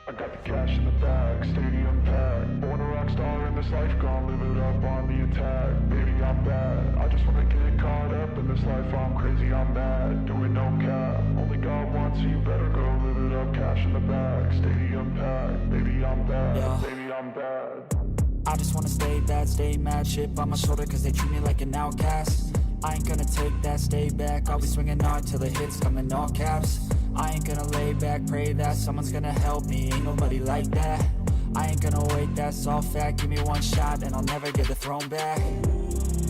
I got the cash in the bag, stadium packed. Born a rock star in this life, gon' live it up on the attack. Baby, I'm bad, I just wanna get caught up in this life. I'm crazy, I'm mad, doing no cap. Only God wants you, better go live it up. Cash in the bag, stadium packed. Baby, I'm bad, Yeah. baby, I'm bad. I just wanna stay bad, stay mad. Chip on my shoulder cause they treat me like an outcast. I ain't gonna take that, stay back. I'll be swinging hard till the hits come in all caps. I ain't gonna lay back, pray that someone's gonna help me. Ain't nobody like that. I ain't gonna wait, that's all fact. Give me one shot and I'll never get the throne back.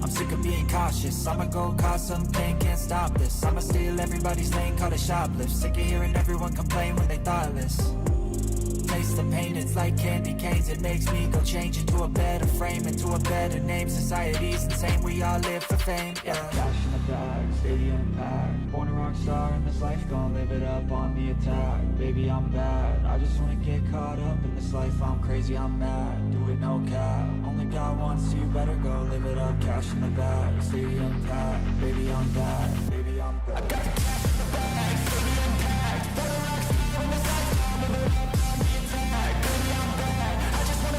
I'm sick of being cautious, I'ma go cause something, can't stop this. I'ma steal everybody's lane, call it shoplift. Sick of hearing everyone complain when they thoughtless. Taste the pain, it's like candy canes. It makes me go change into a better frame, into a better name. Society's insane, we all live for fame, yeah. Cash in the bag, stadium packed. Born a rock star in this life, gon' live it up on the attack. Baby, I'm bad, I just wanna get caught up in this life. I'm crazy, I'm mad, do it no cap. Only God wants you, better go live it up. Cash in the bag, stadium packed. Baby, I'm bad, baby, I'm bad. I got the cash in the bag, stadium packed. Born a rock star in this life, gon' live it up. I'm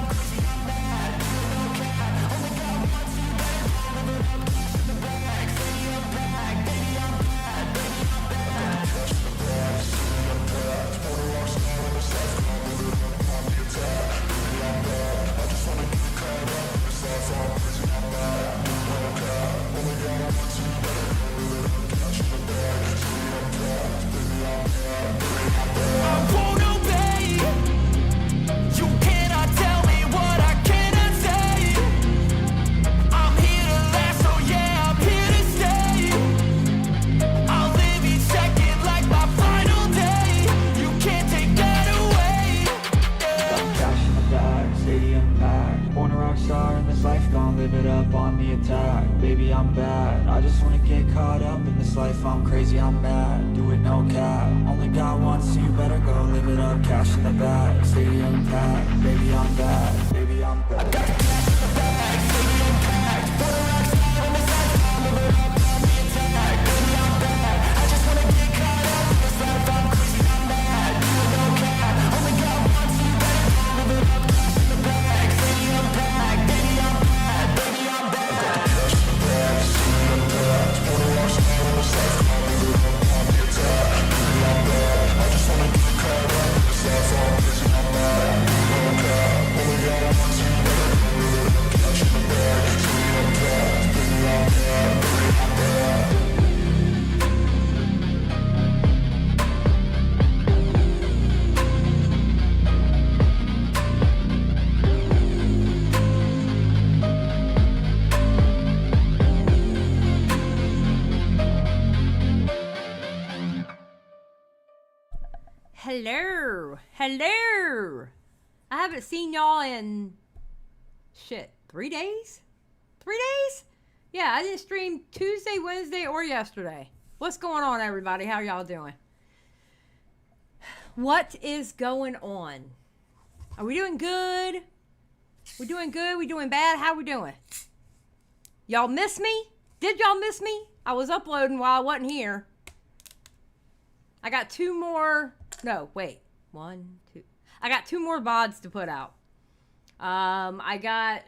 crazy, I'm mad, do it no cap. Only God wants you, better go live it up. Cash in the bag, stadium packed. Baby, I'm bad, baby, I'm bad. I got the cash in the bag, stadium packed. Born a rock star in this life, gon' live it up on the attack. Baby, I'm bad, I just wanna get caught up in this life. I'm crazy, I'm mad, do it no cap. Only God wants you, better go live it up. Cash in the bag, stadium packed. Baby, I'm bad, baby, I'm bad. I got the cash in the bag, stadium packed. Born a rock star in this life. Hello. I haven't seen y'all in 3 days? 3 days? Yeah, I didn't stream Tuesday, Wednesday, or yesterday. What's going on, everybody? How y'all doing? What is going on? Are we doing good? We doing good? We doing bad? How we doing? Y'all miss me? Did y'all miss me? I was uploading while I wasn't here. I got two more. No, wait. 1, 2. I got 2 more VODs to put out. I got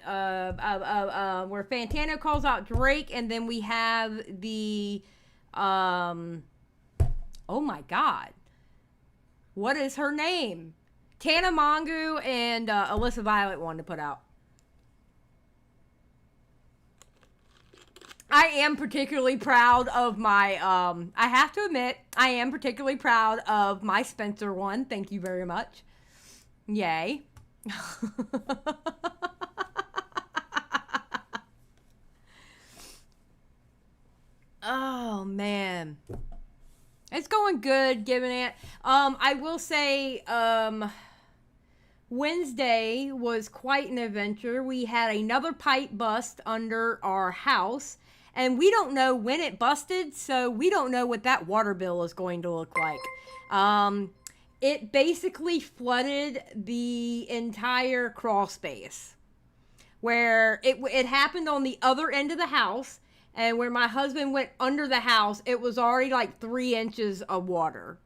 where Fantano calls out Drake, and then we have the oh my god, what is her name? Tana Mongeau and Alyssa Violet one to put out. I am particularly proud of my, I have to admit, I am particularly proud of my Spencer one. Thank you very much. Yay. Oh, man. It's going good, giving it. I will say, Wednesday was quite an adventure. We had another pipe bust under our house. And we don't know when it busted, so we don't know what that water bill is going to look like. It basically flooded the entire crawl space. Where it happened on the other end of the house, and where my husband went under the house, it was already like 3 inches of water.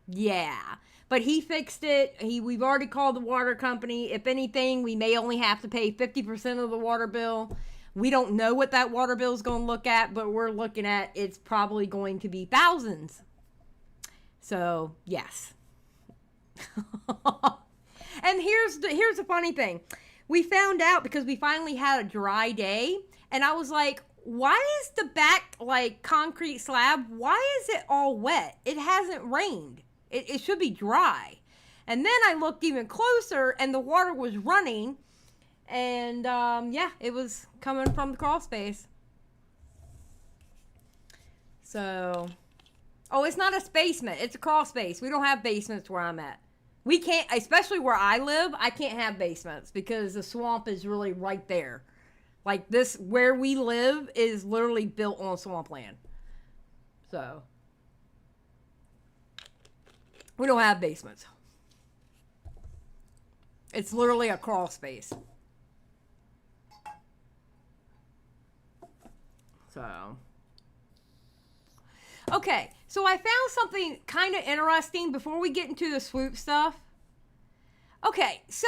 Yeah. But he fixed it. We've already called the water company. If anything, we may only have to pay 50% of the water bill. We don't know what that water bill is going to look at, but we're looking at it's probably going to be thousands. So, yes. And here's the funny thing. We found out because we finally had a dry day, and I was like, why is the back, like, concrete slab, why is it all wet? It hasn't rained. It should be dry. And then I looked even closer, and the water was running, and, yeah, it was coming from the crawl space. So, oh, it's not a basement. It's a crawl space. We don't have basements where I'm at. We can't, especially where I live, I can't have basements because the swamp is really right there. Like this, where we live is literally built on swampland. So, we don't have basements. It's literally a crawl space. So, okay, so I found something kind of interesting before we get into the Swoop stuff. Okay, so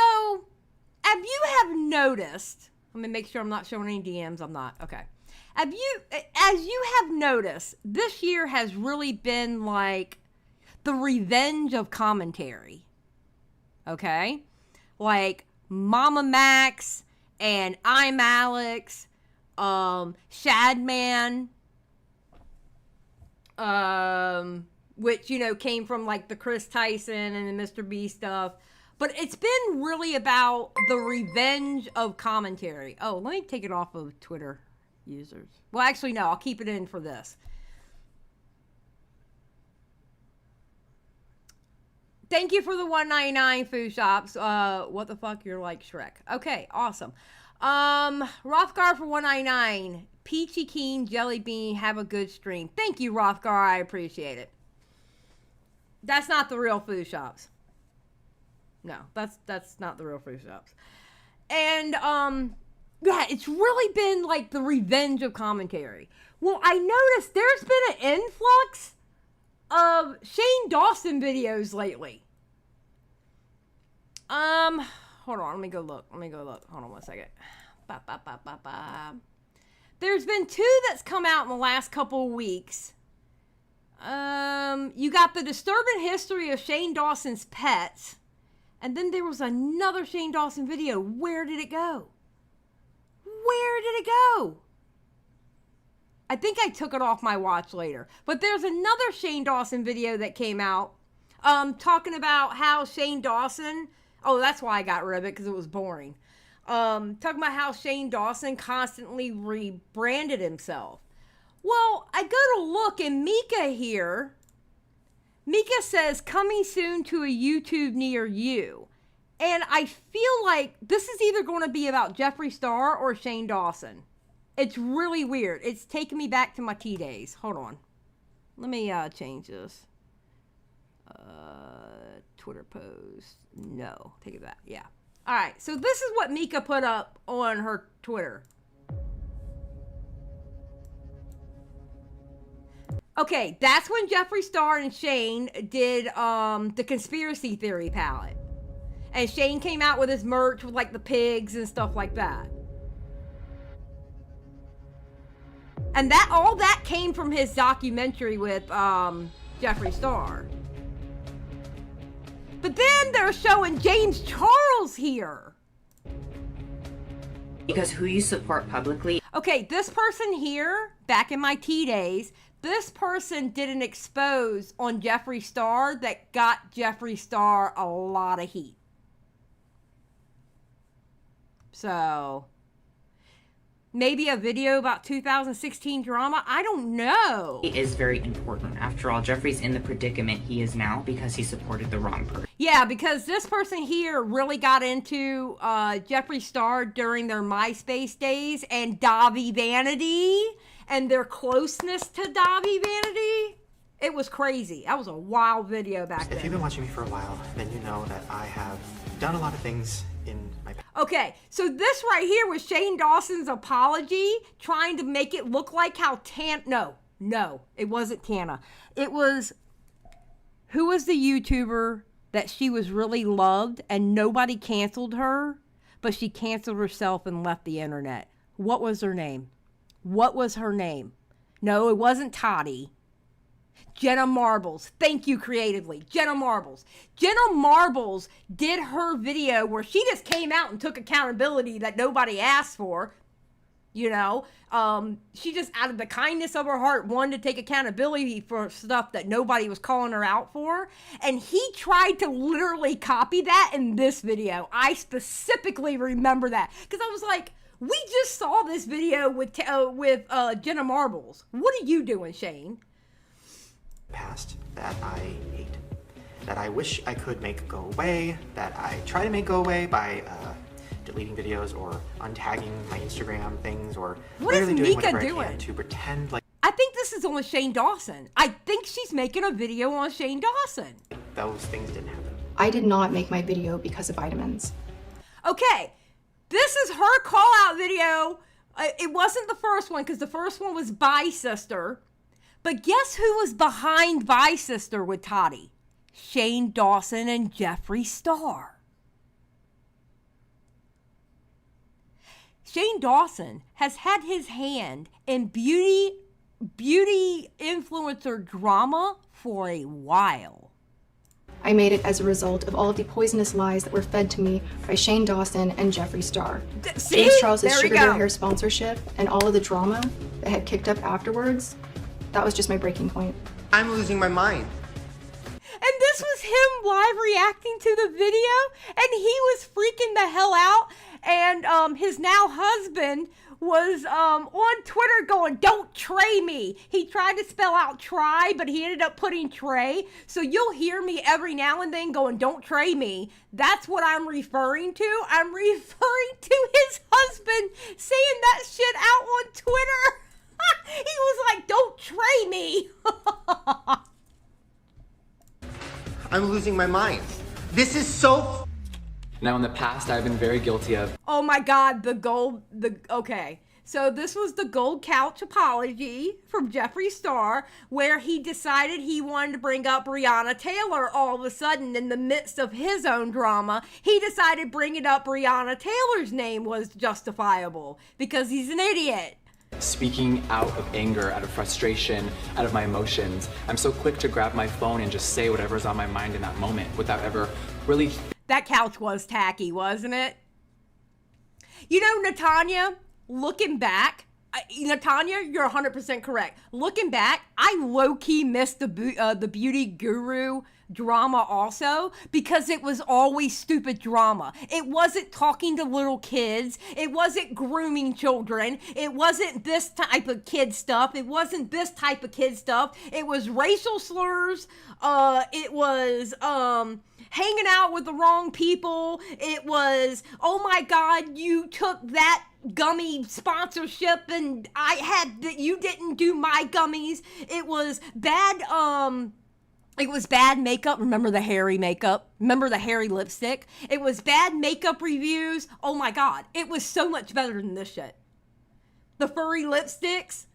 have noticed, let me make sure I'm not showing any DMs, I'm not, okay. As you have noticed, this year has really been like the revenge of commentary, okay? Like Mama Max and I'm Alex, Shadman, which, you know, came from like the Chris Tyson and the Mr. B stuff. But it's been really about the revenge of commentary. Oh, let me take it off of Twitter users. Well, actually, no, I'll keep it in for this. Thank you for the $1.99 food shops. What the fuck? You're like Shrek. Okay, awesome. Rothgar for $1.99. Peachy Keen Jelly Bean. Have a good stream. Thank you, Rothgar. I appreciate it. That's not the real food shops. No, that's not the real food shops. And yeah, it's really been like the revenge of commentary. Well, I noticed there's been an influx of Shane Dawson videos lately. Hold on, let me go look. Hold on one second. There's been 2 that's come out in the last couple of weeks. You got the disturbing history of Shane Dawson's pets. And then there was another Shane Dawson video. Where did it go? Where did it go? I think I took it off my watch later. But there's another Shane Dawson video that came out talking about how Shane Dawson... Oh, that's why I got rid of it, because it was boring. Talking about how Shane Dawson constantly rebranded himself. Well, I go to look, and Mika here... Mika says, coming soon to a YouTube near you. And I feel like this is either going to be about Jeffree Star or Shane Dawson. It's really weird. It's taking me back to my T days. Hold on. Let me change this. Twitter post. No. Take it back. Yeah. All right. So this is what Mika put up on her Twitter. Okay, that's when Jeffree Star and Shane did the conspiracy theory palette. And Shane came out with his merch with like the pigs and stuff like that. And that all that came from his documentary with Jeffree Star. But then they're showing James Charles here. Because who you support publicly. Okay, this person here, back in my T days, this person did an expose on Jeffree Star that got Jeffree Star a lot of heat. So, maybe a video about 2016 drama? I don't know. It is very important. After all, Jeffree's in the predicament he is now because he supported the wrong person. Yeah, because this person here really got into Jeffree Star during their MySpace days and Davi Vanity and their closeness to Davi Vanity. It was crazy. That was a wild video back then. If you've been watching me for a while, then you know that I have done a lot of things in my past. Okay, so this right here was Shane Dawson's apology, trying to make it look like how No, it wasn't Tana. It was Who was the YouTuber that she was really loved and nobody canceled her, but she canceled herself and left the internet? What was her name? What was her name? No, it wasn't Toddy. Jenna Marbles. Thank you, creatively. Jenna Marbles. Jenna Marbles did her video where she just came out and took accountability that nobody asked for. You know, she just, out of the kindness of her heart, wanted to take accountability for stuff that nobody was calling her out for. And he tried to literally copy that in this video. I specifically remember that because I was like, we just saw this video with Jenna Marbles. What are you doing, Shane? Past that I hate, that I wish I could make go away, that I try to make go away by deleting videos or untagging my Instagram things, or what is literally doing Mika whatever doing? I can to pretend like I think this is on Shane Dawson. I think she's making a video on Shane Dawson. those things didn't happen. I did not make my video because of vitamins. Okay, this is her call out video. It wasn't the first one because the first one was Bye Sister. But guess who was behind Bye Sister with Toddy? Shane Dawson and Xylie Star. Shane Dawson has had his hand in beauty influencer drama for a while. I made it as a result of all of the poisonous lies that were fed to me by Shane Dawson and Xylie Star. See? James Charles's There we Sugar go. Bear Hair sponsorship and all of the drama that had kicked up afterwards, that was just my breaking point. I'm losing my mind. And this was him live reacting to the video, and he was freaking the hell out. And his now husband was on Twitter going, "Don't tray me." He tried to spell out try, but he ended up putting tray. So you'll hear me every now and then going, "Don't tray me." That's what I'm referring to. I'm referring to his husband saying that shit out on Twitter. He was like, "Don't tray me." I'm losing my mind. This is so Now, in the past, I've been very guilty of Oh my God, okay. So this was the gold couch apology from Xylie Star, where he decided he wanted to bring up Breonna Taylor all of a sudden in the midst of his own drama. He decided bringing up Breonna Taylor's name was justifiable because he's an idiot. speaking out of anger, out of frustration, out of my emotions. I'm so quick to grab my phone and just say whatever's on my mind in that moment without ever really... That couch was tacky, wasn't it? You know, Natanya, looking back, Natanya, you're 100% correct. Looking back, I low-key missed the beauty guru drama also because it was always stupid drama. It wasn't talking to little kids. It wasn't grooming children. It wasn't this type of kid stuff. It wasn't this type of kid stuff. It was racial slurs. It was hanging out with the wrong people. It was, oh my God, you took that gummy sponsorship and you didn't do my gummies. It was bad, it was bad makeup. Remember the hairy makeup? Remember the hairy lipstick? It was bad makeup reviews. Oh my God. It was so much better than this shit. The furry lipsticks.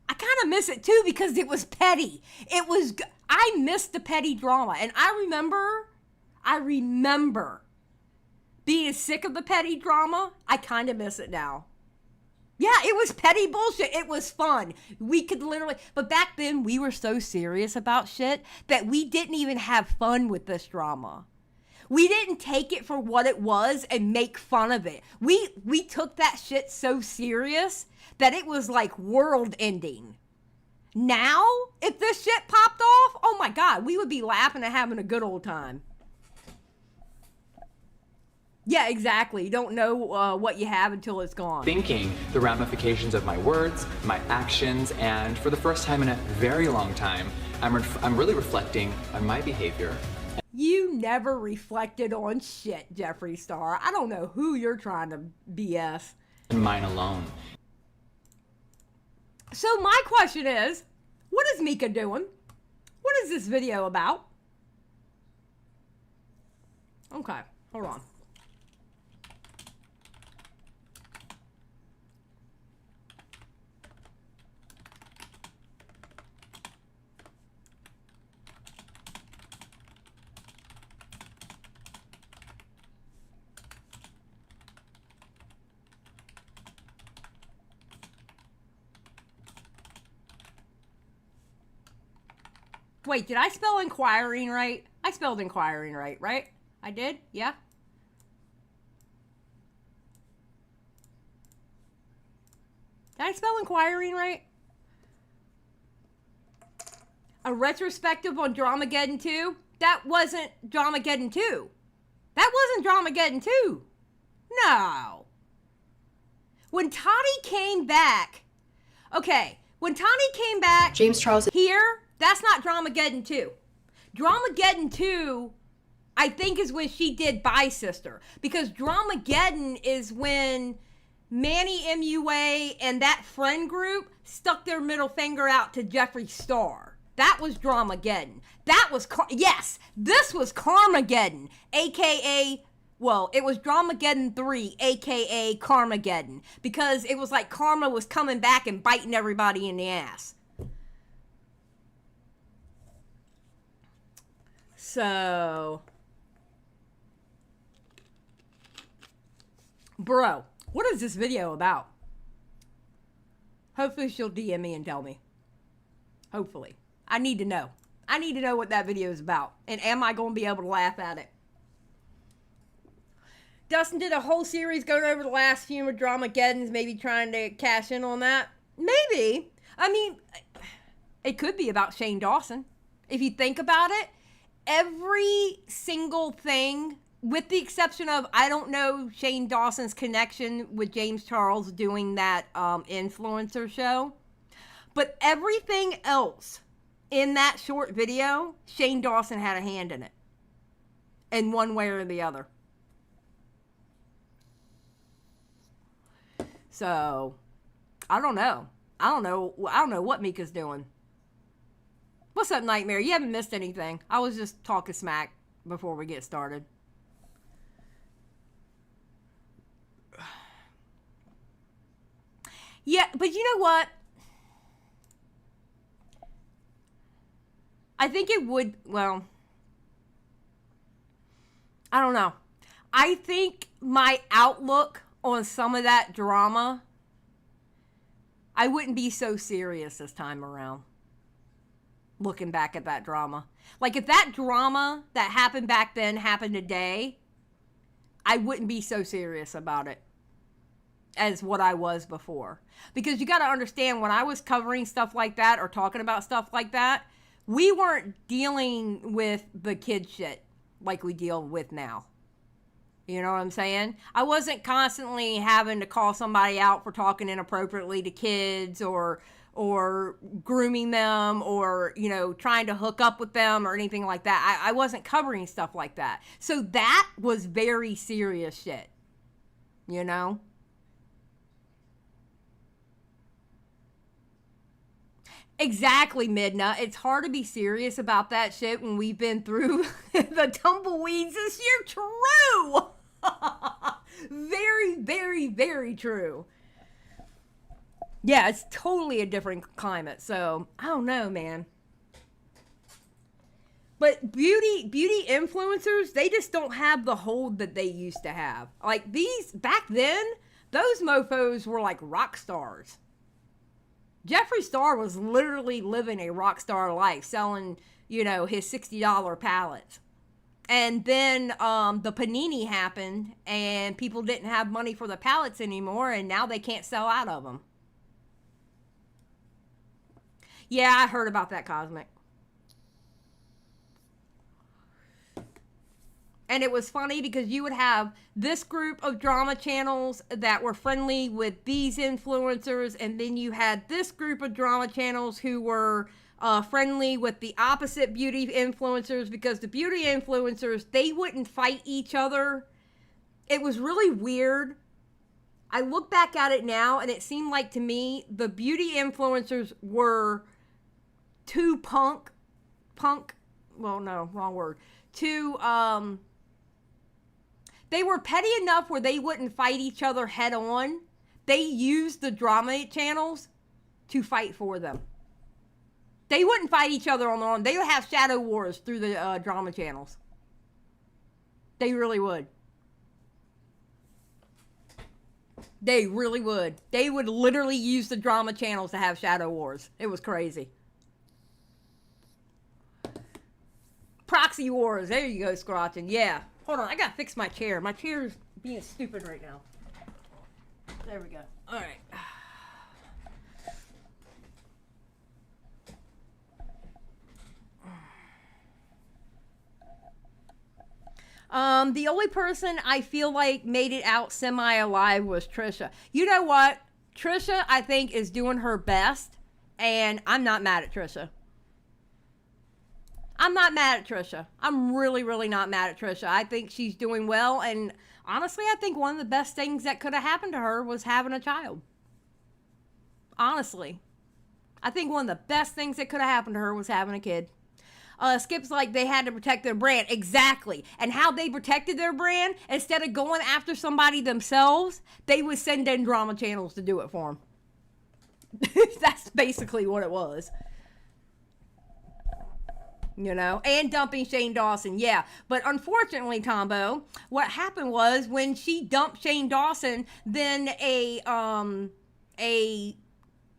I kind of miss it too because it was petty. I missed the petty drama. And I remember being sick of the petty drama. I kind of miss it now. Yeah, it was petty bullshit. It was fun. We could literally, but back then we were so serious about shit that we didn't even have fun with this drama. We didn't take it for what it was and make fun of it. We took that shit so serious that it was like world ending. Now, if this shit popped off, oh my God, we would be laughing and having a good old time. Yeah, exactly. You don't know what you have until it's gone. Thinking the ramifications of my words, my actions, and for the first time in a very long time, I'm really reflecting on my behavior. You never reflected on shit, Xylie Star. I don't know who you're trying to BS. And mine alone. So my question is, what is Mika doing? What is this video about? Okay, hold on. Wait, did I spell inquiring right? I spelled inquiring right? I did? Yeah? Did I spell inquiring right? A retrospective on Dramageddon 2? That wasn't Dramageddon 2. That wasn't Dramageddon 2. No. When Toddy came back, okay, when Toddy came back James Charles here, that's not Dramageddon 2. Dramageddon 2, I think, is when she did Bye Sister. Because Dramageddon is when Manny MUA and that friend group stuck their middle finger out to Jeffree Star. That was Dramageddon. That was, yes, this was Karmageddon, a.k.a., well, it was Dramageddon 3, a.k.a. Karmageddon. Because it was like karma was coming back and biting everybody in the ass. So, bro, what is this video about? Hopefully she'll DM me and tell me. Hopefully. I need to know. I need to know what that video is about. And am I going to be able to laugh at it? Dustin did a whole series going over the last few Dramageddons, maybe trying to cash in on that. Maybe. I mean, it could be about Shane Dawson. If you think about it, every single thing, with the exception of, I don't know Shane Dawson's connection with James Charles doing that influencer show, but everything else in that short video, Shane Dawson had a hand in it. In one way or the other. So, I don't know. I don't know what Mika's doing. What's up, Nightmare? You haven't missed anything. I was just talking smack before we get started. Yeah, but you know what? I think it would, well, I don't know. I think my outlook on some of that drama, I wouldn't be so serious this time around. Looking back at that drama. Like, if that drama that happened back then happened today, I wouldn't be so serious about it as what I was before. Because you got to understand, when I was covering stuff like that or talking about stuff like that, we weren't dealing with the kid shit like we deal with now. You know what I'm saying? I wasn't constantly having to call somebody out for talking inappropriately to kids or grooming them or, you know, trying to hook up with them or anything like that. I wasn't covering stuff like that. So that was very serious shit. You know? Exactly, Midna. It's hard to be serious about that shit when we've been through the tumbleweeds this year. True! Very, very, very true. Yeah, it's totally a different climate. So, I don't know, man. But beauty influencers, they just don't have the hold that they used to have. Like, these, back then, those mofos were like rock stars. Jeffree Star was literally living a rock star life, selling, you know, his $60 pallets. And then the panini happened, and people didn't have money for the pallets anymore, and now they can't sell out of them. Yeah, I heard about that, Cosmic. And it was funny because you would have this group of drama channels that were friendly with these influencers, and then you had this group of drama channels who were friendly with the opposite beauty influencers, because the beauty influencers, they wouldn't fight each other. It was really weird. I look back at it now, and it seemed like to me the beauty influencers were too punk, well, no, wrong word, too, they were petty enough where they wouldn't fight each other head on. They used the drama channels to fight for them. They wouldn't fight each other on their own. They would have shadow wars through the drama channels. They really would. They really would. They would literally use the drama channels to have shadow wars. It was crazy. Proxy wars. There you go, Scrotton. Yeah. Hold on. I got to fix my chair. My chair is being stupid right now. There we go. All right. The only person I feel like made it out semi-alive was Trisha. You know what? Trisha, I think, is doing her best, and I'm not mad at Trisha. I'm not mad at Trisha. I'm really, really not mad at Trisha. I think she's doing well, and honestly, I think one of the best things that could have happened to her was having a child. Honestly. I think one of the best things that could have happened to her was having a kid. Skip's like they had to protect their brand. Exactly. And how they protected their brand, instead of going after somebody themselves, they would send in drama channels to do it for them. That's basically what it was. You know, and dumping Shane Dawson, yeah. But unfortunately, Tombo, what happened was when she dumped Shane Dawson, then a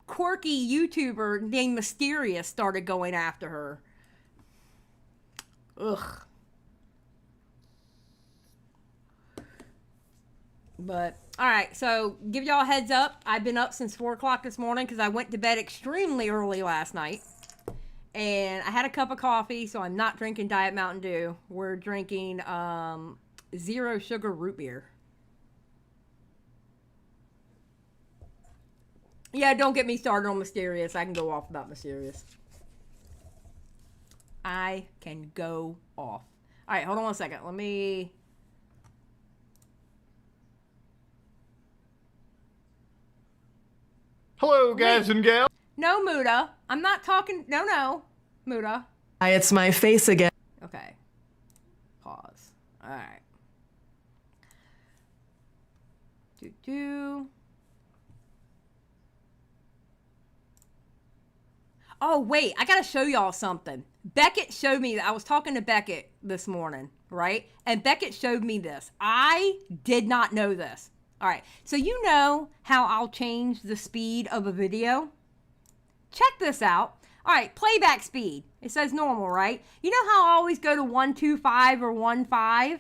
quirky YouTuber named Mysterious started going after her. Ugh. But, alright, so give y'all a heads up. I've been up since 4 o'clock this morning because I went to bed extremely early last night. And I had a cup of coffee, so I'm not drinking Diet Mountain Dew. We're drinking zero sugar root beer. Yeah, don't get me started on Mysterious. I can go off about Mysterious. I can go off. All right, hold on one second. Let me... Hello, guys and gals. No, Muda. I'm not talking... No, Muda. Hi, it's my face again. Okay. Pause. All right. Oh, wait. I got to show y'all something. Beckett showed me that. I was talking to Beckett this morning, right? And Beckett showed me this. I did not know this. All right. So you know how I'll change the speed of a video? Check this out. All right. Playback speed. It says normal, right? You know how I always go to 125 or 15?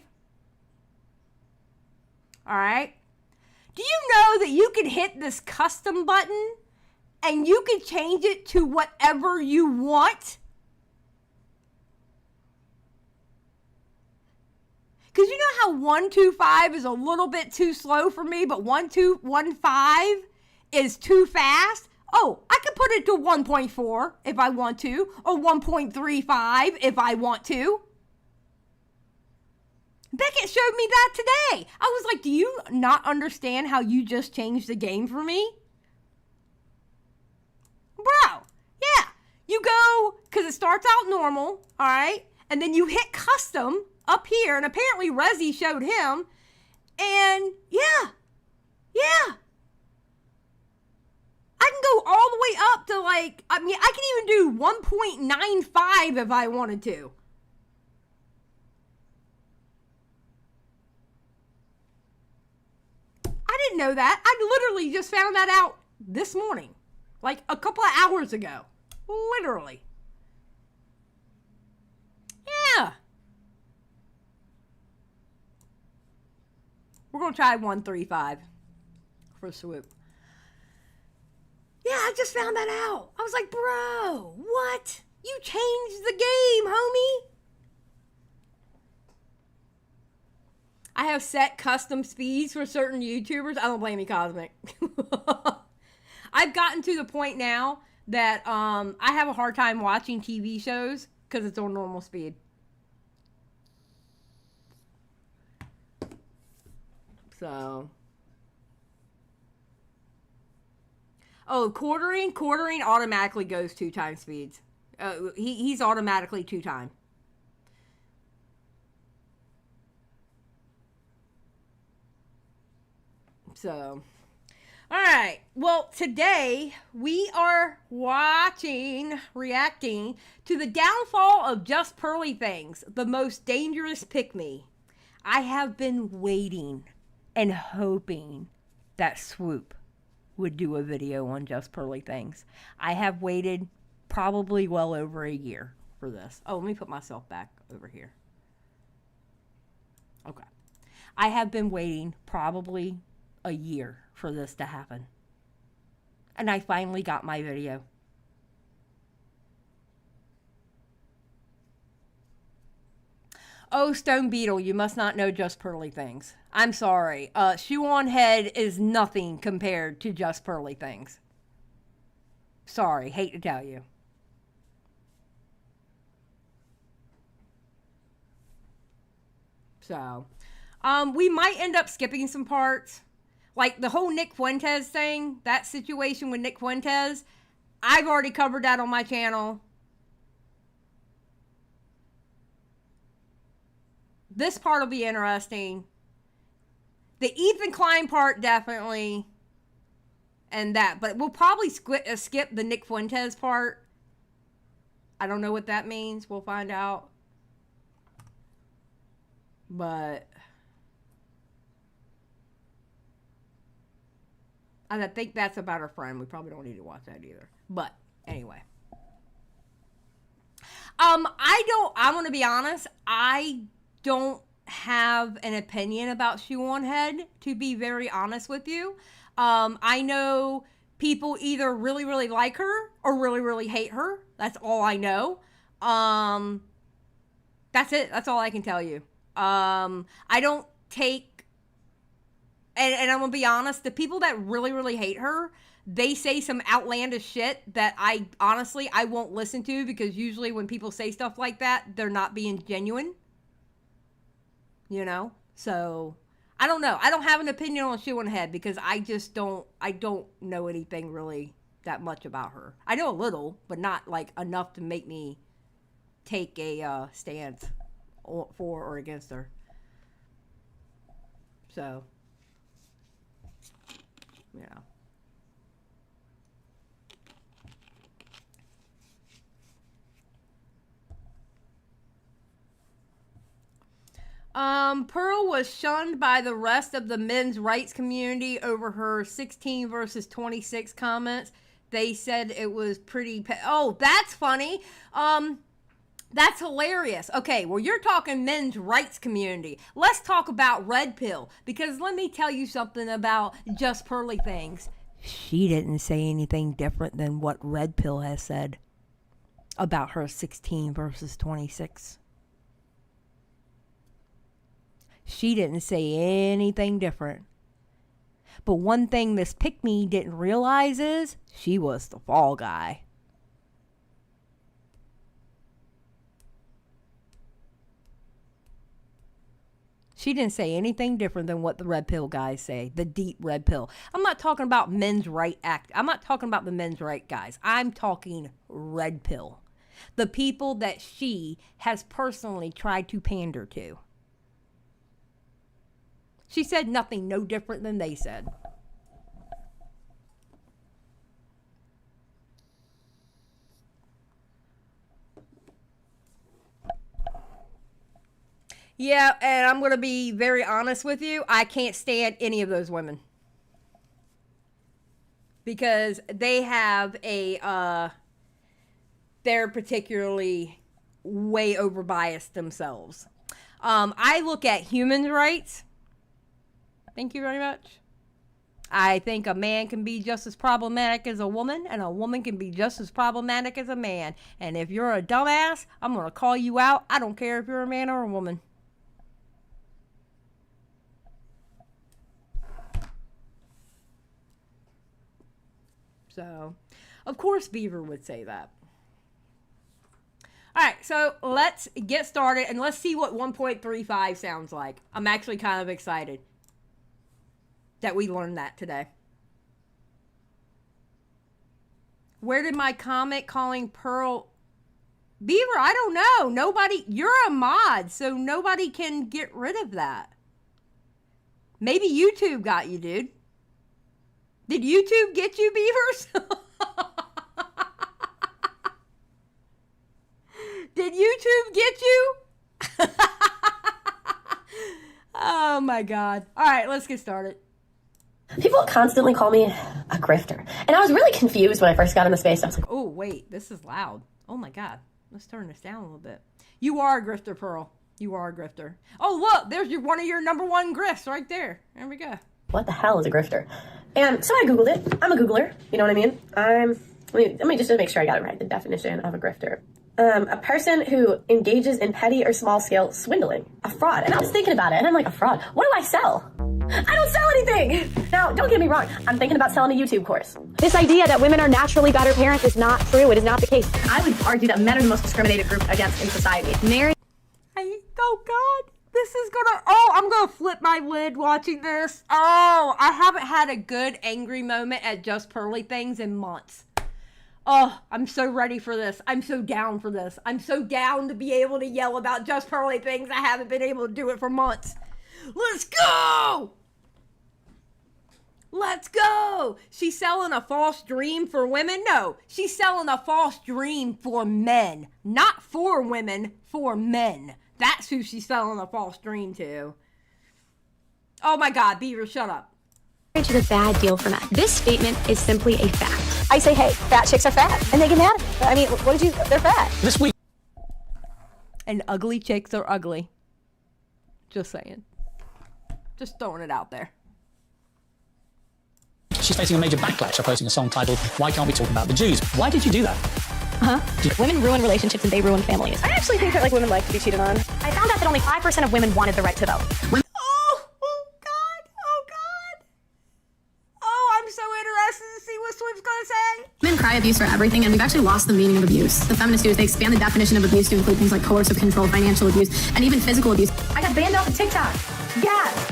All right. Do you know that you can hit this custom button and you can change it to whatever you want? Because you know how 125 is a little bit too slow for me, but 1215 is too fast? Oh, I could put it to 1.4 if I want to, or 1.35 if I want to. Beckett showed me that today. I was like, do you not understand how you just changed the game for me? Bro, yeah. You go, because it starts out normal, all right? And then you hit custom up here, and apparently Rezi showed him. And yeah. I can go all the way up to like, I mean, I can even do 1.95 if I wanted to. I didn't know that. I literally just found that out this morning. Like a couple of hours ago. Literally. Yeah. We're going to try 135 for Swoop. Yeah, I just found that out. I was like, bro, what? You changed the game, homie. I have set custom speeds for certain YouTubers. I don't blame you, Cosmic. I've gotten to the point now that I have a hard time watching TV shows because it's on normal speed. So. Oh, quartering automatically goes 2 times speeds. He's automatically 2 times. So, all right. Well, today we are reacting to the downfall of JustPearlyThings, the most dangerous pick-me. I have been waiting and hoping that Swoop would do a video on JustPearlyThings. I have waited probably well over a year for this. Oh, let me put myself back over here. Okay. I have been waiting probably a year for this to happen. And I finally got my video. Oh, Stone Beetle, you must not know Just Pearly Things. I'm sorry. Shoe on Head is nothing compared to Just Pearly Things. Sorry, hate to tell you. So, we might end up skipping some parts. Like the whole Nick Fuentes thing, that situation with Nick Fuentes, I've already covered that on my channel. This part will be interesting. The Ethan Klein part, definitely. And that. But we'll probably skip the Nick Fuentes part. I don't know what that means. We'll find out. But I think that's about her friend. We probably don't need to watch that either. But anyway. I'm going to be honest. I don't have an opinion about Shoe on Head, to be very honest with you. I know people either really, really like her or really, really hate her. That's all I know. That's it. That's all I can tell you. I don't take, and I'm going to be honest, the people that really, really hate her, they say some outlandish shit that I won't listen to, because usually when people say stuff like that, they're not being genuine. You know? So, I don't know. I don't have an opinion on Shoe on Head because I don't know anything really that much about her. I know a little, but not like enough to make me take a stance for or against her. So, you know. Pearl was shunned by the rest of the men's rights community over her 16 versus 26 comments. They said it was pretty... Oh, that's funny. That's hilarious. Okay, well, you're talking men's rights community. Let's talk about Red Pill, because let me tell you something about Just Pearly Things. She didn't say anything different than what Red Pill has said about her 16 versus 26. She didn't say anything different. But one thing this pick-me didn't realize is she was the fall guy. She didn't say anything different than what the Red Pill guys say. The deep Red Pill. I'm not talking about men's right act. I'm not talking about the men's right guys. I'm talking Red Pill. The people that she has personally tried to pander to. She said nothing no different than they said. Yeah, and I'm going to be very honest with you. I can't stand any of those women. Because they have they're particularly way over biased themselves. I look at human rights. Thank you very much. I think a man can be just as problematic as a woman, and a woman can be just as problematic as a man. And if you're a dumbass, I'm going to call you out. I don't care if you're a man or a woman. So, of course Beaver would say that. Alright, so let's get started, and let's see what 1.35 sounds like. I'm actually kind of excited that we learned that today. Where did my comment calling Pearl... Beaver, I don't know. Nobody... You're a mod, so nobody can get rid of that. Maybe YouTube got you, dude. Did YouTube get you, Beavers? Did YouTube get you? Oh my God. Alright, let's get started. People constantly call me a grifter. And I was really confused when I first got in the space. I was like, oh, wait, this is loud. Oh my God. Let's turn this down a little bit. You are a grifter, Pearl. You are a grifter. Oh, look, there's one of your #1 grifts right there. There we go. What the hell is a grifter? And so I Googled it. I'm a Googler. You know what I mean? Let me just make sure I got it right. The definition of a grifter. A person who engages in petty or small-scale swindling. A fraud. And I was thinking about it, and I'm like, a fraud? What do I sell? I don't sell anything! Now, don't get me wrong. I'm thinking about selling a YouTube course. This idea that women are naturally better parents is not true. It is not the case. I would argue that men are the most discriminated group against in society. Oh, God. This is gonna... Oh, I'm gonna flip my lid watching this. Oh, I haven't had a good angry moment at Just Pearly Things in months. Oh, I'm so ready for this. I'm so down for this. I'm so down to be able to yell about Just Pearly Things. I haven't been able to do it for months. Let's go! Let's go! She's selling a false dream for women? No, she's selling a false dream for men. Not for women, for men. That's who she's selling a false dream to. Oh my God, Beaver, shut up. Marriage is a bad deal for men. This statement is simply a fact. I say, hey, fat chicks are fat, and they get mad at me. I mean, what did you, they're fat. This week. And ugly chicks are ugly. Just saying. Just throwing it out there. She's facing a major backlash for posting a song titled, Why Can't We Talk About the Jews? Why did you do that? Women ruin relationships and they ruin families. I actually think that women like to be cheated on. I found out that only 5% of women wanted the right to vote. Oh God. Oh, I'm so interested to see what Swoop's gonna say. Men cry abuse for everything, and we've actually lost the meaning of abuse. The feminists do is they expand the definition of abuse to include things like coercive control, financial abuse, and even physical abuse. I got banned off of TikTok. Yes.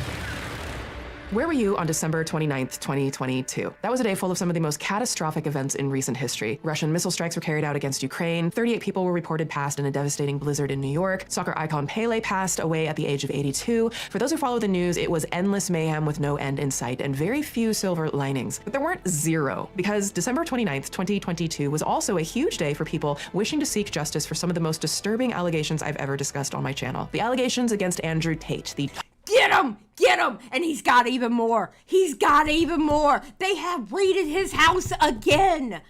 Where were you on December 29th, 2022? That was a day full of some of the most catastrophic events in recent history. Russian missile strikes were carried out against Ukraine. 38 people were reported passed in a devastating blizzard in New York. Soccer icon Pele passed away at the age of 82. For those who follow the news, it was endless mayhem with no end in sight and very few silver linings. But there weren't zero, because December 29th, 2022 was also a huge day for people wishing to seek justice for some of the most disturbing allegations I've ever discussed on my channel. The allegations against Andrew Tate, the Get him! Get him! And he's got even more. He's got even more. They have raided his house again.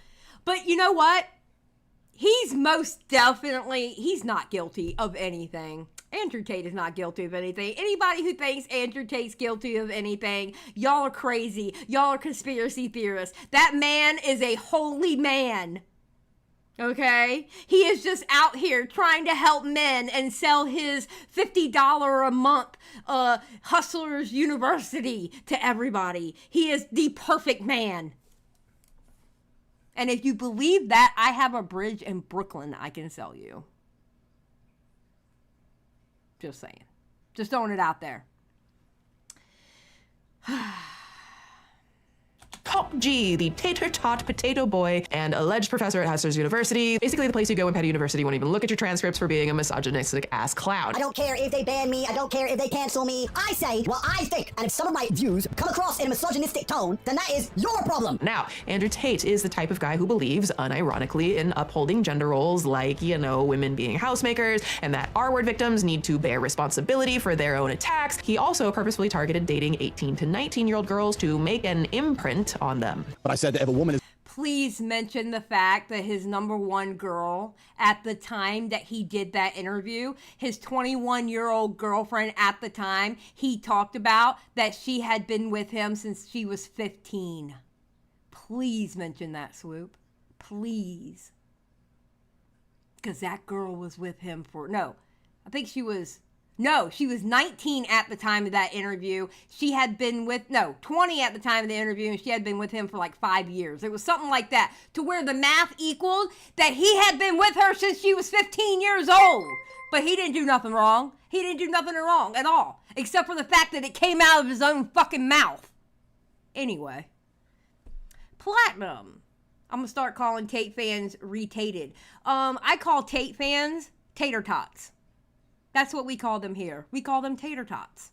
But you know what? He's most definitely, he's not guilty of anything. Andrew Tate is not guilty of anything. Anybody who thinks Andrew Tate's guilty of anything, y'all are crazy. Y'all are conspiracy theorists. That man is a holy man. Okay? He is just out here trying to help men and sell his $50 a month Hustlers University to everybody. He is the perfect man. And if you believe that, I have a bridge in Brooklyn I can sell you. Just saying. Just throwing it out there. Top G, the tater-tot potato boy and alleged professor at Hustlers University. Basically the place you go when Petty University won't even look at your transcripts for being a misogynistic ass clown. I don't care if they ban me. I don't care if they cancel me. I say what I think. And if some of my views come across in a misogynistic tone, then that is your problem. Now, Andrew Tate is the type of guy who believes, unironically, in upholding gender roles like, you know, women being housemakers and that R-word victims need to bear responsibility for their own attacks. He also purposefully targeted dating 18 to 19-year-old girls to make an imprint on them. But I said that if a woman is... Please mention the fact that his #1 girl at the time that he did that interview, his 21-year-old girlfriend at the time, he talked about that she had been with him since she was 15. Please mention that, Swoop. Please. Because that girl was with him for... No, I think she was... No, she was 19 at the time of that interview. She had been with, 20 at the time of the interview, and she had been with him for like 5 years. It was something like that, to where the math equaled that he had been with her since she was 15 years old. But he didn't do nothing wrong. He didn't do nothing wrong at all, except for the fact that it came out of his own fucking mouth. Anyway. Platinum. I'm going to start calling Tate fans retated. I call Tate fans tater tots. That's what we call them here. We call them tater tots.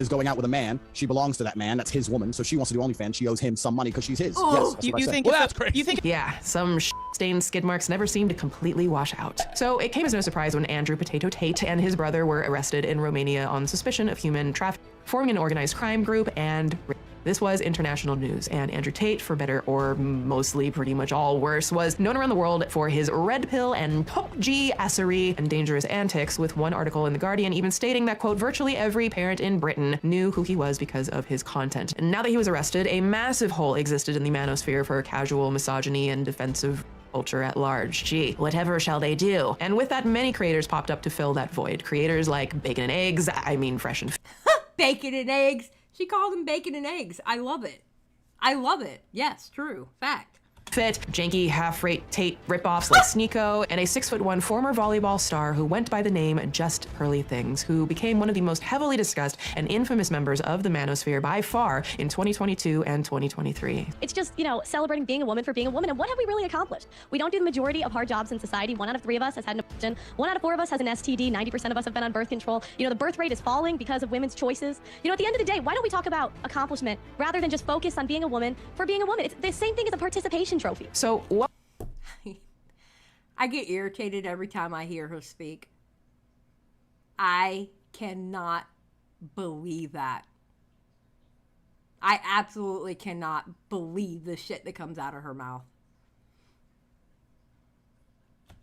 is going out with a man, she belongs to that man. That's his woman. So she wants to do OnlyFans. She owes him some money because she's his. Oh, yes, that's what I said. well, that's great. You think? Yeah, some stained skid marks never seem to completely wash out. So it came as no surprise when Andrew Potato Tate and his brother were arrested in Romania on suspicion of human trafficking, forming an organized crime group and This was international news, and Andrew Tate, for better or mostly pretty much all worse, was known around the world for his red pill and PUBG-assery and dangerous antics, with one article in The Guardian even stating that, quote, virtually every parent in Britain knew who he was because of his content. And now that he was arrested, a massive hole existed in the manosphere for casual misogyny and defensive culture at large. Gee, whatever shall they do? And with that, many creators popped up to fill that void. Creators like Bacon and Eggs, I mean Fresh and Bacon and Eggs. She called them Bacon and Eggs. I love it. I love it. Yes, true. Fact. Fit, janky, half-rate Tate ripoffs like Sneeko, and a 6'1" former volleyball star who went by the name JustPearlyThings, who became one of the most heavily discussed and infamous members of the manosphere by far in 2022 and 2023. It's just, you know, celebrating being a woman for being a woman, and what have we really accomplished? We don't do the majority of hard jobs in society. 1 out of 3 of us has had an abortion. 1 out of 4 of us has an STD. 90% of us have been on birth control. You know, the birth rate is falling because of women's choices. You know, at the end of the day, why don't we talk about accomplishment rather than just focus on being a woman for being a woman? It's the same thing as a participation trophy. So what? I get irritated every time I hear her speak. I cannot believe that. I absolutely cannot believe the shit that comes out of her mouth.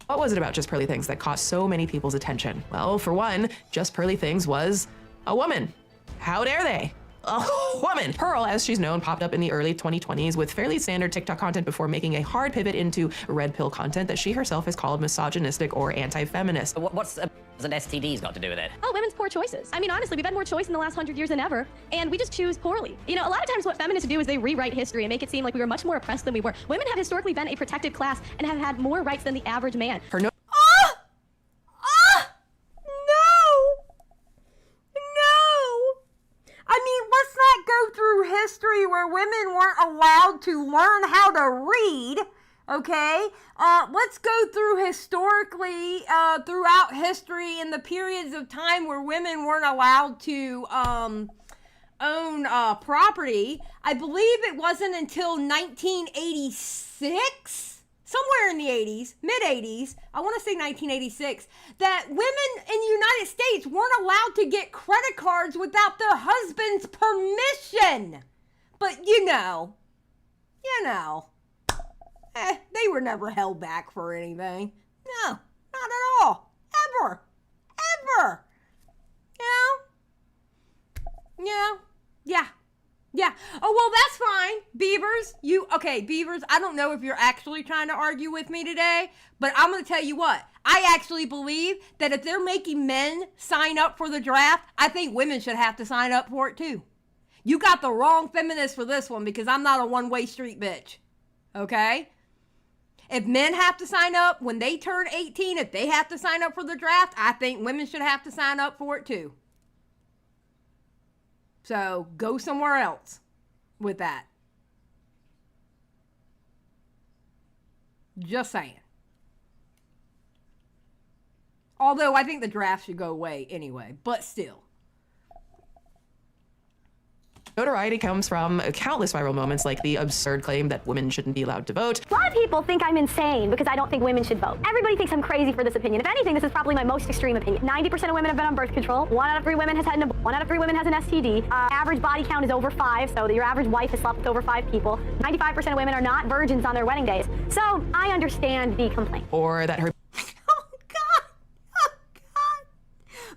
What was it about JustPearlyThings that caught so many people's attention? Well, for one, JustPearlyThings was a woman. How dare they? A woman. Pearl, as she's known, popped up in the early 2020s with fairly standard TikTok content before making a hard pivot into red pill content that she herself has called misogynistic or anti-feminist. What's an STD's got to do with it? Oh, women's poor choices. I mean, honestly, we've had more choice in the last 100 years than ever, and we just choose poorly. You know, a lot of times what feminists do is they rewrite history and make it seem like we were much more oppressed than we were. Women have historically been a protected class and have had more rights than the average man. Her no- I mean, let's not go through history where women weren't allowed to learn how to read, okay? Let's go through historically, throughout history in the periods of time where women weren't allowed to own property. I believe it wasn't until 1986, somewhere in the 80s, mid-80s, I want to say 1986, that women in the United States weren't allowed to get credit cards without their husband's permission. But you know, they were never held back for anything. No, not at all. Ever. Yeah. Oh, well, that's fine. Beavers, Beavers, I don't know if you're actually trying to argue with me today, but I'm going to tell you what. I actually believe that if they're making men sign up for the draft, I think women should have to sign up for it too. You got the wrong feminist for this one because I'm not a one-way street bitch. Okay? If men have to sign up when they turn 18, if they have to sign up for the draft, I think women should have to sign up for it too. So go somewhere else with that. Just saying. Although I think the draft should go away anyway, but still. Notoriety comes from countless viral moments like the absurd claim that women shouldn't be allowed to vote. A lot of people think I'm insane because I don't think women should vote. Everybody thinks I'm crazy for this opinion. If anything, this is probably my most extreme opinion. 90% of women have been on birth control. 1 out of 3 women has had 1 out of 3 women has an STD. Average body count is over 5, so your average wife has slept with over 5 people. 95% of women are not virgins on their wedding days. So I understand the complaint. Or that her... Oh, God.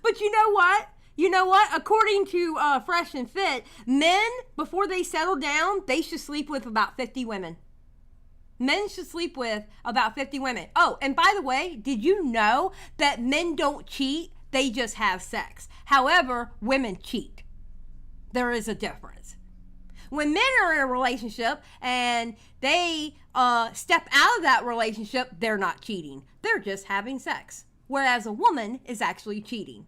But you know what? According to Fresh and Fit, men, before they settle down, they should sleep with about 50 women. Men should sleep with about 50 women. Oh, and by the way, did you know that men don't cheat? They just have sex. However, women cheat. There is a difference. When men are in a relationship and they step out of that relationship, they're not cheating. They're just having sex. Whereas a woman is actually cheating.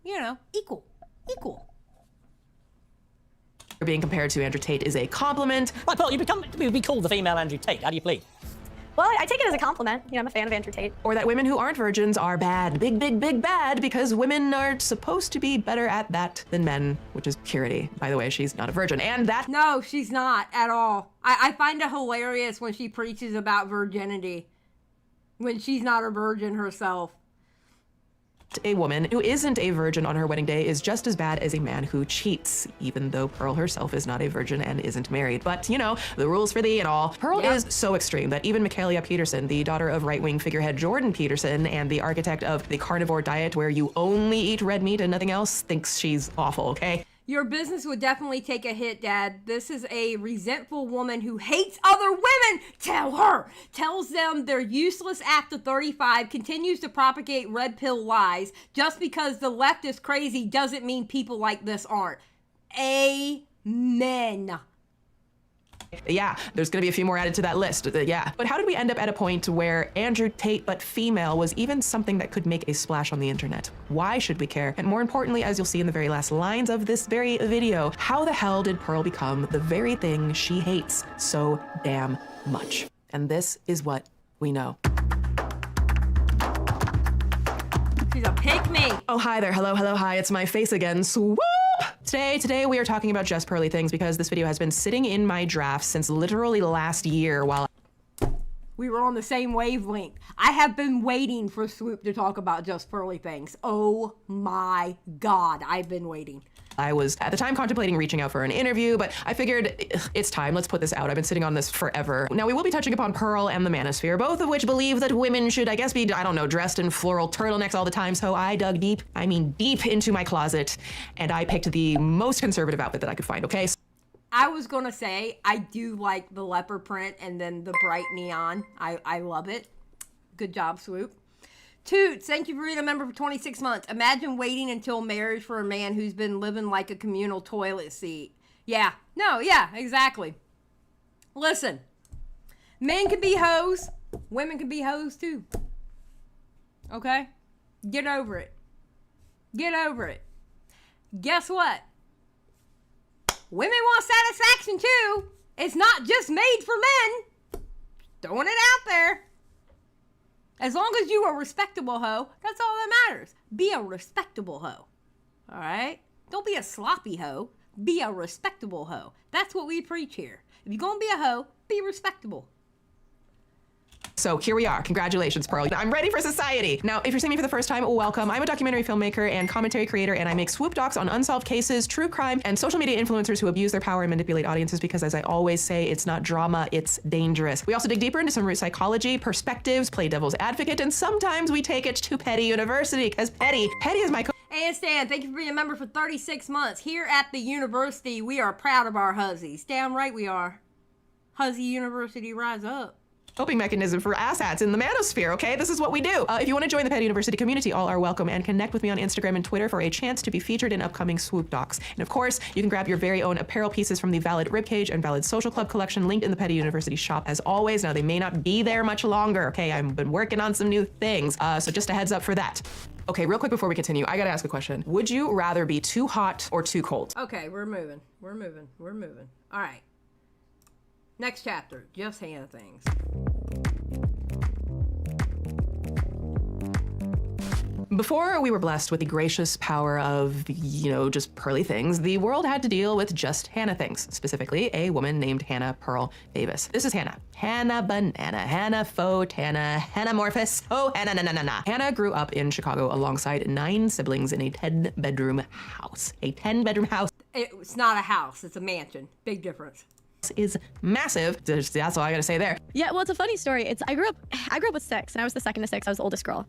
Yeah, equal. Being compared to Andrew Tate is a compliment. Right, Paul, you'd be called the female Andrew Tate. How do you plead? Well, I take it as a compliment. I'm a fan of Andrew Tate. Or that women who aren't virgins are bad. Big bad, because women are supposed to be better at that than men, which is purity. By the way, she's not a virgin. And that... No, she's not at all. I find it hilarious when she preaches about virginity, when she's not a virgin herself. A woman who isn't a virgin on her wedding day is just as bad as a man who cheats, even though Pearl herself is not a virgin and isn't married. But, you know, the rules for thee and all. Pearl is so extreme that even Michaela Peterson, the daughter of right-wing figurehead Jordan Peterson and the architect of the carnivore diet where you only eat red meat and nothing else, thinks she's awful, okay? Your business would definitely take a hit, Dad. This is a resentful woman who hates other women. Tell her. Tells them they're useless after 35, continues to propagate red pill lies. Just because the left is crazy doesn't mean people like this aren't. Amen. Yeah, there's gonna be a few more added to that list, yeah. But how did we end up at a point where Andrew Tate but female was even something that could make a splash on the internet? Why should we care? And more importantly, as you'll see in the very last lines of this very video, how the hell did Pearl become the very thing she hates so damn much? And this is what we know. She's a pick-me. Oh, hi there, hello, hi, it's my face again, Swoop! Today we are talking about Just Pearly Things because this video has been sitting in my drafts since literally last year while we were on the same wavelength. I have been waiting for Swoop to talk about Just Pearly Things. Oh my God, I've been waiting. I was at the time contemplating reaching out for an interview, but I figured it's time, let's put this out. I've been sitting on this forever. Now we will be touching upon Pearl and the Manosphere, both of which believe that women should, I guess, be, I don't know, dressed in floral turtlenecks all the time. So I dug deep into my closet and I picked the most conservative outfit that I could find, okay? I was gonna say, I do like the leopard print and then the bright neon. I love it. Good job, Swoop. Toots, thank you for being a member for 26 months. Imagine waiting until marriage for a man who's been living like a communal toilet seat. Yeah, no, yeah, exactly. Listen, men can be hoes, women can be hoes too. Okay? Get over it. Get over it. Guess what? Women want satisfaction too. It's not just made for men. Throwing it out there. As long as you are a respectable hoe, that's all that matters. Be a respectable hoe. All right? Don't be a sloppy hoe. Be a respectable hoe. That's what we preach here. If you're going to be a hoe, be respectable. So here we are. Congratulations, Pearl. I'm ready for society. Now, if you're seeing me for the first time, welcome. I'm a documentary filmmaker and commentary creator, and I make swoop docs on unsolved cases, true crime, and social media influencers who abuse their power and manipulate audiences because, as I always say, it's not drama, it's dangerous. We also dig deeper into some root psychology, perspectives, play devil's advocate, and sometimes we take it to Petty University, because Petty is my Hey, Stan, thank you for being a member for 36 months. Here at the university, we are proud of our huzzies. Damn right we are. Huzzy University, rise up. Coping mechanism for asshats in the manosphere, okay? This is what we do. If you want to join the Petty University community, all are welcome, and connect with me on Instagram and Twitter for a chance to be featured in upcoming swoop docs. And of course, you can grab your very own apparel pieces from the Valid Ribcage and Valid Social Club collection linked in the Petty University shop as always. Now, they may not be there much longer, okay? I've been working on some new things, so just a heads up for that. Okay, real quick before we continue, I gotta ask a question. Would you rather be too hot or too cold? Okay, we're moving. All right. Next chapter, Just Hannah Things. Before we were blessed with the gracious power of, just pearly things, the world had to deal with just Hannah things, specifically a woman named Hannah Pearl Davis. This is Hannah. Hannah Banana, Hannah Photana, Hannah Morphus, oh, Hannah. Hannah grew up in Chicago alongside 9 siblings in a 10-bedroom house. A 10-bedroom house. It's not a house, it's a mansion. Big difference. Is massive. That's all I gotta say there. Yeah, well, it's a funny story. I grew up with 6, and I was the second of 6. I was the oldest girl.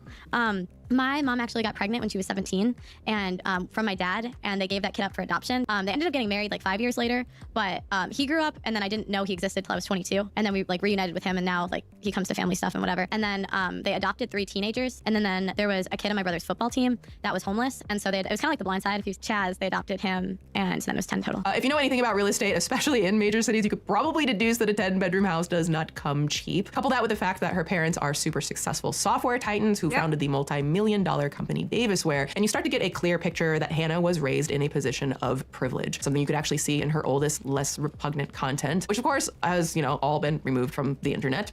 My mom actually got pregnant when she was 17, and from my dad, and they gave that kid up for adoption. They ended up getting married like 5 years later, but he grew up, and then I didn't know he existed till I was 22, and then we reunited with him, and now he comes to family stuff and whatever. And then they adopted 3 teenagers, and then there was a kid on my brother's football team that was homeless, and so it was kind of like The Blind Side. If he was Chaz, they adopted him, and then it was 10 total. If you know anything about real estate, especially in major cities, you could probably deduce that a 10-bedroom house does not come cheap. Couple that with the fact that her parents are super successful software titans who founded the multi-million-dollar company Davisware, and you start to get a clear picture that Hannah was raised in a position of privilege, something you could actually see in her oldest, less repugnant content, which of course has, all been removed from the internet.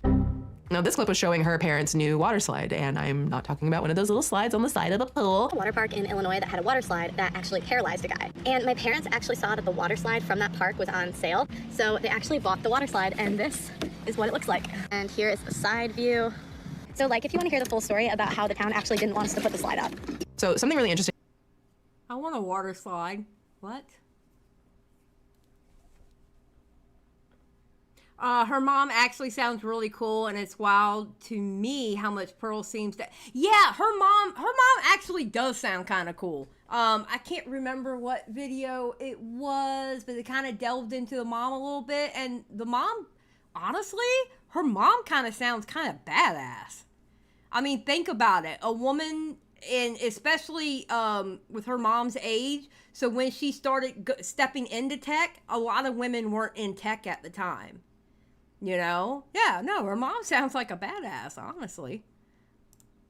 Now, this clip was showing her parents' new water slide, and I'm not talking about one of those little slides on the side of the pool. A water park in Illinois that had a water slide that actually paralyzed a guy. And my parents actually saw that the water slide from that park was on sale, so they actually bought the water slide, and this is what it looks like. And here is the side view. So if you want to hear the full story about how the town actually didn't want us to put the slide up. So something really interesting. I want a water slide. What? Her mom actually sounds really cool, and it's wild to me how much Pearl seems to. Yeah, her mom actually does sound kind of cool. I can't remember what video it was, but it kind of delved into the mom a little bit, and the mom, honestly, her mom kind of sounds kind of badass. I mean, think about it. A woman, and especially with her mom's age, so when she started stepping into tech, a lot of women weren't in tech at the time. You know? Yeah, no, her mom sounds like a badass, honestly.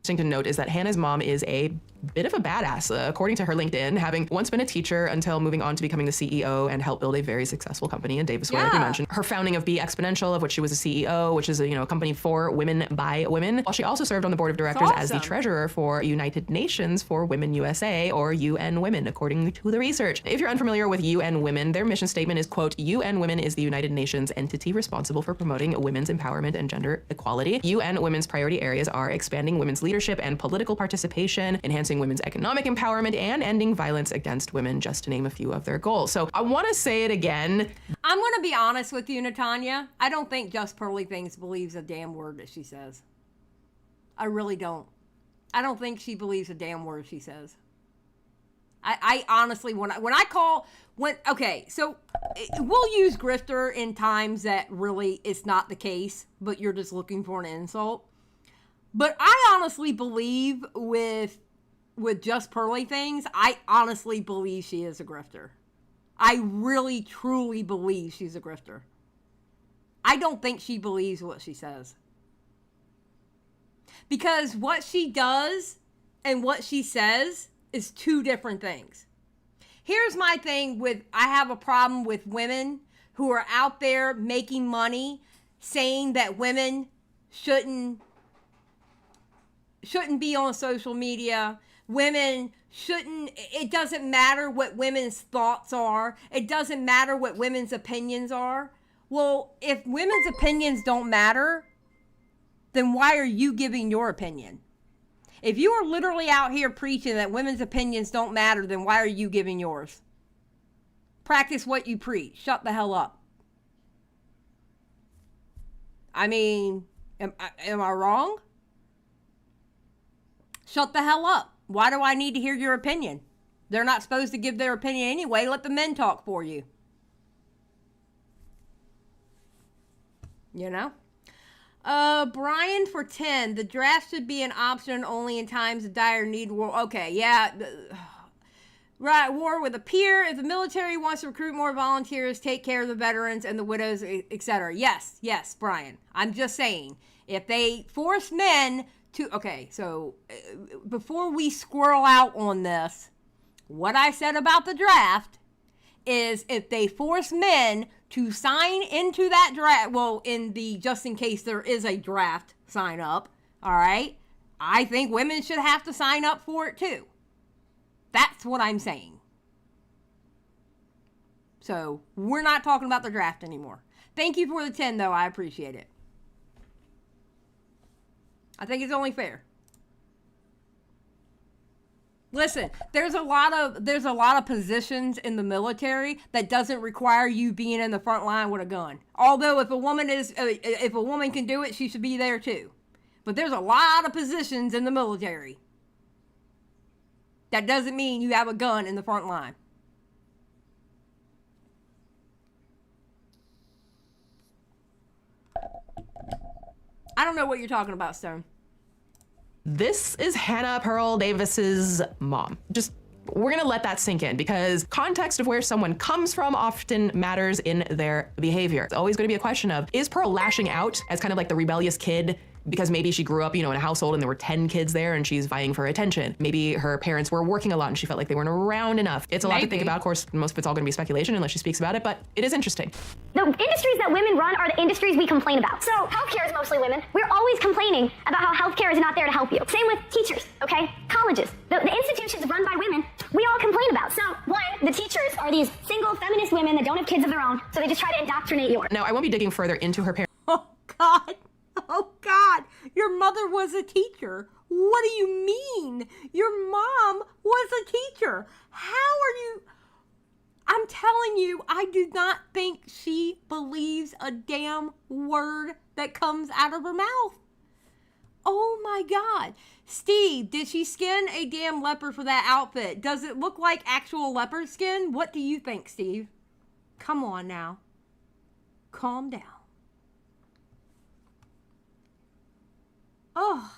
To note is that Hannah's mom is a bit of a badass, according to her LinkedIn, having once been a teacher until moving on to becoming the CEO and helped build a very successful company in Davisville, like you mentioned. Her founding of Be Exponential, of which she was a CEO, which is a company for women by women. While she also served on the board of directors as the treasurer for United Nations for Women USA, or UN Women, according to the research. If you're unfamiliar with UN Women, their mission statement is, quote, UN Women is the United Nations entity responsible for promoting women's empowerment and gender equality. UN Women's priority areas are expanding women's leadership and political participation, enhancing women's economic empowerment, and ending violence against women, just to name a few of their goals. So I want to say it again. I'm going to be honest with you, Natanya. I don't think JustPearlyThings believes a damn word that she says. I really don't. I don't think she believes a damn word she says. I honestly, okay, so we'll use grifter in times that really it's not the case, but you're just looking for an insult. But I honestly believe with JustPearlyThings, I honestly believe she is a grifter. I really, truly believe she's a grifter. I don't think she believes what she says. Because what she does and what she says is two different things. Here's my thing I have a problem with women who are out there making money saying that women shouldn't be on social media. Women shouldn't, it doesn't matter what women's thoughts are. It doesn't matter what women's opinions are. Well, if women's opinions don't matter, then why are you giving your opinion? If you are literally out here preaching that women's opinions don't matter, then why are you giving yours? Practice what you preach. Shut the hell up. I mean, am I wrong? Shut the hell up. Why do I need to hear your opinion? They're not supposed to give their opinion anyway. Let the men talk for you. You know? Brian for 10. The draft should be an option only in times of dire need. War. Okay, yeah. Right, war with a peer. If the military wants to recruit more volunteers, take care of the veterans and the widows, etc. Yes, Brian. I'm just saying. If they force men to... Okay, so before we squirrel out on this, what I said about the draft is if they force men to sign into that draft, well, in the just in case there is a draft sign up, all right, I think women should have to sign up for it too. That's what I'm saying. So we're not talking about the draft anymore. Thank you for the 10 though. I appreciate it. I think it's only fair. Listen, there's a lot of positions in the military that doesn't require you being in the front line with a gun. Although if a woman can do it, she should be there too. But there's a lot of positions in the military that doesn't mean you have a gun in the front line. I don't know what you're talking about, Stone. This is Hannah Pearl Davis's mom. We're gonna let that sink in because context of where someone comes from often matters in their behavior. It's always gonna be a question of, is Pearl lashing out as kind of like the rebellious kid because maybe she grew up, in a household and there were 10 kids there and she's vying for attention. Maybe her parents were working a lot and she felt like they weren't around enough. It's a lot to think about. Of course, most of it's all gonna be speculation unless she speaks about it, but it is interesting. The industries that women run are the industries we complain about. So healthcare is mostly women. We're always complaining about how healthcare is not there to help you. Same with teachers, okay? Colleges. The institutions run by women, we all complain about. So one, the teachers are these single feminist women that don't have kids of their own, so they just try to indoctrinate yours. Now, I won't be digging further into her parents. Oh, God. Your mother was a teacher. What do you mean? Your mom was a teacher. How are you? I'm telling you, I do not think she believes a damn word that comes out of her mouth. Oh my God. Steve, did she skin a damn leopard for that outfit? Does it look like actual leopard skin? What do you think, Steve? Come on now. Calm down. Oh.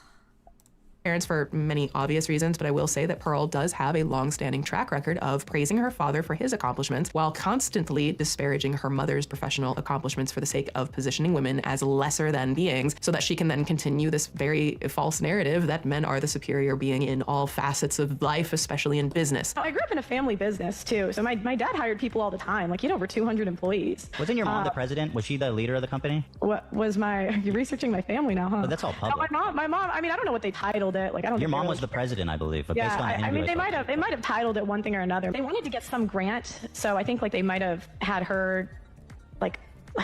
Parents for many obvious reasons, but I will say that Pearl does have a long-standing track record of praising her father for his accomplishments while constantly disparaging her mother's professional accomplishments for the sake of positioning women as lesser than beings so that she can then continue this very false narrative that men are the superior being in all facets of life, especially in business. I grew up in a family business too, so my dad hired people all the time. Like, he had over 200 employees. Wasn't your mom the president? Was she the leader of the company? What was my, you're researching my family now, huh? But that's all public. No, my mom, I mean, I don't know what they titled it. Like, I don't Your think mom they was really- the president, I believe, but Yeah, based on I mean, they might have titled it one thing or another. They wanted to get some grant, so I think like they might have had her, like,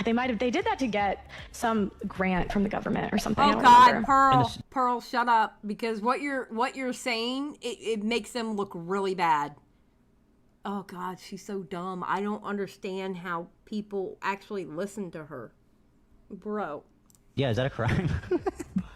they did that to get some grant from the government or something. I Oh don't God, remember. Pearl, shut up, because what you're saying, it makes them look really bad. Oh God, she's so dumb. I don't understand how people actually listen to her, bro. Yeah, is that a crime?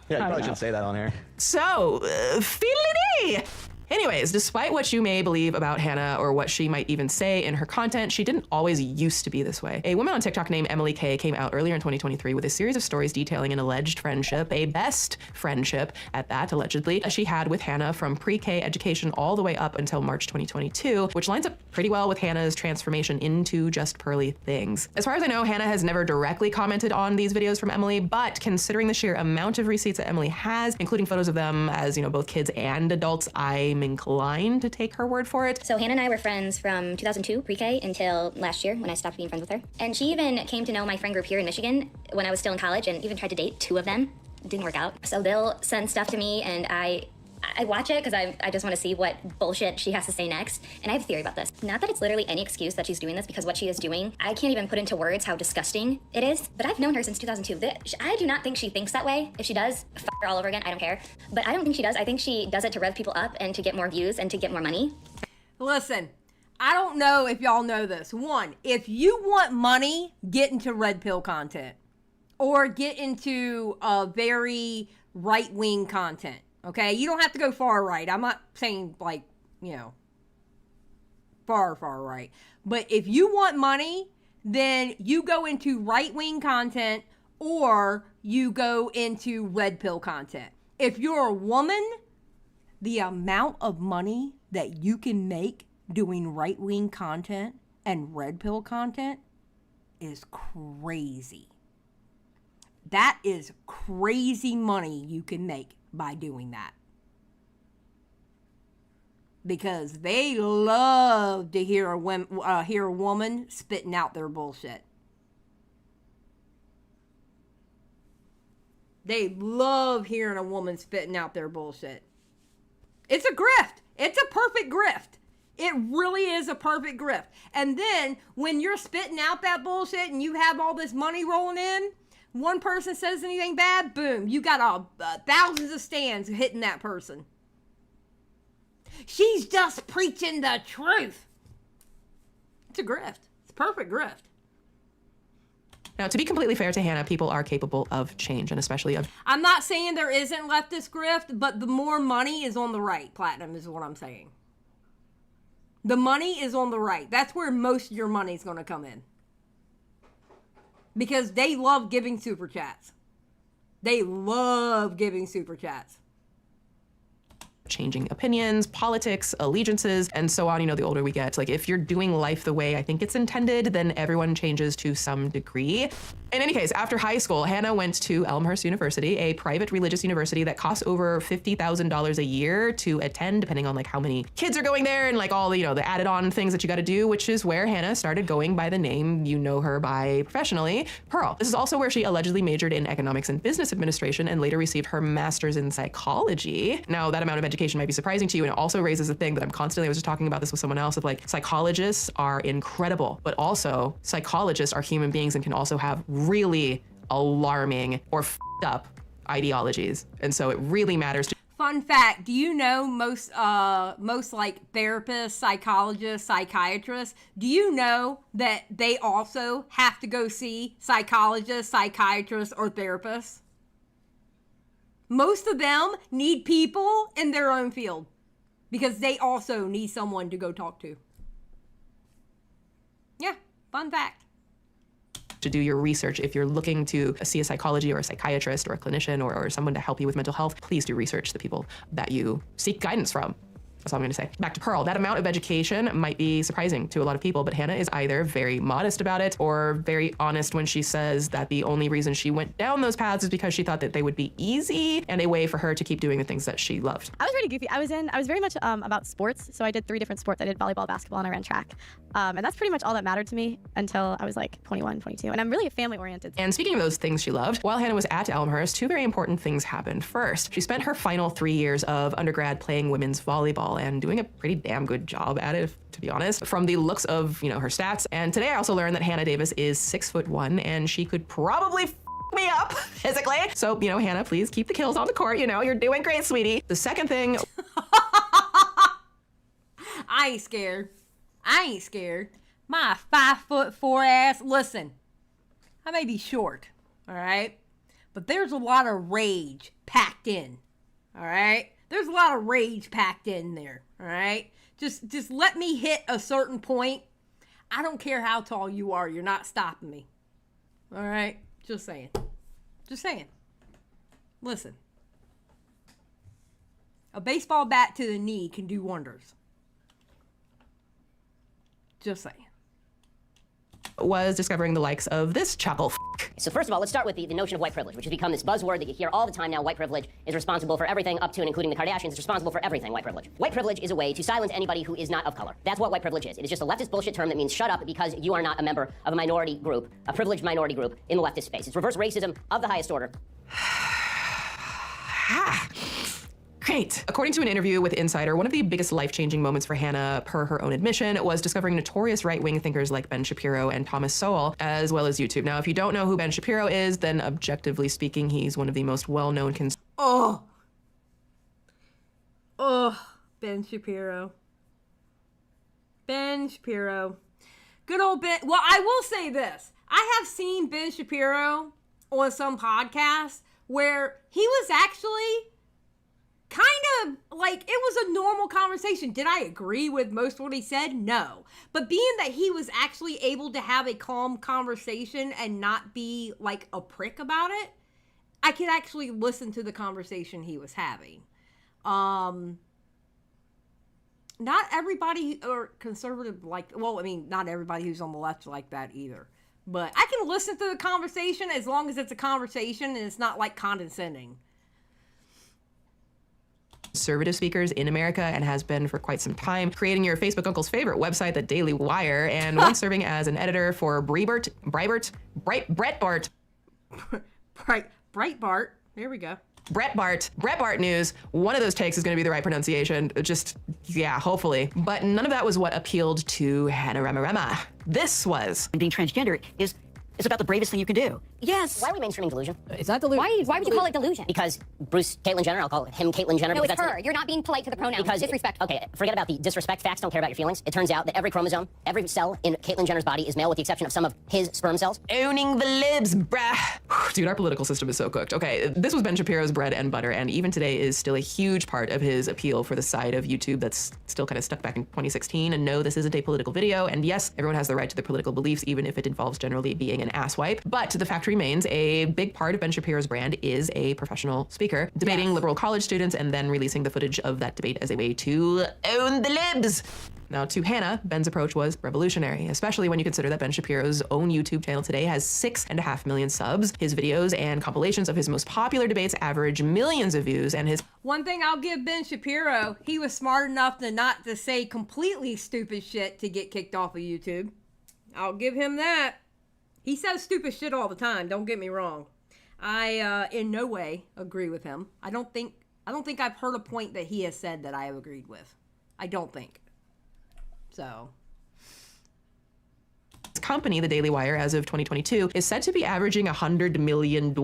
Yeah, you probably shouldn't say that on air. So, fiddly-dee! Anyways, despite what you may believe about Hannah or what she might even say in her content, she didn't always used to be this way. A woman on TikTok named Emily K came out earlier in 2023 with a series of stories detailing an alleged friendship, a best friendship at that, allegedly, that she had with Hannah from pre-K education all the way up until March 2022, which lines up pretty well with Hannah's transformation into Just Pearly Things. As far as I know, Hannah has never directly commented on these videos from Emily, but considering the sheer amount of receipts that Emily has, including photos of them as, you know, both kids and adults, I'm inclined to take her word for it. So Hannah and I were friends from 2002 pre-K until last year when I stopped being friends with her. And she even came to know my friend group here in Michigan when I was still in college and even tried to date two of them. It didn't work out. So they'll send stuff to me and I watch it because I just want to see what bullshit she has to say next. And I have a theory about this. Not that it's literally any excuse that she's doing this, because what she is doing, I can't even put into words how disgusting it is. But I've known her since 2002. I do not think she thinks that way. If she does, f her all over again. I don't care. But I don't think she does. I think she does it to rev people up and to get more views and to get more money. Listen, I don't know if y'all know this. One, if you want money, get into red pill content or get into very right-wing content. Okay, you don't have to go far right. I'm not saying like, you know, far right. But if you want money, then you go into right-wing content or you go into red pill content. If you're a woman, the amount of money that you can make doing right-wing content and red pill content is crazy. That is crazy money you can make by doing that, because they love to hear a woman spitting out their bullshit. They love hearing a woman spitting out their bullshit. It's a grift. It's a perfect grift. It really is a perfect grift. And then when you're spitting out that bullshit and you have all this money rolling in, one person says anything bad, boom, you got thousands of stands hitting that person. She's just preaching the truth. It's a grift. It's a perfect grift. Now, to be completely fair to Hannah, people are capable of change, and especially of... I'm not saying there isn't leftist grift, but the more money is on the right, Platinum, is what I'm saying. The money is on the right. That's where most of your money is going to come in. Because they love giving super chats. They love giving super chats. Changing opinions, politics, allegiances, and so on. You know, the older we get, like if you're doing life the way I think it's intended, then everyone changes to some degree. In any case, after high school, Hannah went to Elmhurst University, a private religious university that costs over $50,000 a year to attend, depending on like how many kids are going there and like all the, you know, the added on things that you got to do, which is where Hannah started going by the name you know her by professionally, Pearl. This is also where she allegedly majored in economics and business administration and later received her master's in psychology. Now, that amount of education might be surprising to you, and it also raises a thing that I was just talking about this with someone else, of like psychologists are incredible, but also psychologists are human beings and can also have really alarming or f***ed up ideologies. And so it really matters to Fun fact, do you know most like therapists, psychologists, psychiatrists, do you know that they also have to go see psychologists, psychiatrists, or therapists? Most of them need people in their own field because they also need someone to go talk to. Yeah, fun fact. do your research. If you're looking to see a psychology or a psychiatrist or a clinician or someone to help you with mental health, please do research the people that you seek guidance from. That's all I'm gonna say. Back to Pearl. That amount of education might be surprising to a lot of people, but Hannah is either very modest about it or very honest when she says that the only reason she went down those paths is because she thought that they would be easy and a way for her to keep doing the things that she loved. I was pretty goofy. I was very much about sports. So I did 3 different sports. I did volleyball, basketball, and I ran track. And that's pretty much all that mattered to me until I was like 21, 22. And I'm really family oriented. And speaking of those things she loved, while Hannah was at Elmhurst, 2 very important things happened. First, she spent her final 3 years of undergrad playing women's volleyball and doing a pretty damn good job at it, to be honest, from the looks of, her stats. And today I also learned that Hannah Davis is 6'1" and she could probably me up physically. So, Hannah, please keep the kills on the court. You're doing great, sweetie. The second thing. I ain't scared. My 5'4" ass. Listen, I may be short, all right? But there's a lot of rage packed in, all right? There's a lot of rage packed in there, all right? Just let me hit a certain point. I don't care how tall you are. You're not stopping me, all right? Just saying. Listen. A baseball bat to the knee can do wonders. Just saying. Was discovering the likes of this chuckle. So first of all, let's start with the notion of white privilege, which has become this buzzword that you hear all the time now. White privilege is responsible for everything up to and including the Kardashians. It's responsible for everything, white privilege. White privilege is a way to silence anybody who is not of color. That's what white privilege is. It is just a leftist bullshit term that means shut up because you are not a member of a minority group, a privileged minority group in the leftist space. It's reverse racism of the highest order. Great. According to an interview with Insider, one of the biggest life-changing moments for Hannah, per her own admission, was discovering notorious right-wing thinkers like Ben Shapiro and Thomas Sowell, as well as YouTube. Now, if you don't know who Ben Shapiro is, then objectively speaking, he's one of the most well-known Ben Shapiro. Good old Ben. Well, I will say this. I have seen Ben Shapiro on some podcasts where he was actually kind of like, it was a normal conversation. Did I agree with most of what he said? No. But being that he was actually able to have a calm conversation and not be like a prick about it, I could actually listen to the conversation he was having. Not everybody or conservative not everybody who's on the left like that either. But I can listen to the conversation as long as it's a conversation and it's not like condescending. Conservative speakers in America and has been for quite some time, creating your Facebook uncle's favorite website, the Daily Wire, and once serving as an editor for Breitbart. There we go. Breitbart News. One of those takes is going to be the right pronunciation. Hopefully. But none of that was what appealed to Hannah Rama. This was. Being transgender is about the bravest thing you can do. Yes. Why are we mainstreaming delusion? It's not delusion. Why would you call it delusion? Because Caitlyn Jenner, I'll call him Caitlyn Jenner. No, because it's her. You're not being polite to the pronouns. Because disrespectful. Okay, forget about the disrespect. Facts don't care about your feelings. It turns out that every chromosome, every cell in Caitlyn Jenner's body is male with the exception of some of his sperm cells. Owning the libs, bruh. Dude, our political system is so cooked. Okay, this was Ben Shapiro's bread and butter, and even today is still a huge part of his appeal for the side of YouTube that's still kind of stuck back in 2016. And no, this isn't a political video. And yes, everyone has the right to their political beliefs, even if it involves generally being an asswipe. But the fact remains, a big part of Ben Shapiro's brand is a professional speaker, debating liberal college students and then releasing the footage of that debate as a way to own the libs. Now, to Hannah, Ben's approach was revolutionary, especially when you consider that Ben Shapiro's own YouTube channel today has 6.5 million subs. His videos and compilations of his most popular debates average millions of views, and his... One thing I'll give Ben Shapiro, he was smart enough to not to say completely stupid shit to get kicked off of YouTube. I'll give him that. He says stupid shit all the time, don't get me wrong. I in no way agree with him. I don't think I've heard a point that he has said that I have agreed with. I don't think. So, company, the Daily Wire, as of 2022, is said to be averaging $100 million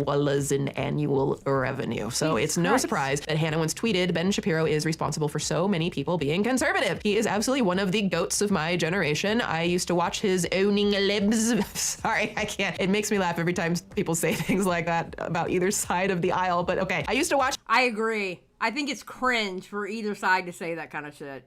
in annual revenue. So it's no surprise that Hannah once tweeted, Ben Shapiro is responsible for so many people being conservative. He is absolutely one of the goats of my generation. I used to watch his Owning Libs. Sorry, I can't. It makes me laugh every time people say things like that about either side of the aisle, but okay. I used to watch. I agree. I think it's cringe for either side to say that kind of shit.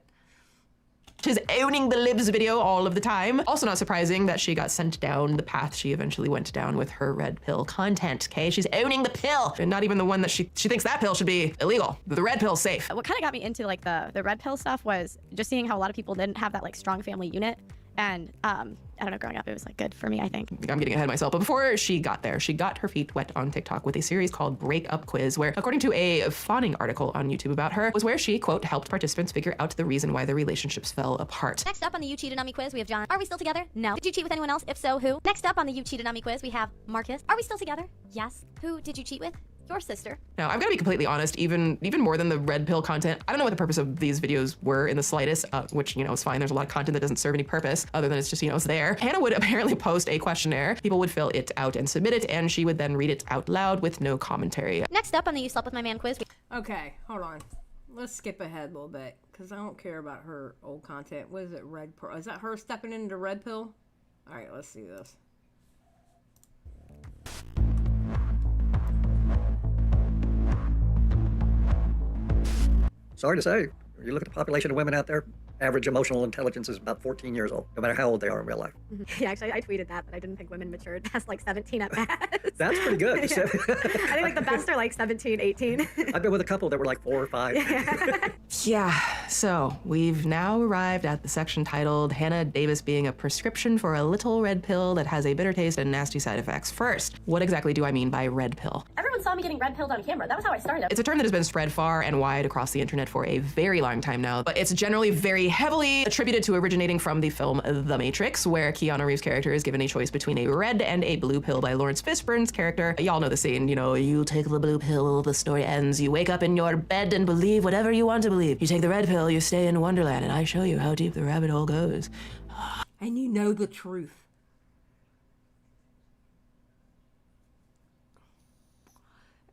His Owning the Libs video all of the time. Also not surprising that she got sent down the path she eventually went down with her red pill content, okay? She's owning the pill, and not even the one that she thinks that pill should be illegal. The red pill's safe. What kind of got me into like the red pill stuff was just seeing how a lot of people didn't have that like strong family unit. And I don't know, growing up, it was like good for me, I think. I'm getting ahead of myself, but before she got there, she got her feet wet on TikTok with a series called Break Up Quiz, where, according to a fawning article on YouTube about her, was where she, quote, helped participants figure out the reason why their relationships fell apart. Next up on the You Cheated on Me quiz, we have John. Are we still together? No. Did you cheat with anyone else? If so, who? Next up on the You Cheated on Me quiz, we have Marcus. Are we still together? Yes. Who did you cheat with? Your sister. Now, I've got to be completely honest, even more than the red pill content, I don't know what the purpose of these videos were in the slightest, which, you know, is fine. There's a lot of content that doesn't serve any purpose other than it's just, you know, it's there. Hannah would apparently post a questionnaire. People would fill it out and submit it, and she would then read it out loud with no commentary. Next up on the You Slept With My Man quiz. Okay, hold on. Let's skip ahead a little bit, because I don't care about her old content. What is it, Red Pearl? Is that her stepping into Red Pill? All right, let's see this. Sorry to say, you look at the population of women out there, average emotional intelligence is about 14 years old, no matter how old they are in real life. Yeah, actually, I tweeted that, but I didn't think women matured past like 17 at best. That's pretty good. Yeah. I think like the best are like 17, 18. I've been with a couple that were like 4 or 5. Yeah, so we've now arrived at the section titled Hannah Davis being a prescription for a little red pill that has a bitter taste and nasty side effects. First, what exactly do I mean by red pill? Everyone saw me getting red pilled on camera. That was how I started. It's a term that has been spread far and wide across the internet for a very long time now, but it's generally very heavily attributed to originating from the film The Matrix, where Keanu Reeves' character is given a choice between a red and a blue pill by Lawrence Fishburne's character. Y'all know the scene, you know, you take the blue pill, the story ends, you wake up in your bed and believe whatever you want to believe. You take the red pill, you stay in Wonderland, and I show you how deep the rabbit hole goes. And you know the truth.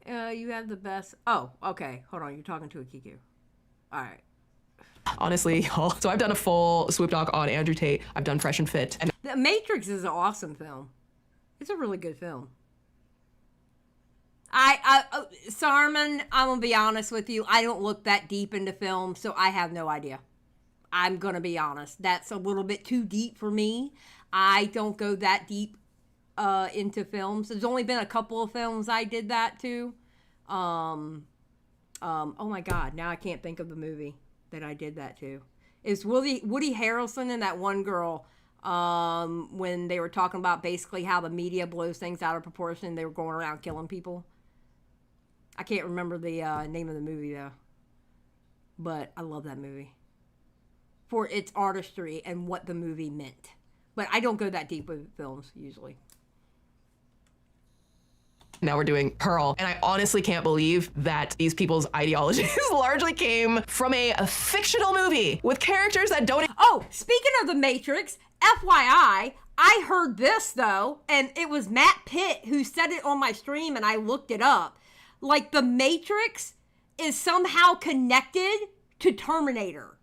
You have the best. Oh, okay. Hold on. You're talking to a Kiku. All right. Honestly, y'all. So I've done a full Swoop doc on Andrew Tate. I've done Fresh and Fit. And The Matrix is an awesome film. It's a really good film. Sarman, I'm gonna be honest with you. I don't look that deep into film, so I have no idea. I'm gonna be honest. That's a little bit too deep for me. I don't go that deep into films. There's only been a couple of films I did that to. Oh my God, now I can't think of the movie that I did that to. It's Woody Harrelson and that one girl when they were talking about basically how the media blows things out of proportion. They were going around killing people. I can't remember the name of the movie though, but I love that movie for its artistry and what the movie meant. But I don't go that deep with films usually. now we're doing Pearl. And I honestly can't believe that these people's ideologies largely came from a fictional movie with characters that don't... Oh, speaking of The Matrix, FYI, I heard this though, and it was Matt Pitt who said it on my stream and I looked it up. Like, The Matrix is somehow connected to Terminator.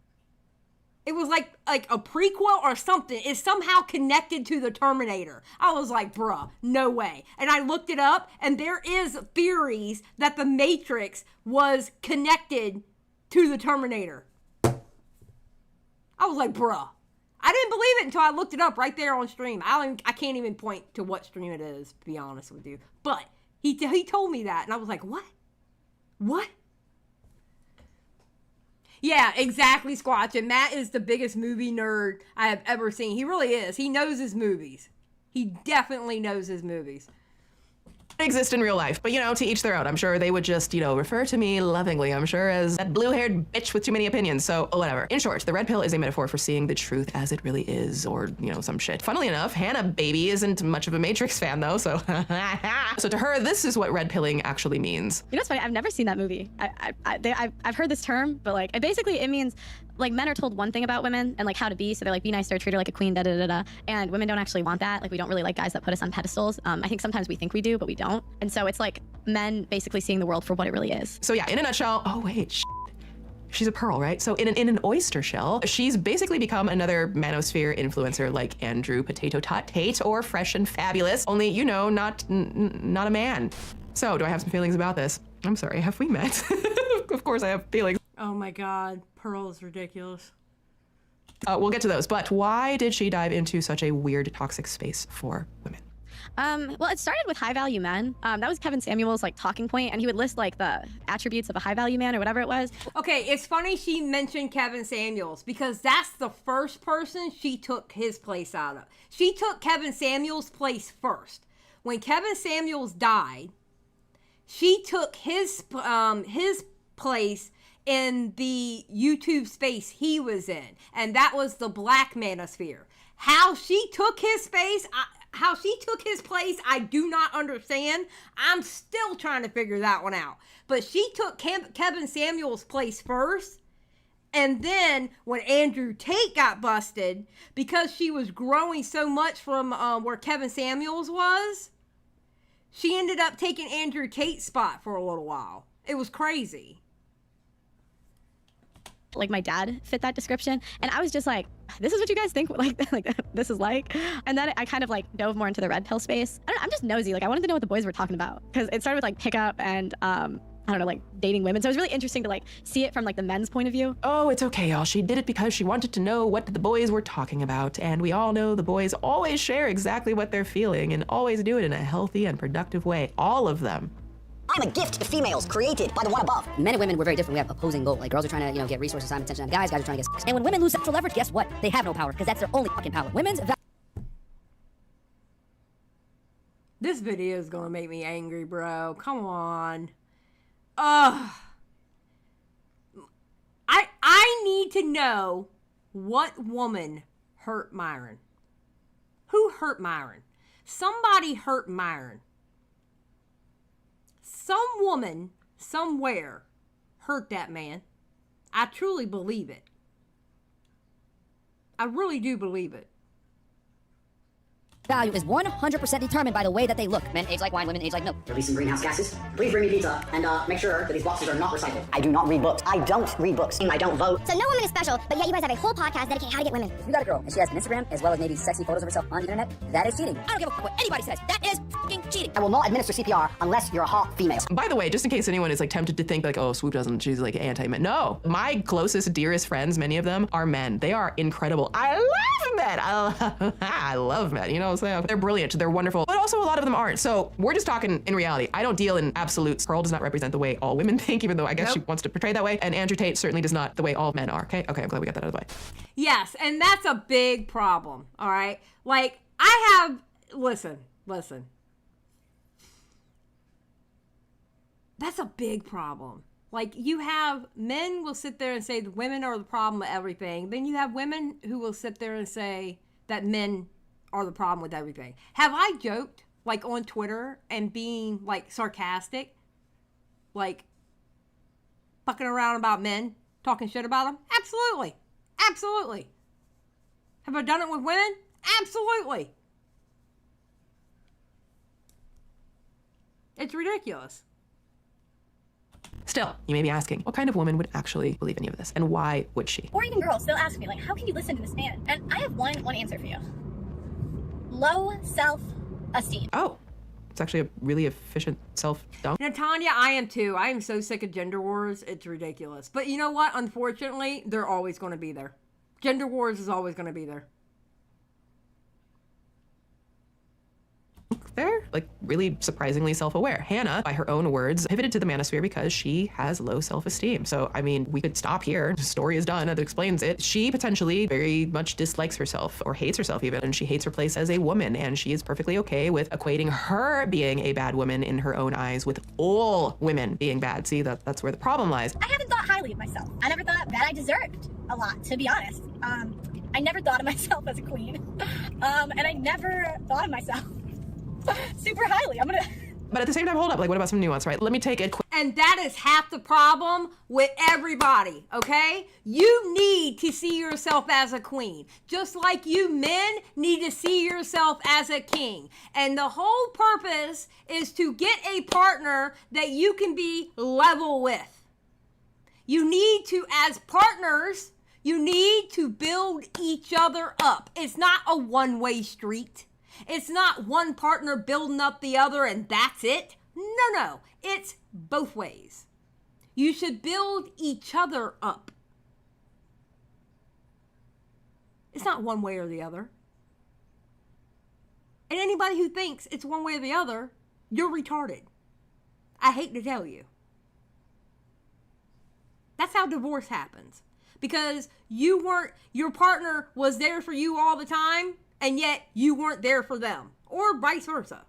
It was like a prequel or something. It's somehow connected to the Terminator. I was like, bruh, no way. And I looked it up, and there is theories that The Matrix was connected to the Terminator. I was like, bruh. I didn't believe it until I looked it up right there on stream. I can't even point to what stream it is, to be honest with you. But he told me that, and I was like, what? What? Yeah, exactly, Squatch. And Matt is the biggest movie nerd I have ever seen. He really is. He knows his movies. He definitely knows his movies. Exist in real life, but you know, to each their own. I'm sure they would just, you know, refer to me lovingly, I'm sure, as that blue-haired bitch with too many opinions, so whatever. In short, the red pill is a metaphor for seeing the truth as it really is, or, you know, some shit. Funnily enough, Hannah baby isn't much of a Matrix fan though, so so to her, this is what red pilling actually means. You know what's funny? I've never seen that movie. I've heard this term, but like, it means like men are told one thing about women and like how to be, so they're like, be nice to her, treat her like a queen, da da da da. And women don't actually want that. Like, we don't really like guys that put us on pedestals. I think sometimes we think we do, but we don't. And so it's like men basically seeing the world for what it really is. So yeah, in a nutshell, oh wait, she's a pearl, right? So in an oyster shell, she's basically become another manosphere influencer like Andrew Potato Tot Tate or Fresh and Fabulous, only, you know, not a man. So do I have some feelings about this? I'm sorry, have we met? Of course I have feelings. Oh my God, Pearl is ridiculous. We'll get to those, but why did she dive into such a weird, toxic space for women? Well, it started with high value men. That was Kevin Samuels' like talking point, and he would list like the attributes of a high value man or whatever it was. Okay, it's funny she mentioned Kevin Samuels because that's the first person she took his place out of. She took Kevin Samuels' place first. When Kevin Samuels died, she took his place in the YouTube space he was in, and that was the black manosphere. How she took his space, how she took his place, I do not understand. I'm still trying to figure that one out. But she took Kevin Samuels' place first, and then when Andrew Tate got busted, because she was growing so much from where Kevin Samuels was, she ended up taking Andrew Tate's spot for a little while. It was crazy. Like, my dad fit that description, and I was just like, this is what you guys think like this is like. And then I kind of like dove more into the red pill space. I'm just nosy. Like, I wanted to know what the boys were talking about, because it started with like pickup and I don't know, like dating women. So it was really interesting to like see it from like the men's point of view. Oh, it's okay, y'all. She did it because she wanted to know what the boys were talking about. And we all know the boys always share exactly what they're feeling and always do it in a healthy and productive way. All of them. I'm a gift to females created by the one above. Men and women, we're very different. We have opposing goals. Like, girls are trying to, get resources, time, attention. Guys are trying to get sex. And when women lose sexual leverage, guess what? They have no power, because that's their only fucking power. This video is gonna make me angry, bro. Come on. I need to know what woman hurt Myron. Who hurt Myron? Somebody hurt Myron. Some woman, somewhere, hurt that man. I truly believe it. I really do believe it. Value is 100% determined by the way that they look. Men age like wine, women age like milk. Releasing greenhouse gases. Please bring me pizza and make sure that these boxes are not recycled. I do not read books. I don't read books. I don't vote. So no woman is special, but yet you guys have a whole podcast dedicated how to get women. If you got a girl and she has an Instagram as well as maybe sexy photos of herself on the internet, that is cheating. I don't give a fuck what anybody says. That is fucking cheating. I will not administer CPR unless you're a hot female. By the way, just in case anyone is like tempted to think like, oh, Swoop doesn't, she's like anti-men. No, my closest, dearest friends, many of them are men. They are incredible. I love men. I love men. You know what I'm saying? They're brilliant. They're wonderful. But also a lot of them aren't. So we're just talking in reality. I don't deal in absolutes. Pearl does not represent the way all women think, even though I guess she wants to portray that way. And Andrew Tate certainly does not the way all men are. Okay, I'm glad we got that out of the way. Yes, and that's a big problem. All right, like listen. That's a big problem. Like, you have men will sit there and say the women are the problem of everything. Then you have women who will sit there and say that men are the problem with everything. Have I joked like on Twitter and being like sarcastic, like fucking around about men, talking shit about them? Absolutely. Have I done it with women? Absolutely. It's ridiculous. Still, you may be asking, what kind of woman would actually believe any of this, and why would she? Or even girls still ask me, like, how can you listen to this man? And I have one answer for you. Low self-esteem. Oh, it's actually a really efficient self-dump. Tanya, I am too. I am so sick of gender wars. It's ridiculous. But you know what? Unfortunately, they're always going to be there. Gender wars is always going to be there. They're like really surprisingly self-aware. Hannah, by her own words, pivoted to the manosphere because she has low self-esteem. So, I mean, we could stop here. The story is done. It explains it. She potentially very much dislikes herself or hates herself even, and she hates her place as a woman. And she is perfectly okay with equating her being a bad woman in her own eyes with all women being bad. See, that's where the problem lies. I haven't thought highly of myself. I never thought that I deserved a lot, to be honest. I never thought of myself as a queen. And I never thought of myself super highly. But at the same time, hold up, like what about some nuance, right? Let me take it. And that is half the problem with everybody, okay? You need to see yourself as a queen, just like you men need to see yourself as a king. And the whole purpose is to get a partner that you can be level with. You need to, as partners, you need to build each other up. It's not a one-way street. It's not one partner building up the other and that's it. No. It's both ways. You should build each other up. It's not one way or the other. And anybody who thinks it's one way or the other, you're retarded. I hate to tell you. That's how divorce happens. Because your partner was there for you all the time, and yet you weren't there for them. Or vice versa.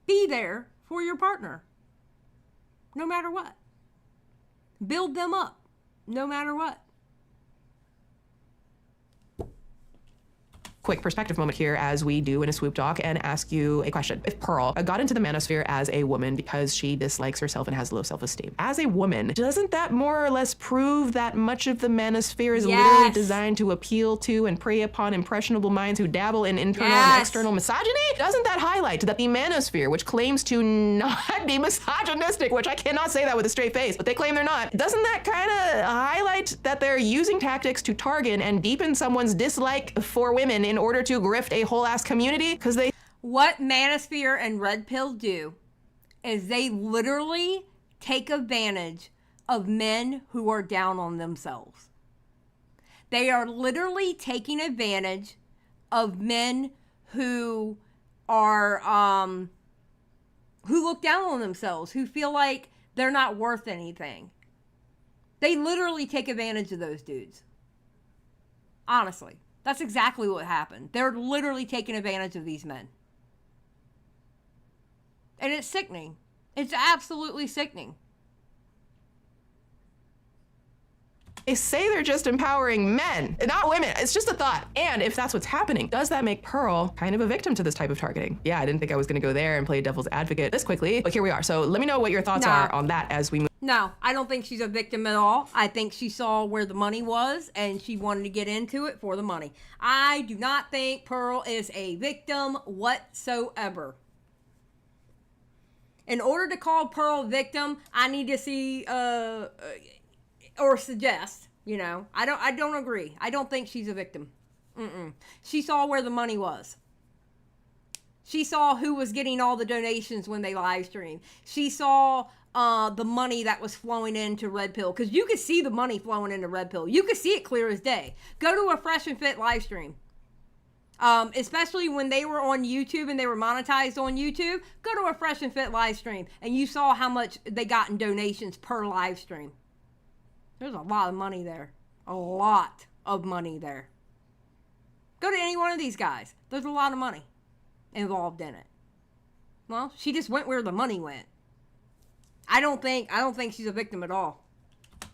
Be there for your partner. No matter what. Build them up. No matter what. Quick perspective moment here as we do in a Swoop doc and ask you a question. If Pearl got into the manosphere as a woman because she dislikes herself and has low self-esteem, as a woman, doesn't that more or less prove that much of the manosphere is literally designed to appeal to and prey upon impressionable minds who dabble in internal and external misogyny? Doesn't that highlight that the manosphere, which claims to not be misogynistic, which I cannot say that with a straight face, but they claim they're not, doesn't that kind of highlight that they're using tactics to target and deepen someone's dislike for women in order to grift a whole ass community? Because they... What Manosphere and Red Pill do is they literally take advantage of men who are down on themselves. They are literally taking advantage of men who are, who look down on themselves, who feel like they're not worth anything. They literally take advantage of those dudes. Honestly. That's exactly what happened. They're literally taking advantage of these men. And it's sickening. It's absolutely sickening. They say they're just empowering men, not women. It's just a thought. And if that's what's happening, does that make Pearl kind of a victim to this type of targeting? Yeah, I didn't think I was gonna go there and play devil's advocate this quickly, but here we are. So let me know what your thoughts are on that as we move. No, I don't think she's a victim at all. I think she saw where the money was and she wanted to get into it for the money. I do not think Pearl is a victim whatsoever. In order to call Pearl a victim, I need to see or suggest, you know, I don't agree. I don't think she's a victim. She saw where the money was. She saw who was getting all the donations when they live streamed. She saw the money that was flowing into Red Pill, because you could see the money flowing into Red Pill. You could see it clear as day. Go to a Fresh and Fit live stream. Especially when they were on YouTube and they were monetized on YouTube, go to a Fresh and Fit live stream and you saw how much they got in donations per live stream. There's a lot of money there. A lot of money there. Go to any one of these guys. There's a lot of money involved in it. Well, she just went where the money went. I don't think she's a victim at all.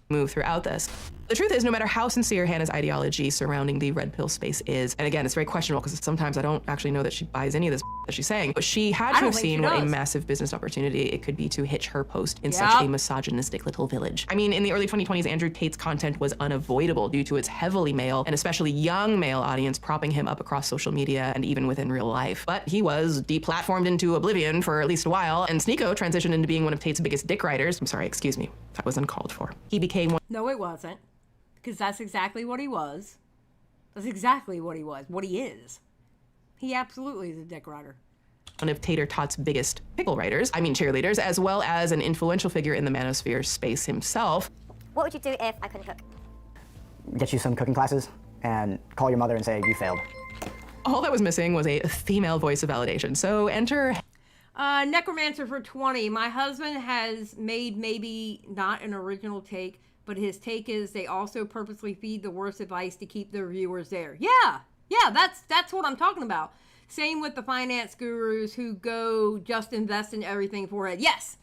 Move throughout this. The truth is, no matter how sincere Hannah's ideology surrounding the red pill space is, and again, it's very questionable because sometimes I don't actually know that she buys any of this that she's saying, but she had to have seen what a massive business opportunity it could be to hitch her post in such a misogynistic little village. I mean, in the early 2020s, Andrew Tate's content was unavoidable due to its heavily male and especially young male audience propping him up across social media and even within real life. But he was deplatformed into oblivion for at least a while, and Sneeko transitioned into being one of Tate's biggest dick riders. I'm sorry, excuse me, that was uncalled for. He became one. No, it wasn't. Because that's exactly what he was. That's exactly what he was. What he is. He absolutely is a dick rider. One of Tater Tot's biggest pickle writers, I mean cheerleaders, as well as an influential figure in the manosphere space himself. What would you do if I couldn't cook? Get you some cooking classes and call your mother and say you failed. All that was missing was a female voice of validation. So enter... Necromancer for 20. My husband has made maybe not an original take, but his take is they also purposely feed the worst advice to keep their viewers there. Yeah, that's what I'm talking about. Same with the finance gurus who go just invest in everything for it. Yes,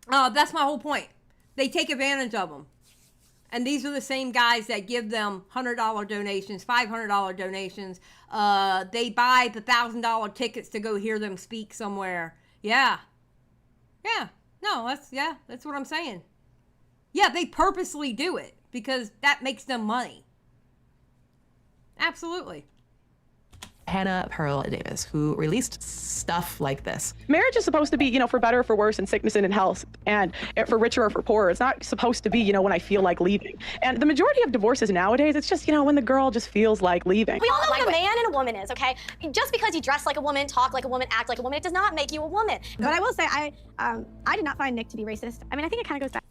that's my whole point. They take advantage of them. And these are the same guys that give them $100 donations, $500 donations. They buy the $1,000 tickets to go hear them speak somewhere. Yeah. Yeah. No, that's what I'm saying. Yeah, they purposely do it because that makes them money. Absolutely. Hannah Pearl Davis, who released stuff like this. Marriage is supposed to be, for better or for worse, in sickness and in health, and for richer or for poorer. It's not supposed to be, when I feel like leaving. And the majority of divorces nowadays, it's just, when the girl just feels like leaving. We all know what a man and a woman is, okay? Just because you dress like a woman, talk like a woman, act like a woman, it does not make you a woman. But I will say, I did not find Nick to be racist. I mean, I think it kind of goes back.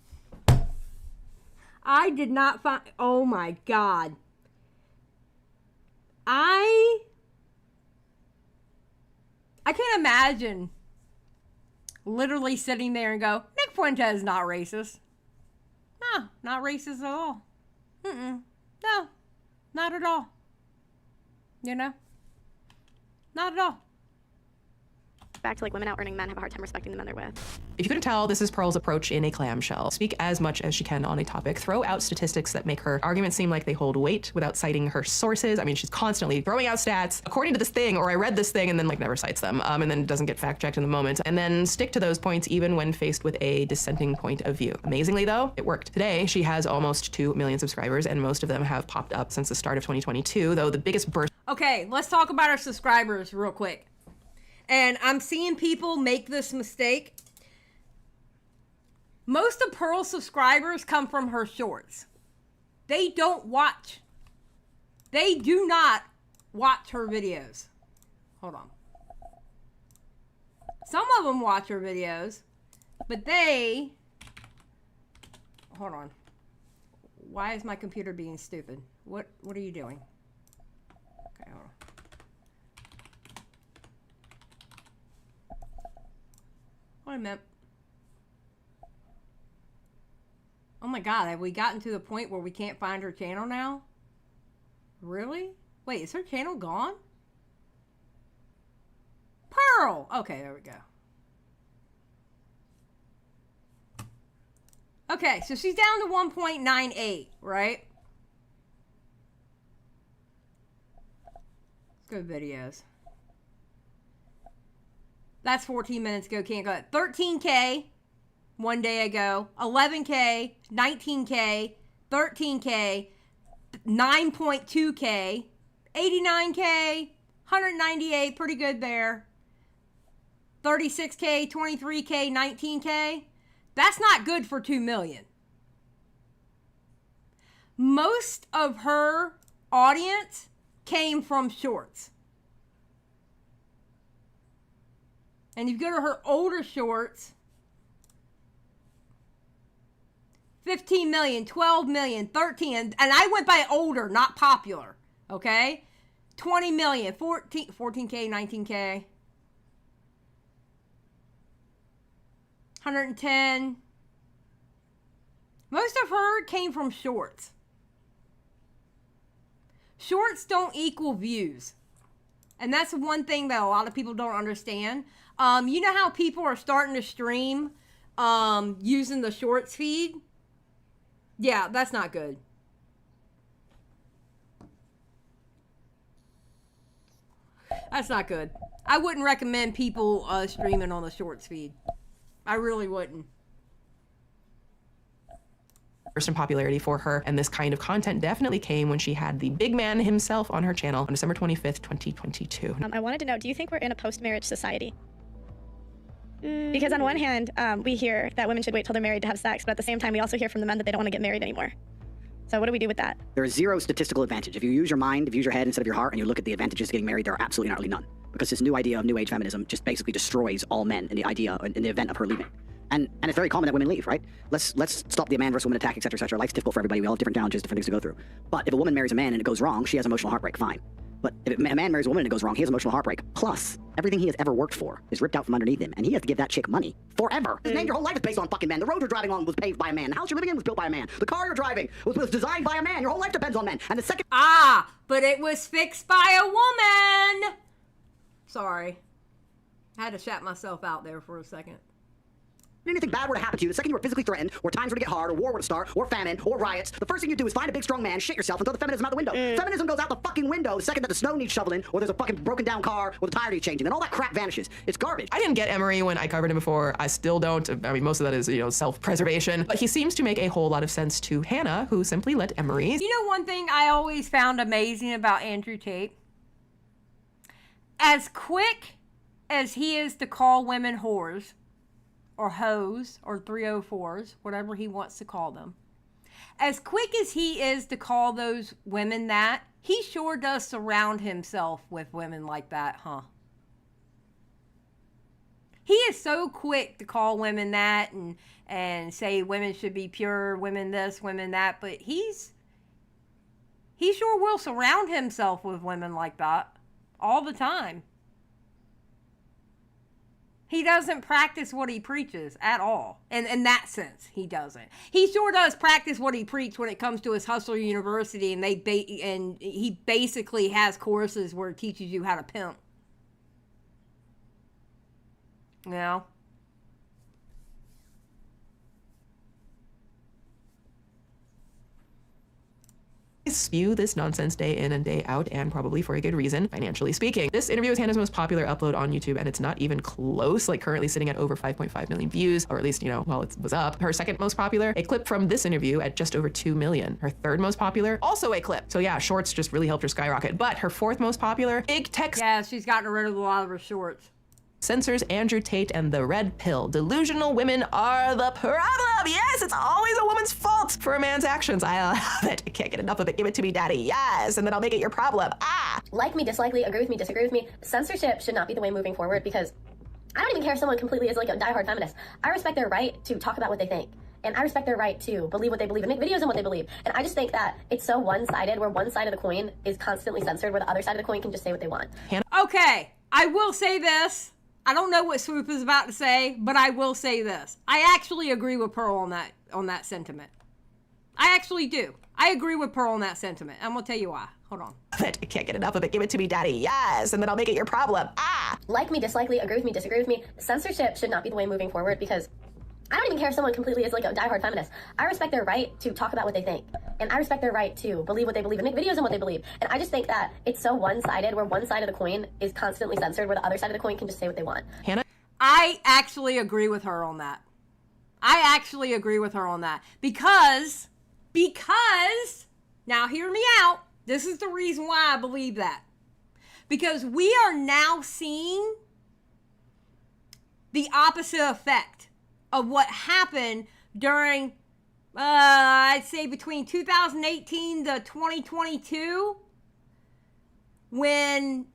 I did not find, oh my God. I can't imagine literally sitting there and go, Nick Fuentes is not racist. No, not racist at all. No, not at all. Not at all. Back to like women out earning men have a hard time respecting the men they're with. If you couldn't tell, this is Pearl's approach in a clamshell. Speak as much as she can on a topic, throw out statistics that make her arguments seem like they hold weight without citing her sources. I mean, she's constantly throwing out stats according to this thing, or I read this thing, and then never cites them, and then doesn't get fact checked in the moment, and then stick to those points even when faced with a dissenting point of view. Amazingly though, it worked. Today, she has almost 2 million subscribers, and most of them have popped up since the start of 2022, though the biggest burst. Okay, let's talk about our subscribers real quick. And I'm seeing people make this mistake. Most of Pearl's subscribers come from her shorts. They don't watch. They do not watch her videos. Hold on. Some of them watch her videos, but they... Hold on. Why is my computer being stupid? What are you doing? Okay, hold on. Wait a minute. Oh my God, have we gotten to the point where we can't find her channel now? Really? Wait, is her channel gone? Pearl! Okay, there we go. Okay, so she's down to 1.98, right? Let's go videos. That's 14 minutes ago, can't go. 13K one day ago, 11K, 19K, 13K, 9.2K, 89K, 198, pretty good there. 36K, 23K, 19K. That's not good for 2 million. Most of her audience came from shorts. And you go to her older shorts, 15 million, 12 million, 13, and I went by older, not popular, okay? 20 million, 14K, 19K, 110. Most of her came from shorts. Shorts don't equal views. And that's one thing that a lot of people don't understand. You know how people are starting to stream using the shorts feed? Yeah, that's not good. That's not good. I wouldn't recommend people streaming on the shorts feed. I really wouldn't. Burst in popularity for her, and this kind of content definitely came when she had the big man himself on her channel on December 25th, 2022. I wanted to know, do you think we're in a post-marriage society? Because on one hand, we hear that women should wait till they're married to have sex, but at the same time, we also hear from the men that they don't want to get married anymore. So what do we do with that? There is zero statistical advantage. If you use your mind, if you use your head instead of your heart, and you look at the advantages of getting married, there are absolutely not really none. Because this new idea of new age feminism just basically destroys all men in the idea, in the event of her leaving. And it's very common that women leave, right? Let's stop the man versus woman attack, etc., etc. Life's difficult for everybody. We all have different challenges, different things to go through. But if a woman marries a man and it goes wrong, she has emotional heartbreak, fine. But if a man marries a woman and it goes wrong, he has emotional heartbreak. Plus, everything he has ever worked for is ripped out from underneath him, and he has to give that chick money forever. His name, your whole life is based on fucking men. The road you're driving on was paved by a man. The house you're living in was built by a man. The car you're driving was designed by a man. Your whole life depends on men. And the second... But it was fixed by a woman! Sorry. I had to shout myself out there for a second. anything bad were to happen to you, the second you were physically threatened, or times were to get hard, or war were to start, or famine, or riots, the first thing you do is find a big strong man, shit yourself, and throw the feminism out the window. Feminism goes out the fucking window the second that the snow needs shoveling, or there's a fucking broken down car, or the tire needs changing, and all that crap vanishes. It's garbage. I didn't get Emery when I covered him before. I still don't. I mean, most of that is, self-preservation. But he seems to make a whole lot of sense to Hannah, who simply let Emery. You know one thing I always found amazing about Andrew Tate? As quick as he is to call women whores, or hoes, or 304s, whatever he wants to call them, as quick as he is to call those women that, he sure does surround himself with women like that, huh? He is so quick to call women that and say women should be pure, women this, women that, but he sure will surround himself with women like that all the time. He doesn't practice what he preaches at all. And in that sense, he doesn't. He sure does practice what he preached when it comes to his Hustler University, and he basically has courses where it teaches you how to pimp. You know? Spew this nonsense day in and day out, and probably for a good reason, financially speaking. This interview is Hannah's most popular upload on YouTube, and it's not even close, like currently sitting at over 5.5 million views, or at least, while it was up. Her second most popular, a clip from this interview at just over 2 million. Her third most popular, also a clip. So yeah, shorts just really helped her skyrocket. But her fourth most popular, big tech. Yeah, she's gotten rid of a lot of her shorts. Censors Andrew Tate and the red pill. Delusional women are the problem. Yes, it's always a woman's fault for a man's actions. I love it. I can't get enough of it. Give it to me, daddy. Yes, and then I'll make it your problem. Like me, dislike me, agree with me, disagree with me. Censorship should not be the way moving forward, because I don't even care if someone completely is like a diehard feminist. I respect their right to talk about what they think. And I respect their right to believe what they believe and make videos on what they believe. And I just think that it's so one-sided, where one side of the coin is constantly censored, where the other side of the coin can just say what they want. Okay, I will say this. I don't know what Swoop is about to say, but I will say this. I actually agree with Pearl on that sentiment. I actually do. I agree with Pearl on that sentiment. I'm going to tell you why. Hold on. I can't get enough of it. Give it to me, daddy. Yes, and then I'll make it your problem. Like me, dislike me, agree with me, disagree with me. Censorship should not be the way moving forward, because I don't even care if someone completely is like a diehard feminist. I respect their right to talk about what they think. And I respect their right to believe what they believe and make videos on what they believe. And I just think that it's so one-sided, where one side of the coin is constantly censored, where the other side of the coin can just say what they want. Hannah? I actually agree with her on that. I actually agree with her on that. Because, now hear me out. This is the reason why I believe that. Because we are now seeing the opposite effect of what happened during, I'd say between 2018 to 2022, when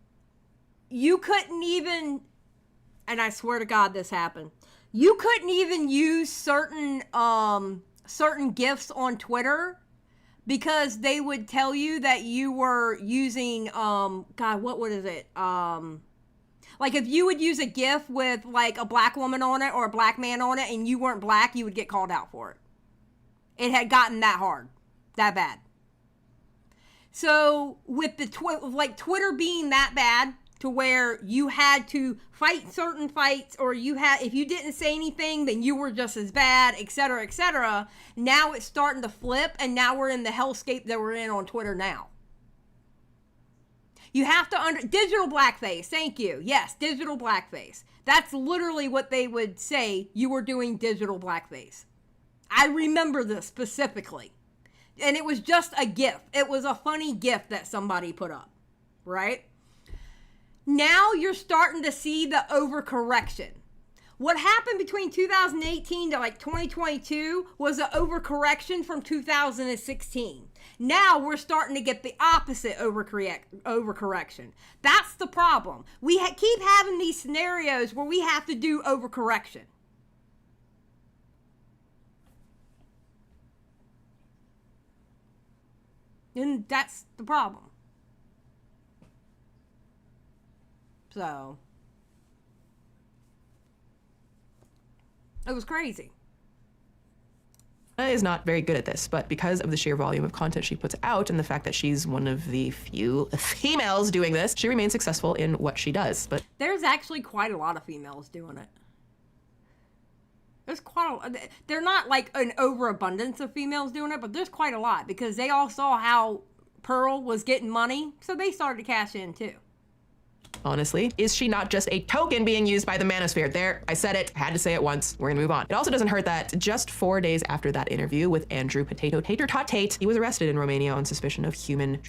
you couldn't even, and I swear to God this happened, you couldn't even use certain gifs on Twitter because they would tell you that you were using, God, what is it? Like if you would use a GIF with like a black woman on it or a black man on it and you weren't black, you would get called out for it. It had gotten that hard, that bad. So with the Twitter being that bad to where you had to fight certain fights, or if you didn't say anything, then you were just as bad, etc., etc. Now it's starting to flip, and now we're in the hellscape that we're in on Twitter now. You have to digital blackface. Thank you. Yes, digital blackface. That's literally what they would say. You were doing digital blackface. I remember this specifically. And it was just a GIF. It was a funny GIF that somebody put up, right? Now you're starting to see the overcorrection. What happened between 2018 to like 2022 was an overcorrection from 2016. Now we're starting to get the opposite overcorrection. That's the problem. We keep having these scenarios where we have to do overcorrection. And that's the problem. So, it was crazy. Hannah is not very good at this, but because of the sheer volume of content she puts out and the fact that she's one of the few females doing this, she remains successful in what she does. But there's actually quite a lot of females doing it. There's quite a, they're not like an overabundance of females doing it, but there's quite a lot because they all saw how Pearl was getting money, so they started to cash in too. Honestly, is she not just a token being used by the manosphere? There, I said it, had to say it once, we're gonna move on. It also doesn't hurt that just 4 days after that interview with Andrew Potato Tater Tot Tate, he was arrested in Romania on suspicion of human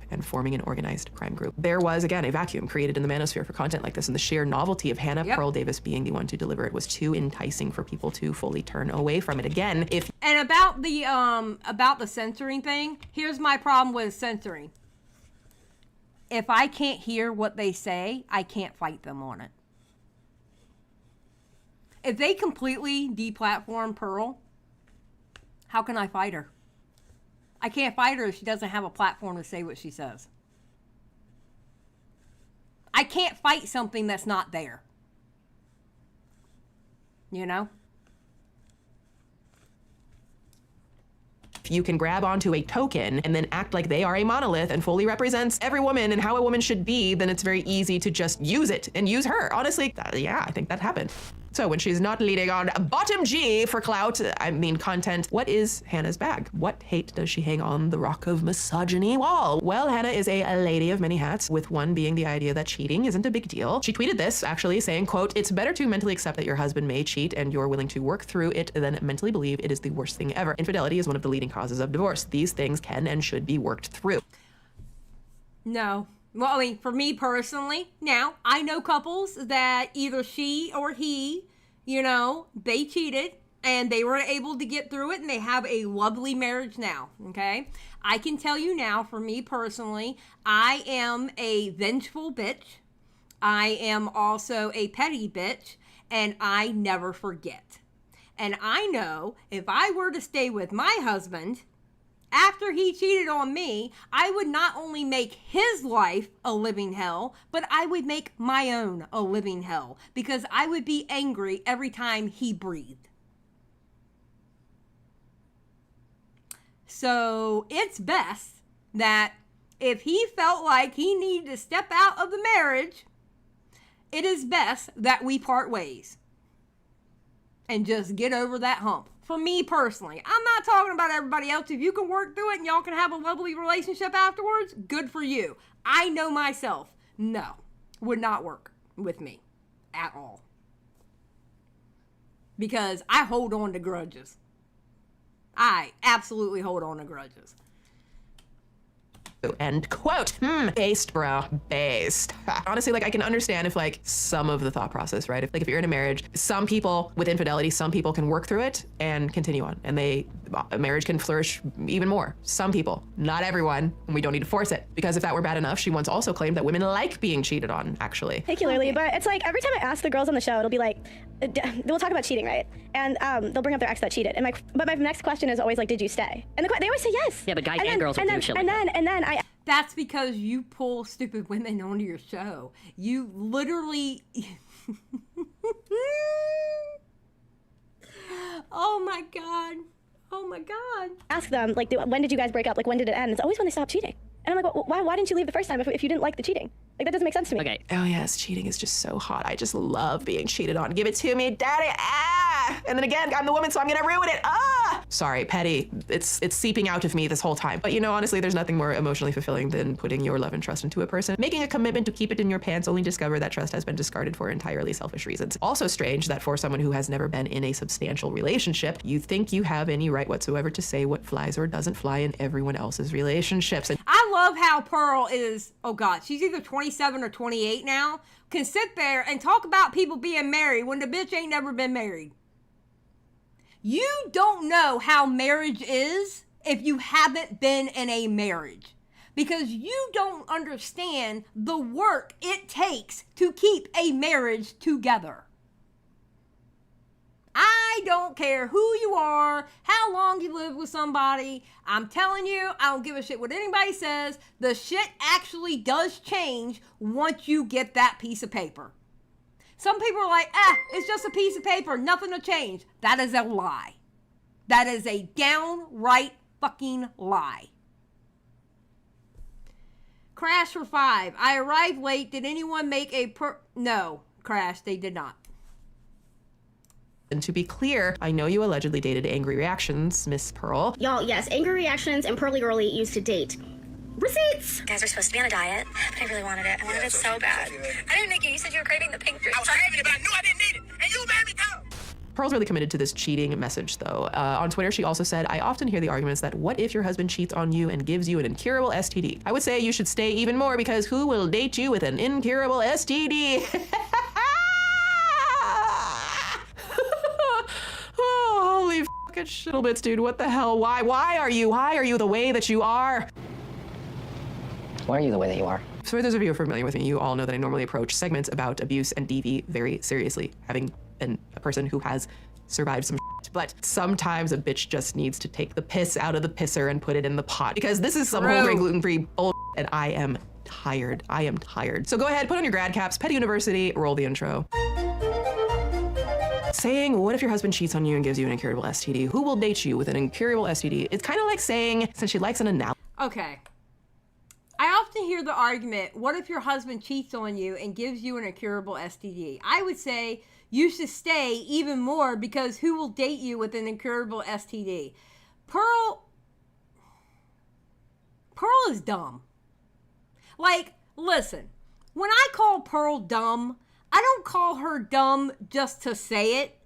and forming an organized crime group. There was, again, a vacuum created in the manosphere for content like this, and the sheer novelty of Hannah Pearl Davis being the one to deliver it was too enticing for people to fully turn away from it. Again, if... And about the censoring thing, here's my problem with censoring. If I can't hear what they say, I can't fight them on it. If they completely deplatform Pearl, how can I fight her? I can't fight her if she doesn't have a platform to say what she says. I can't fight something that's not there. You know? If you can grab onto a token and then act like they are a monolith and fully represents every woman and how a woman should be, then it's very easy to just use it and use her. Honestly, yeah, I think that happened. So when she's not leading on bottom G for clout, I mean content, what is Hannah's bag? What hate does she hang on the rock of misogyny wall? Well, Hannah is a lady of many hats, with one being the idea that cheating isn't a big deal. She tweeted this, actually, saying, quote, "It's better to mentally accept that your husband may cheat and you're willing to work through it than mentally believe it is the worst thing ever. Infidelity is one of the leading causes of divorce. These things can and should be worked through." No. Well, I mean, for me personally, now, I know couples that either she or he, you know, they cheated and they were able to get through it and they have a lovely marriage now, okay? I can tell you now, for me personally, I am a vengeful bitch. I am also a petty bitch, and I never forget. And I know if I were to stay with my husband, after he cheated on me, I would not only make his life a living hell, but I would make my own a living hell because I would be angry every time he breathed. So it's best that if he felt like he needed to step out of the marriage, it is best that we part ways and just get over that hump. For me personally, I'm not talking about everybody else. If you can work through it and y'all can have a lovely relationship afterwards, good for you. I know myself, no, would not work with me at all. Because I hold on to grudges. I absolutely hold on to grudges. End quote. Based, bro. Based. Honestly, like, I can understand if, like, some of the thought process, right? If you're in a marriage, some people with infidelity, some people can work through it and continue on, and a marriage can flourish even more. Some people, not everyone, and we don't need to force it. Because if that were bad enough, she once also claimed that women like being cheated on, actually. Particularly, but it's like every time I ask the girls on the show, it'll be like, we'll talk about cheating, right? And they'll bring up their ex that cheated. And but my next question is always like, did you stay? And they always say yes. Yeah, but guys and girls will do shit like that. And then that's because you pull stupid women onto your show. You literally... Oh my God. Oh my God. Ask them, like, when did you guys break up? Like, when did it end? It's always when they stop cheating. And I'm like, well, why didn't you leave the first time if you didn't like the cheating? Like, that doesn't make sense to me. Okay. Oh yes, cheating is just so hot. I just love being cheated on. Give it to me, daddy. Ah! And then again, I'm the woman, so I'm gonna ruin it. Ah! Sorry, petty. It's seeping out of me this whole time. But you know, honestly, there's nothing more emotionally fulfilling than putting your love and trust into a person, making a commitment to keep it in your pants, only discover that trust has been discarded for entirely selfish reasons. Also strange that for someone who has never been in a substantial relationship, you think you have any right whatsoever to say what flies or doesn't fly in everyone else's relationships. And I love how Pearl is, oh God, she's either 27 or 28 now, can sit there and talk about people being married when the bitch ain't never been married. You don't know how marriage is if you haven't been in a marriage, because you don't understand the work it takes to keep a marriage together. I don't care who you are, how long you live with somebody. I'm telling you, I don't give a shit what anybody says. The shit actually does change once you get that piece of paper. Some people are like, it's just a piece of paper, nothing will change. That is a lie. That is a downright fucking lie. Crash for 5. I arrived late. Did anyone make a No, Crash, they did not. And to be clear, I know you allegedly dated Angry Reactions, Miss Pearl. Y'all, yes, Angry Reactions and Pearly Girly used to date. Receipts! You guys are supposed to be on a diet, but I really wanted it. I wanted it so bad. I didn't make it. You said you were craving the pink drink. I was craving it, but I knew I didn't need it. And you made me go! Pearl's really committed to this cheating message, though. On Twitter, she also said, I often hear the arguments that what if your husband cheats on you and gives you an incurable STD? I would say you should stay even more because who will date you with an incurable STD? Oh, holy fucking shittlebits, dude. What the hell? Why are you the way that you are? Why are you the way that you are? For those of you who are familiar with me, you all know that I normally approach segments about abuse and DV very seriously, having been a person who has survived some shit. But sometimes a bitch just needs to take the piss out of the pisser and put it in the pot, because this is some whole grain gluten-free bull, and I am tired. I am tired. So go ahead, put on your grad caps, Petty University, roll the intro. Saying, what if your husband cheats on you and gives you an incurable STD? Who will date you with an incurable STD? It's kind of like saying, since she likes an analogy. Okay. I often hear the argument, what if your husband cheats on you and gives you an incurable STD? I would say you should stay even more because who will date you with an incurable STD? Pearl is dumb. Like, listen, when I call Pearl dumb, I don't call her dumb just to say it.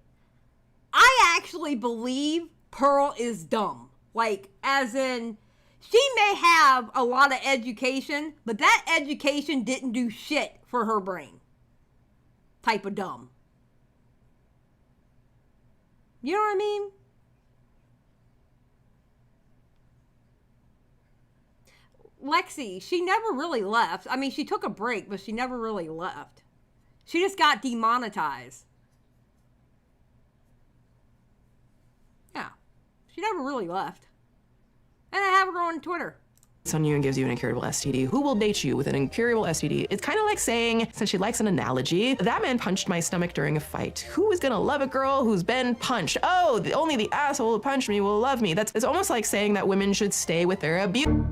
I actually believe Pearl is dumb. Like, as in, she may have a lot of education, but that education didn't do shit for her brain. Type of dumb. You know what I mean? Lexi, she never really left. I mean, she took a break, but she never really left. She just got demonetized. Yeah. She never really left. And I have her on Twitter. On you and gives you an incurable STD. Who will date you with an incurable STD? It's kind of like saying, since she likes an analogy, that man punched my stomach during a fight. Who is gonna love a girl who's been punched? Oh, only the asshole who punched me will love me. It's almost like saying that women should stay with their abuse.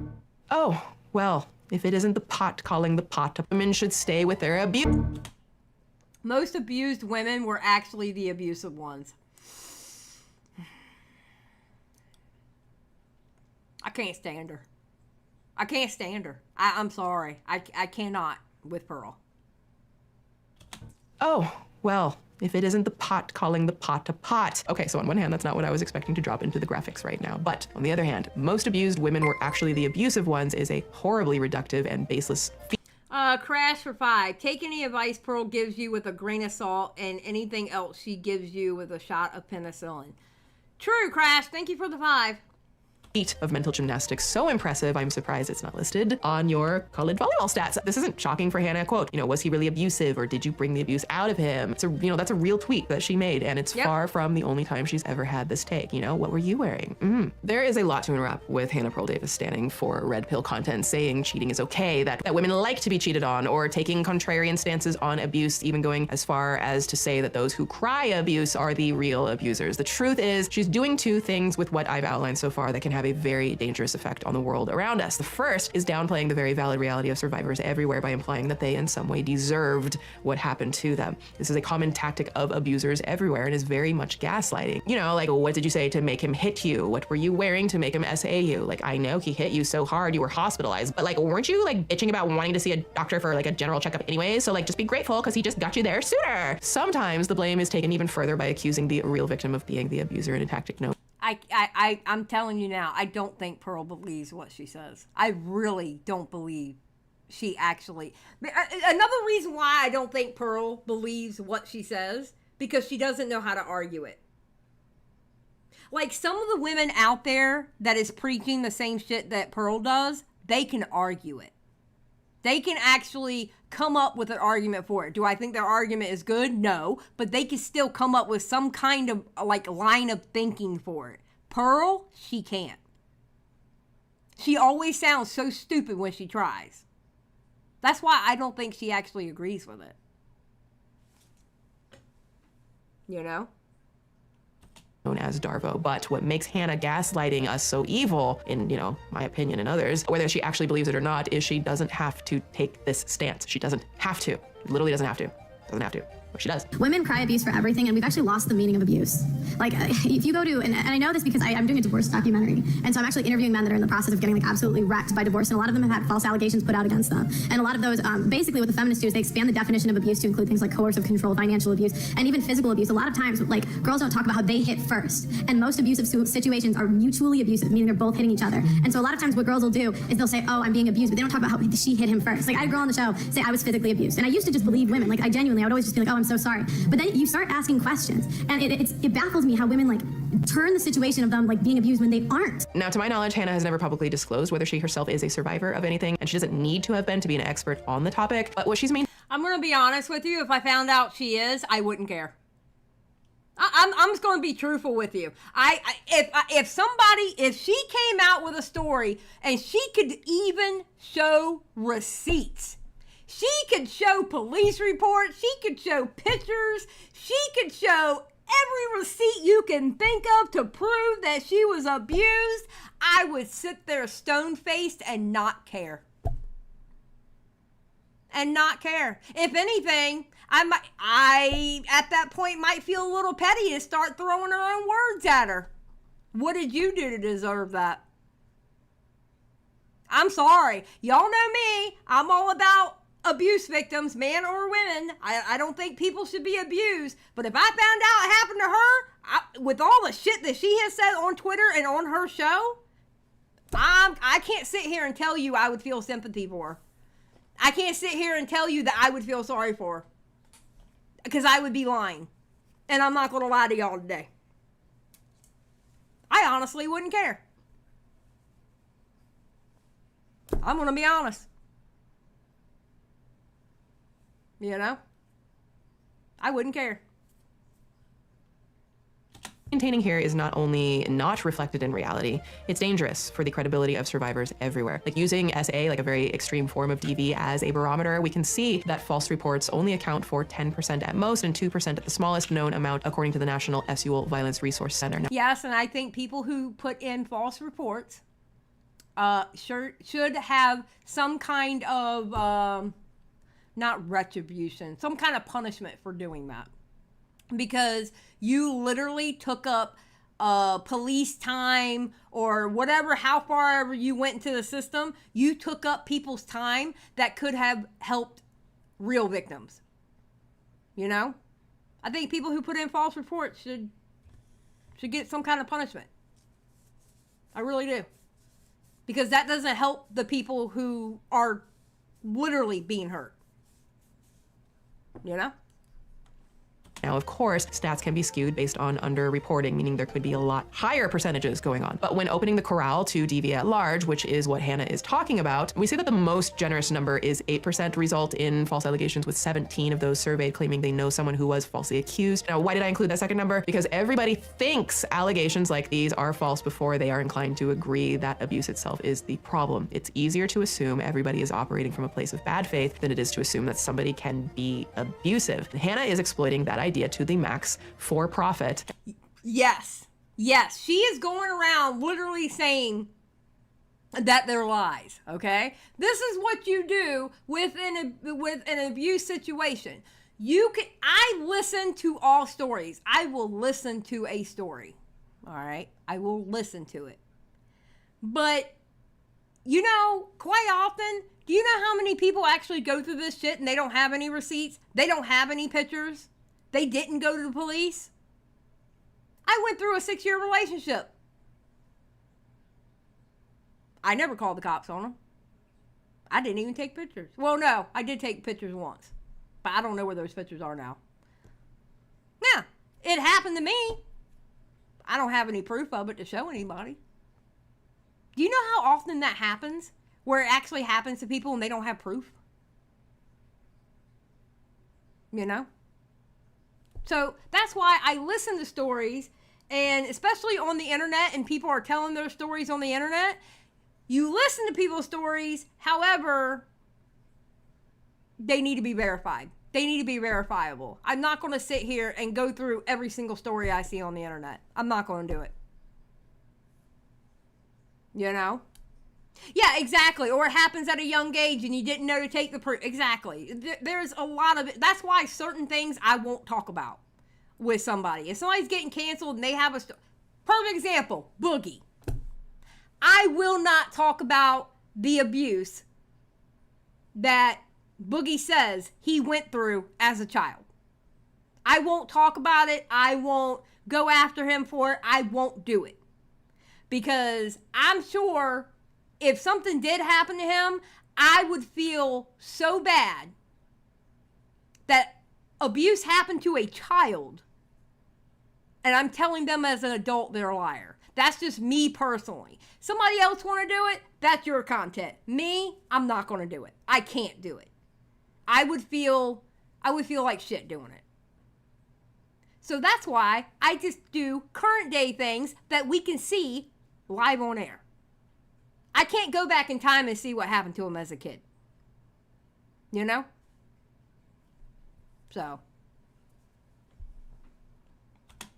Oh, well, if it isn't the pot calling the pot, women should stay with their abuse. Most abused women were actually the abusive ones. I can't stand her. I can't stand her. I'm sorry. I cannot with Pearl. Oh, well, if it isn't the pot calling the pot a pot. Okay, so on one hand, that's not what I was expecting to drop into the graphics right now. But on the other hand, most abused women were actually the abusive ones is a horribly reductive and baseless Crash for 5. Take any advice Pearl gives you with a grain of salt and anything else she gives you with a shot of penicillin. True, Crash. Thank you for the 5. Feat of mental gymnastics so impressive, I'm surprised it's not listed on your college volleyball stats. This isn't shocking for Hannah. Quote, was he really abusive or did you bring the abuse out of him? It's that's a real tweet that she made, and it's far from the only time she's ever had this take. What were you wearing? There is a lot to unwrap with Hannah Pearl Davis standing for red pill content, saying cheating is okay, that women like to be cheated on, or taking contrarian stances on abuse, even going as far as to say that those who cry abuse are the real abusers. The truth is, she's doing two things with what I've outlined so far that can have a very dangerous effect on the world around us. The first is downplaying the very valid reality of survivors everywhere by implying that they in some way deserved what happened to them. This is a common tactic of abusers everywhere and is very much gaslighting. Like, what did you say to make him hit you? What were you wearing to make him SA you? Like, I know he hit you so hard you were hospitalized, but weren't you bitching about wanting to see a doctor for a general checkup anyways? So just be grateful because he just got you there sooner. Sometimes the blame is taken even further by accusing the real victim of being the abuser in a tactic no. I'm telling you now, I don't think Pearl believes what she says. I really don't believe she actually. Another reason why I don't think Pearl believes what she says, because she doesn't know how to argue it. Like, some of the women out there that is preaching the same shit that Pearl does, they can argue it. They can actually come up with an argument for it. Do I think their argument is good? No. But they can still come up with some kind of line of thinking for it. Pearl, she can't. She always sounds so stupid when she tries. That's why I don't think she actually agrees with it. Known as Darvo, but what makes Hannah gaslighting us so evil, in my opinion and others, whether she actually believes it or not, is she doesn't have to take this stance. She doesn't have to. Literally doesn't have to. Doesn't have to. she does. Women cry abuse for everything, and we've actually lost the meaning of abuse. Like, if you go to, and I know this because I'm doing a divorce documentary, and so I'm actually interviewing men that are in the process of getting like absolutely wrecked by divorce, and a lot of them have had false allegations put out against them. And a lot of those, basically what the feminists do is they expand the definition of abuse to include things like coercive control, financial abuse, and even physical abuse. A lot of times, like, girls don't talk about how they hit first, and most abusive situations are mutually abusive, meaning they're both hitting each other. And so a lot of times what girls will do is they'll say, oh, I'm being abused, but they don't talk about how she hit him first. Like, I had a girl on the show say I was physically abused, and I used to just believe women. Like, I would always just be like, oh, I'm so sorry. But then you start asking questions, and it baffles me how women like turn the situation of them like being abused when they aren't. Now, to my knowledge, Hannah has never publicly disclosed whether she herself is a survivor of anything, and she doesn't need to have been to be an expert on the topic. But what she's I'm gonna be honest with you. If I found out she is, I wouldn't care. I'm just gonna be truthful with you. If she came out with a story and she could even show receipts, she could show police reports, she could show pictures, she could show every receipt you can think of to prove that she was abused, I would sit there stone-faced and not care. And not care. If anything, I at that point might feel a little petty and start throwing her own words at her. What did you do to deserve that? I'm sorry. Y'all know me. I'm all about abuse victims, man or women. I don't think people should be abused. But if I found out it happened to her, with all the shit that she has said on Twitter and on her show, I can't sit here and tell you I would feel sympathy for her. I can't sit here and tell you that I would feel sorry for her. Because I would be lying. And I'm not going to lie to y'all today. I honestly wouldn't care. I'm going to be honest. You know? I wouldn't care. Maintaining here is not only not reflected in reality, it's dangerous for the credibility of survivors everywhere. Like using SA, like a very extreme form of DV, as a barometer, we can see that false reports only account for 10% at most and 2% at the smallest known amount, according to the National SUL Violence Resource Center. Yes, and I think people who put in false reports should have some kind of, not retribution, some kind of punishment for doing that. Because you literally took up police time or whatever, how far ever you went into the system, you took up people's time that could have helped real victims. You know? I think people who put in false reports should get some kind of punishment. I really do. Because that doesn't help the people who are literally being hurt. You know? Now, of course, stats can be skewed based on underreporting, meaning there could be a lot higher percentages going on. But when opening the corral to DV at large, which is what Hannah is talking about, we see that the most generous number is 8% result in false allegations, with 17 of those surveyed claiming they know someone who was falsely accused. Now, why did I include that second number? Because everybody thinks allegations like these are false before they are inclined to agree that abuse itself is the problem. It's easier to assume everybody is operating from a place of bad faith than it is to assume that somebody can be abusive. Hannah is exploiting that idea to the max for profit. Yes. Yes. She is going around literally saying that they're lies. Okay. This is what you do with an abuse situation. I listen to all stories. I will listen to a story. All right. I will listen to it. But you know, quite often, do you know how many people actually go through this shit and they don't have any receipts? They don't have any pictures. They didn't go to the police. I went through a 6-year relationship. I never called the cops on them. I didn't even take pictures. Well, no, I did take pictures once. But I don't know where those pictures are now. Yeah, it happened to me. I don't have any proof of it to show anybody. Do you know how often that happens? Where it actually happens to people and they don't have proof? You know? So that's why I listen to stories, and especially on the internet, and people are telling their stories on the internet. You listen to people's stories, however, they need to be verified. They need to be verifiable. I'm not going to sit here and go through every single story I see on the internet. I'm not going to do it. You know? Yeah, exactly. Or it happens at a young age and you didn't know to take the exactly. There's a lot of it. That's why certain things I won't talk about with somebody. If somebody's getting canceled and they have a perfect example, Boogie. I will not talk about the abuse that Boogie says he went through as a child. I won't talk about it. I won't go after him for it. I won't do it. Because I'm sure if something did happen to him, I would feel so bad that abuse happened to a child and I'm telling them as an adult they're a liar. That's just me personally. Somebody else want to do it, that's your content. Me, I'm not going to do it. I can't do it. I would feel like shit doing it. So that's why I just do current day things that we can see live on air. I can't go back in time and see what happened to him as a kid. You know? So.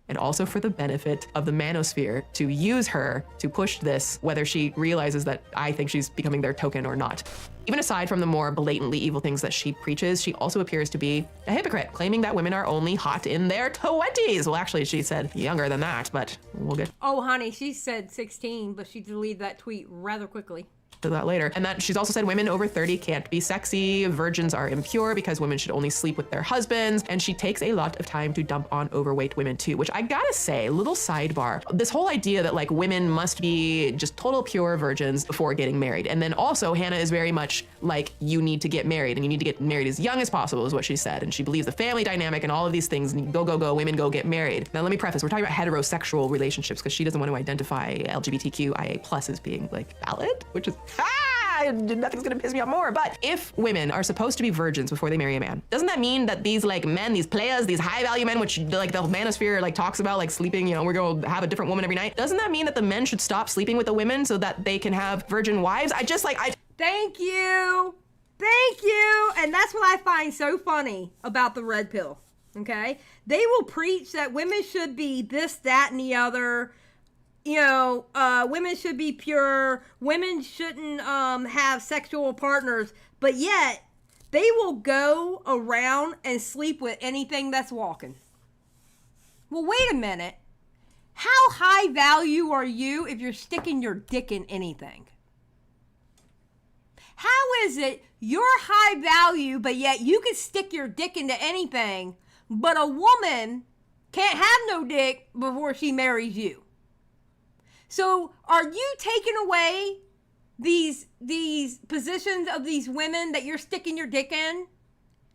And also for the benefit of the manosphere to use her to push this, whether she realizes that I think she's becoming their token or not. Even aside from the more blatantly evil things that she preaches, she also appears to be a hypocrite, claiming that women are only hot in their 20s. Well, actually, she said younger than that, but we'll get Oh, honey, she said 16, but she deleted that tweet rather quickly. to that later. And that she's also said women over 30 can't be sexy, virgins are impure because women should only sleep with their husbands, and she takes a lot of time to dump on overweight women too, which I gotta say, little sidebar, this whole idea that like women must be just total pure virgins before getting married. And then also Hannah is very much like, you need to get married and you need to get married as young as possible is what she said. And she believes the family dynamic and all of these things, and go, women go get married. Now let me preface, we're talking about heterosexual relationships because she doesn't want to identify LGBTQIA+ as being like valid, which is nothing's gonna piss me off more. But if women are supposed to be virgins before they marry a man, doesn't that mean that these like men, these players, these high value men, which like the manosphere like talks about, like sleeping, you know, we're gonna have a different woman every night, doesn't that mean that the men should stop sleeping with the women so that they can have virgin wives? Thank you. And that's what I find so funny about the red pill. Okay, they will preach that women should be this, that, and the other. You know, women should be pure, women shouldn't have sexual partners, but yet they will go around and sleep with anything that's walking. Well, wait a minute. How high value are you if you're sticking your dick in anything? How is it you're high value, but yet you can stick your dick into anything, but a woman can't have no dick before she marries you? So are you taking away these positions of these women that you're sticking your dick in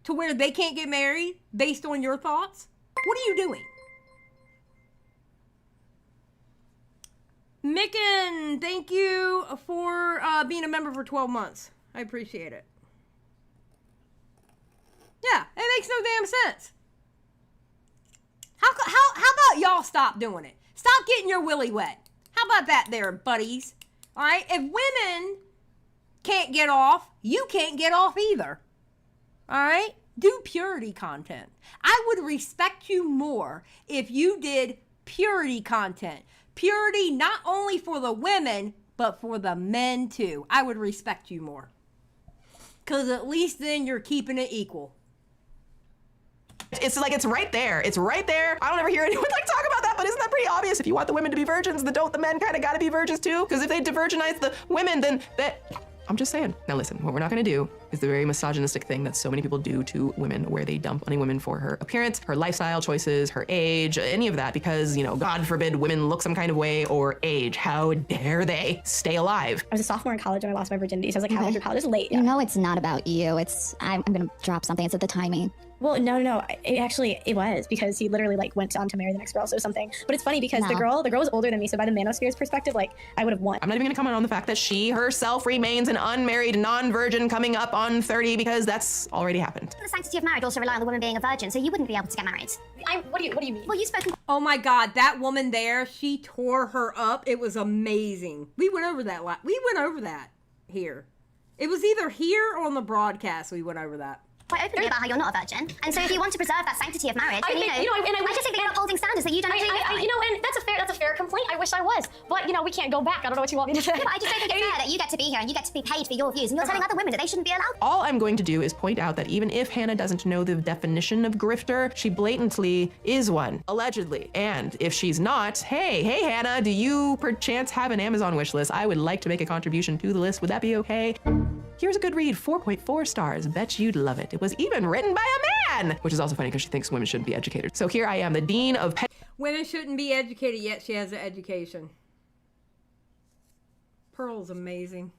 to where they can't get married based on your thoughts? What are you doing? Micken, thank you for being a member for 12 months. I appreciate it. Yeah, it makes no damn sense. How about y'all stop doing it? Stop getting your willy wet. How about that there, buddies? All right, if women can't get off, you can't get off either. All right? Do purity content. I would respect you more if you did purity content. Purity not only for the women, but for the men too. I would respect you more. Because at least then you're keeping it equal. It's like, it's right there. It's right there. I don't ever hear anyone like talk about that, but isn't that pretty obvious? If you want the women to be virgins, then don't the men kind of got to be virgins too? Because if they divergenize the women, then I'm just saying. Now listen, what we're not going to do is the very misogynistic thing that so many people do to women, where they dump on a woman for her appearance, her lifestyle choices, her age, any of that, because, you know, God forbid women look some kind of way or age. How dare they stay alive? I was a sophomore in college when I lost my virginity, so I was like, how old college is late. You know it's not about you. I'm gonna drop something. It's at the timing. Well, no. It was because he literally like went on to marry the next girl, so something. But it's funny because the girl was older than me, so by the manosphere's perspective, like I would have won. I'm not even gonna comment on the fact that she herself remains an unmarried non-virgin coming up on 30 because that's already happened. The sanctity of marriage also rely on the woman being a virgin, so you wouldn't be able to get married. What do you mean? Well, you've spoken. Oh my God, that woman there, she tore her up. It was amazing. We went over that here. It was either here or on the broadcast we went over that. quite openly about how you're not a virgin. And so if you want to preserve that sanctity of marriage, then, I just think that you're upholding standards that you don't agree with. And that's a fair complaint. I wish I was. But, we can't go back. I don't know what you want me to say. But I just don't think it's fair that you get to be here and you get to be paid for your views, and you're telling other women that they shouldn't be allowed. All I'm going to do is point out that even if Hannah doesn't know the definition of grifter, she blatantly is one, allegedly. And if she's not, hey Hannah, do you perchance have an Amazon wish list? I would like to make a contribution to the list. Would that be okay? Here's a good read, 4.4 stars. Bet you'd love it. It was even written by a man, which is also funny because she thinks women shouldn't be educated. So here I am, the dean of Women shouldn't be educated, yet she has an education. Pearl's amazing.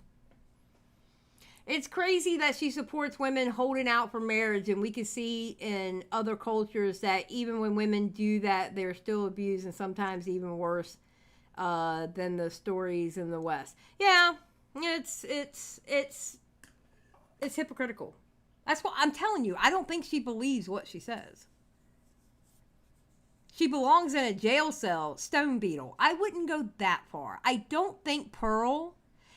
It's crazy that she supports women holding out for marriage, and we can see in other cultures that even when women do that, they're still abused, and sometimes even worse than the stories in the West. Yeah, it's hypocritical. That's what I'm telling you. I don't think she believes what she says. She belongs in a jail cell, stone beetle. I wouldn't go that far. I don't think Pearl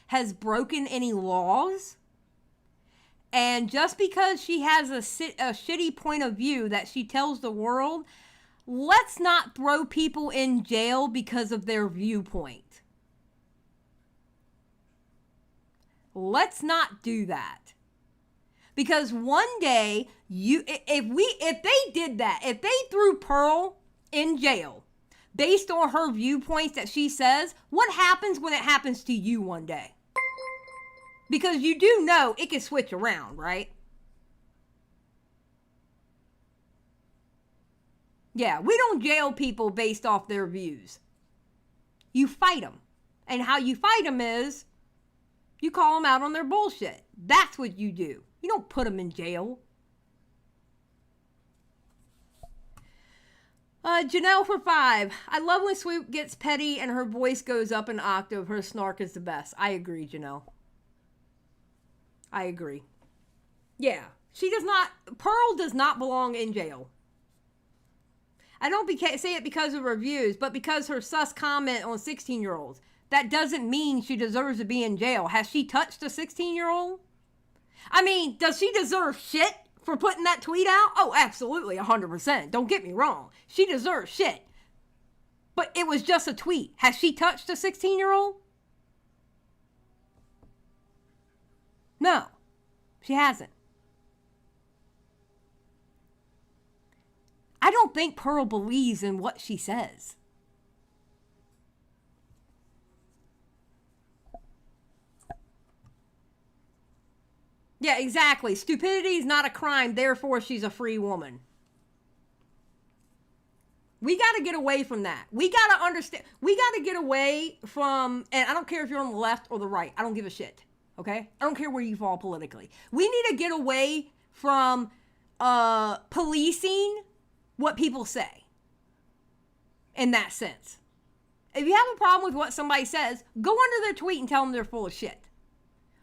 has broken any laws. And just because she has a shitty point of view that she tells the world, let's not throw people in jail because of their viewpoint. Let's not do that. Because one day, if they did that, if they threw Pearl in jail based on her viewpoints that she says, what happens when it happens to you one day? Because you do know it can switch around, right? Yeah, we don't jail people based off their views. You fight them. And how you fight them is you call them out on their bullshit. That's what you do. You don't put them in jail. Janelle for 5. I love when Swoop gets petty and her voice goes up an octave. Her snark is the best. I agree, Janelle. I agree. Yeah. Pearl does not belong in jail. I don't say it because of reviews, but because her sus comment on 16-year-olds. That doesn't mean she deserves to be in jail. Has she touched a 16-year-old? I mean, does she deserve shit for putting that tweet out? Oh, absolutely, 100%. Don't get me wrong. She deserves shit. But it was just a tweet. Has she touched a 16-year-old? No, she hasn't. I don't think Pearl believes in what she says. Yeah, exactly. Stupidity is not a crime, therefore she's a free woman. We got to get away from that. We got to understand. We got to get away from, and I don't care if you're on the left or the right. I don't give a shit. Okay? I don't care where you fall politically. We need to get away from policing what people say. In that sense. If you have a problem with what somebody says, go under their tweet and tell them they're full of shit.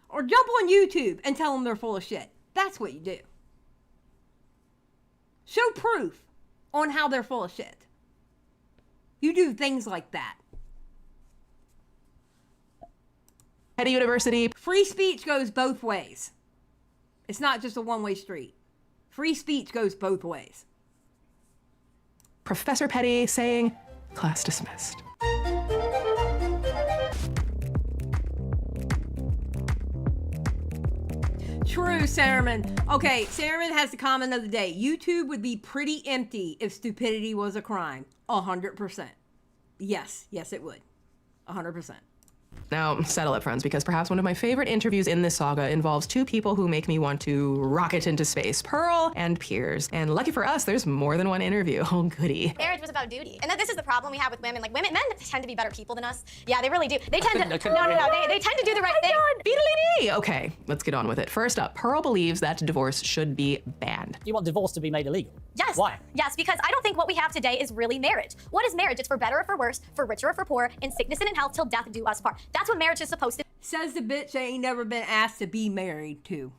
Or jump on YouTube and tell them they're full of shit. That's what you do. Show proof on how they're full of shit. You do things like that. At a university. Free speech goes both ways. It's not just a one-way street. Free speech goes both ways. Professor Petty saying, class dismissed. True, Sarman. Okay, Sarman has the comment of the day. YouTube would be pretty empty if stupidity was a crime. 100%. Yes, it would. 100%. Now, settle it, friends, because perhaps one of my favorite interviews in this saga involves two people who make me want to rocket into space, Pearl and Piers. And lucky for us, there's more than one interview. Oh, goody. Marriage was about duty. And this is the problem we have with women. Like, men tend to be better people than us. Yeah, they really do. They tend to, no. They tend to do the right thing. Beedly-dee! Okay, let's get on with it. First up, Pearl believes that divorce should be banned. You want divorce to be made illegal? Yes. Why? Yes, because I don't think what we have today is really marriage. What is marriage? It's for better or for worse, for richer or for poor, in sickness and in health, till death do us part. That's what marriage is supposed to be. Says the bitch that ain't never been asked to be married to.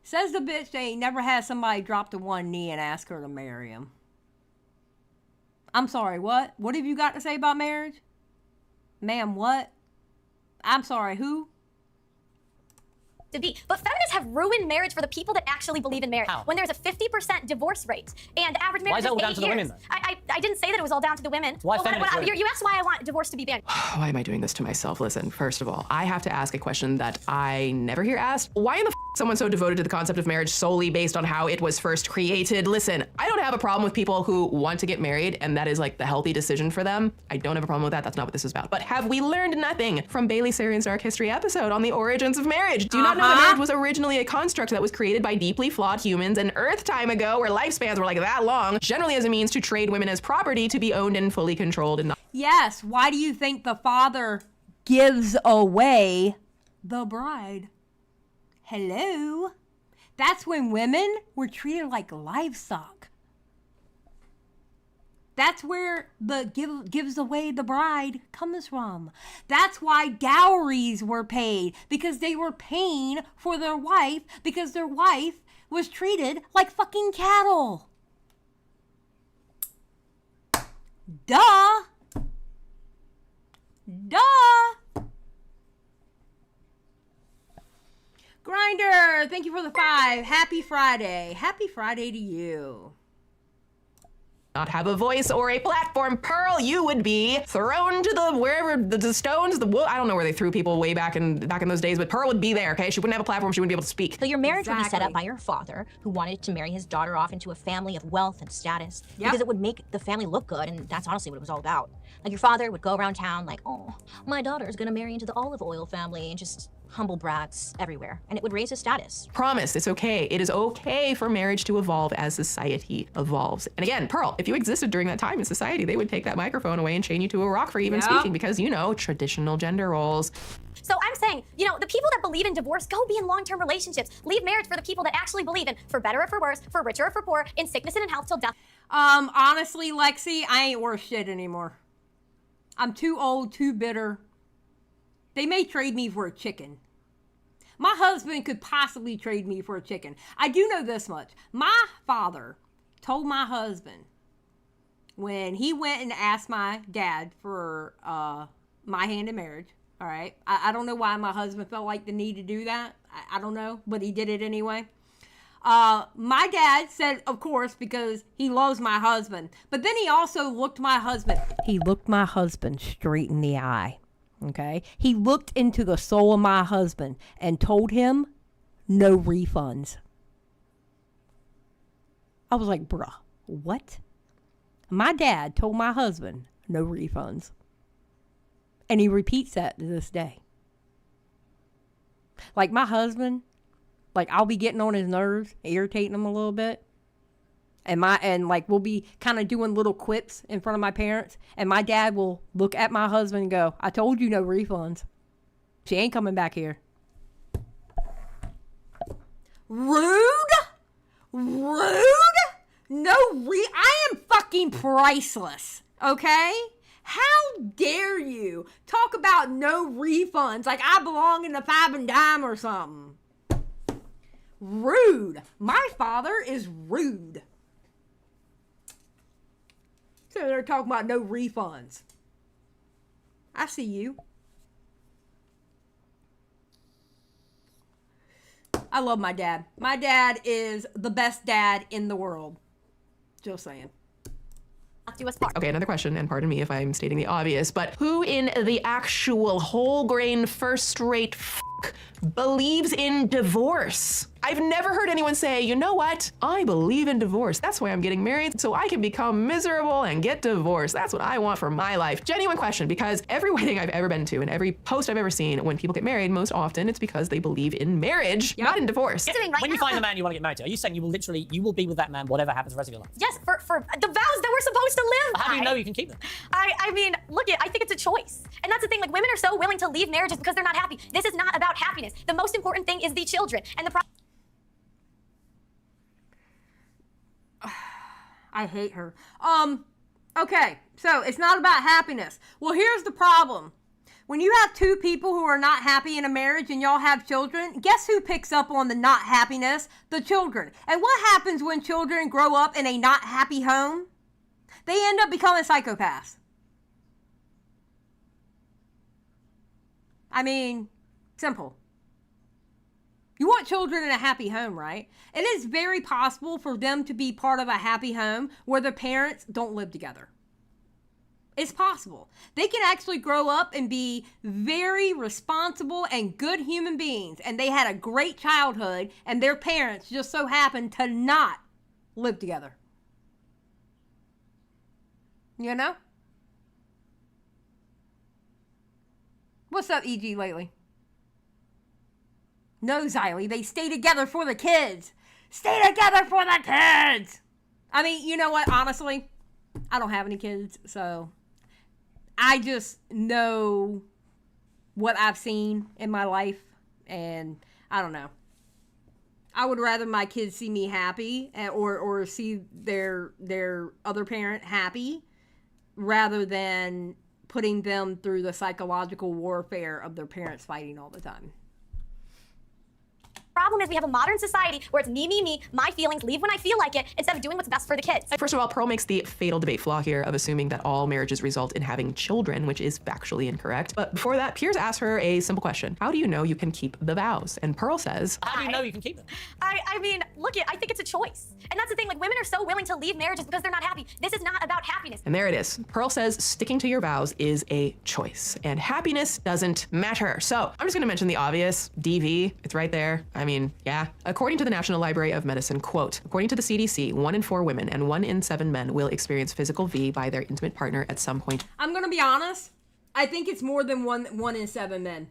Says the bitch that ain't never had somebody drop to one knee and ask her to marry him. I'm sorry, what? What have you got to say about marriage? Ma'am, what? I'm sorry, who? To be. But feminists have ruined marriage for the people that actually believe in marriage. How? When there's a 50% divorce rate and average marriage Why is that all down 8 to the years. women, though? I didn't say that it was all down to the women. Why feminists women? You asked why I want divorce to be banned. Why am I doing this to myself? Listen, first of all, I have to ask a question that I never hear asked. Why in the someone so devoted to the concept of marriage solely based on how it was first created? Listen, I don't have a problem with people who want to get married and that is like the healthy decision for them. I don't have a problem with that. That's not what this is about. But have we learned nothing from Bailey Sarian's Dark History episode on the origins of marriage? Do you not know that marriage was originally a construct that was created by deeply flawed humans an Earth time ago where lifespans were like that long, generally as a means to trade women as property to be owned and fully controlled and not— Yes, why do you think the father gives away the bride? Hello? That's when women were treated like livestock. That's where the gives away the bride comes from. That's why dowries were paid, because they were paying for their wife because their wife was treated like fucking cattle. Duh. Duh. Grinder, thank you for the 5. Happy Friday. Happy Friday to you. Not have a voice or a platform. Pearl, you would be thrown to the wherever the stones, I don't know where they threw people way back in those days, but Pearl would be there, okay? She wouldn't have a platform, she wouldn't be able to speak. So your marriage would be set up by your father, who wanted to marry his daughter off into a family of wealth and status, because it would make the family look good, and that's honestly what it was all about. Like your father would go around town like, oh, my daughter's gonna marry into the olive oil family, and just humble brags everywhere, and it would raise his status. Promise, it's okay. It is okay for marriage to evolve as society evolves. And again, Pearl, if you existed during that time in society, they would take that microphone away and chain you to a rock for even speaking because, you know, traditional gender roles. So I'm saying, you know, the people that believe in divorce, go be in long-term relationships. Leave marriage for the people that actually believe in, for better or for worse, for richer or for poor, in sickness and in health till death. Honestly, Lexi, I ain't worth shit anymore. I'm too old, too bitter. They may trade me for a chicken. My husband could possibly trade me for a chicken. I do know this much. My father told my husband when he went and asked my dad for my hand in marriage, all right? I don't know why my husband felt like the need to do that. I don't know, but he did it anyway. My dad said, of course, because he loves my husband. But then he also looked my husband. He looked my husband straight in the eye. Okay? He looked into the soul of my husband and told him no refunds. I was like, bruh, what? My dad told my husband no refunds. And he repeats that to this day. Like my husband, like I'll be getting on his nerves, irritating him a little bit. And like we'll be kind of doing little quips in front of my parents, and my dad will look at my husband and go, I told you no refunds. She ain't coming back here. Rude? I am fucking priceless, okay? How dare you talk about no refunds like I belong in the 5 and dime or something? Rude. My father is rude. So they're talking about no refunds. I see you. I love my dad. My dad is the best dad in the world. Just saying. Okay, another question, and pardon me if I'm stating the obvious, but who in the actual whole grain first rate believes in divorce? I've never heard anyone say, you know what? I believe in divorce. That's why I'm getting married, so I can become miserable and get divorced. That's what I want for my life. Genuine question, because every wedding I've ever been to and every post I've ever seen, when people get married, most often it's because they believe in marriage, not in divorce. When you find the man you want to get married to, are you saying you will be with that man whatever happens the rest of your life? Yes, for the vows that we're supposed to live. How do you know you can keep them? I mean, look, I think it's a choice. And that's the thing, like women are so willing to leave marriages because they're not happy. This is not about happiness. The most important thing is the children. And the problem. I hate her. Okay, so it's not about happiness. Well, here's the problem. When you have two people who are not happy in a marriage and y'all have children, guess who picks up on the not happiness? The children. And what happens when children grow up in a not happy home? They end up becoming psychopaths. I mean, simple. You want want children in a happy home, right? It is very possible for them to be part of a happy home where the parents don't live together. It's possible. They can actually grow up and be very responsible and good human beings, and they had a great childhood, and their parents just so happened to not live together. You know? What's up, EG, lately? No, Xylie, they stay together for the kids. Stay together for the kids. I mean, you know what? Honestly, I don't have any kids, so I just know what I've seen in my life, and I don't know. I would rather my kids see me happy or see their other parent happy rather than putting them through the psychological warfare of their parents fighting all the time. Problem is we have a modern society where it's me, my feelings, leave when I feel like it, instead of doing what's best for the kids. First of all, Pearl makes the fatal debate flaw here of assuming that all marriages result in having children, which is factually incorrect. But before that, Piers asks her a simple question. How do you know you can keep the vows? And Pearl says, how do you know you can keep them? I mean, look, I think it's a choice. And that's the thing, like, women are so willing to leave marriages because they're not happy. This is not about happiness. and there it is. Pearl says sticking to your vows is a choice, and happiness doesn't matter. So I'm just gonna mention the obvious, DV, it's right there. I mean, yeah. According to the National Library of Medicine, quote, according to the CDC, 1 in 4 women and 1 in 7 men will experience physical V by their intimate partner at some point. I'm gonna be honest. I think it's more than 1 in 7 men.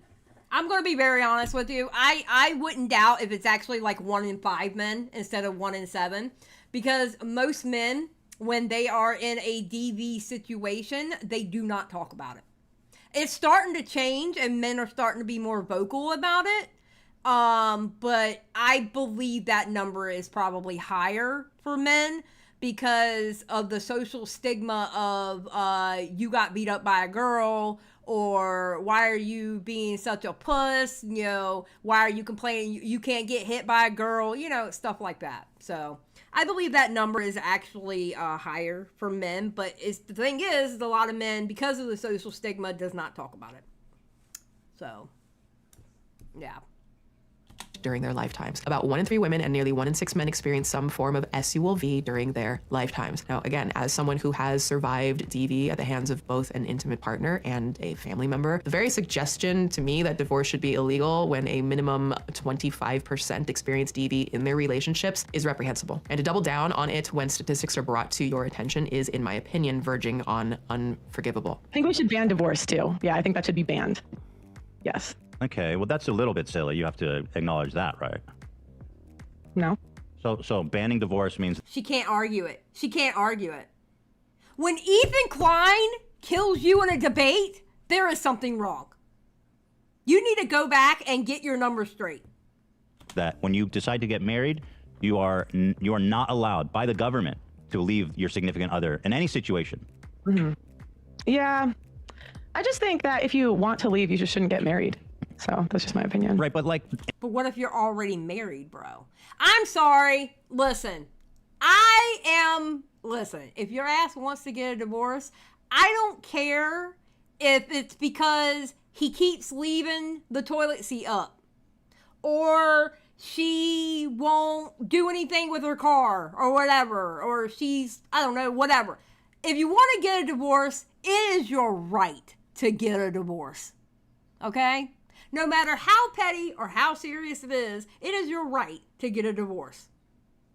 I'm gonna be very honest with you. I wouldn't doubt if it's actually like 1 in 5 men instead of 1 in 7, because most men, when they are in a DV situation, they do not talk about it. It's starting to change, and men are starting to be more vocal about it. But I believe that number is probably higher for men because of the social stigma of you got beat up by a girl, or why are you being such a puss, you know, why are you complaining you can't get hit by a girl, you know, stuff like that. So I believe that number is actually higher for men, but the thing is a lot of men, because of the social stigma, does not talk about it. So yeah. During their lifetimes. About 1 in 3 women and nearly 1 in 6 men experience some form of SULV during their lifetimes. Now, again, as someone who has survived DV at the hands of both an intimate partner and a family member, the very suggestion to me that divorce should be illegal when a minimum 25% experience DV in their relationships is reprehensible. And to double down on it when statistics are brought to your attention is, in my opinion, verging on unforgivable. I think we should ban divorce too. Yeah, I think that should be banned. Yes. Okay, well, that's a little bit silly. You have to acknowledge that, right? No. So banning divorce means... She can't argue it. She can't argue it. When Ethan Klein kills you in a debate, there is something wrong. You need to go back and get your numbers straight. That when you decide to get married, you are not allowed by the government to leave your significant other in any situation. Mm-hmm. Yeah. I just think that if you want to leave, you just shouldn't get married. So that's just my opinion. Right, but like... But what if you're already married, bro? I'm sorry. Listen, listen, if your ass wants to get a divorce, I don't care if it's because he keeps leaving the toilet seat up, or she won't do anything with her car or whatever, or she's, I don't know, whatever. If you want to get a divorce, it is your right to get a divorce. Okay? No matter how petty or how serious it is your right to get a divorce.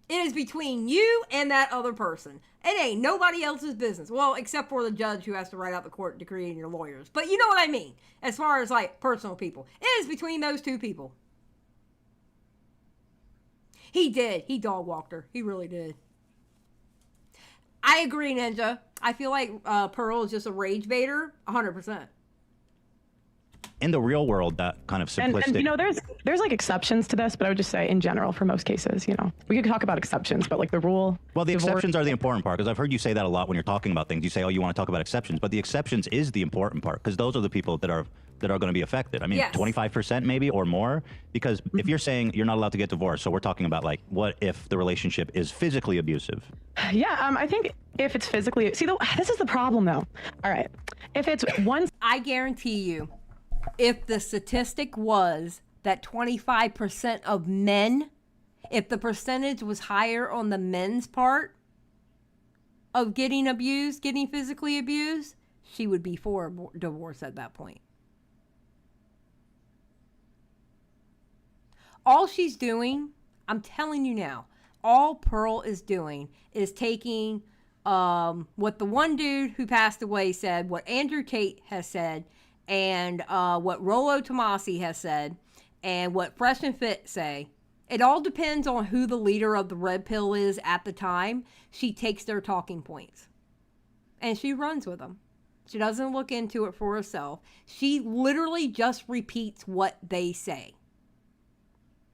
It is between you and that other person. It ain't nobody else's business. Well, except for the judge who has to write out the court decree and your lawyers. But you know what I mean, as far as like personal people. It is between those two people. He did. He dog walked her. He really did. I agree, Ninja. I feel like Pearl is just a rage baiter, 100%. In the real world, that kind of simplistic... And you know, there's like exceptions to this, but I would just say in general, for most cases, you know, we could talk about exceptions, but like the rule... Well, the exceptions are the important part, because I've heard you say that a lot when you're talking about things. You say, oh, you want to talk about exceptions, but the exceptions is the important part, because those are the people that are going to be affected. I mean, yes. 25% maybe or more, because if you're saying you're not allowed to get divorced, so we're talking about like, what if the relationship is physically abusive? Yeah, I think if it's physically... See, this is the problem, though. All right. If it's one... I guarantee you, if the statistic was that 25% of men, if the percentage was higher on the men's part of getting abused, getting physically abused, she would be for divorce at that point. All she's doing, I'm telling you now, all Pearl is doing is taking what the one dude who passed away said, what Andrew Tate has said, and what Rollo Tomasi has said, and what Fresh and Fit say. It all depends on who the leader of the red pill is at the time. She takes their talking points and she runs with them. She doesn't look into it for herself. She literally just repeats what they say.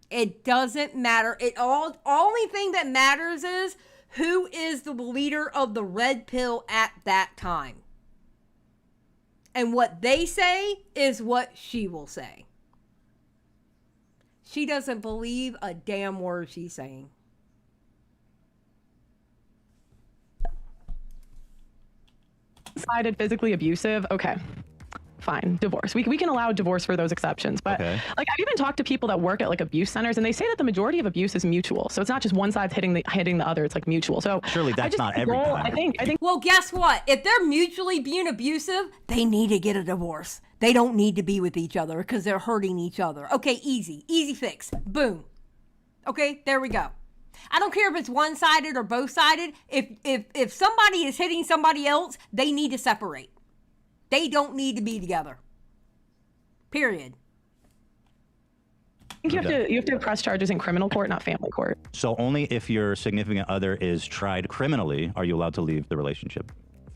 It doesn't matter. Only thing that matters is who is the leader of the red pill at that time. And what they say is what she will say. She doesn't believe a damn word she's saying. Decided physically abusive. Okay. Fine, divorce. We can allow divorce for those exceptions, but like I've even talked to people that work at like abuse centers, and they say that the majority of abuse is mutual. So it's not just one side's hitting the other. It's like mutual. So surely that's not every time. I think. Well, guess what? If they're mutually being abusive, they need to get a divorce. They don't need to be with each other because they're hurting each other. Okay, easy fix. Boom. Okay, there we go. I don't care if it's one-sided or both-sided. If somebody is hitting somebody else, they need to separate. They don't need to be together. Period. I think you have to press charges in criminal court, not family court. So only if your significant other is tried criminally are you allowed to leave the relationship.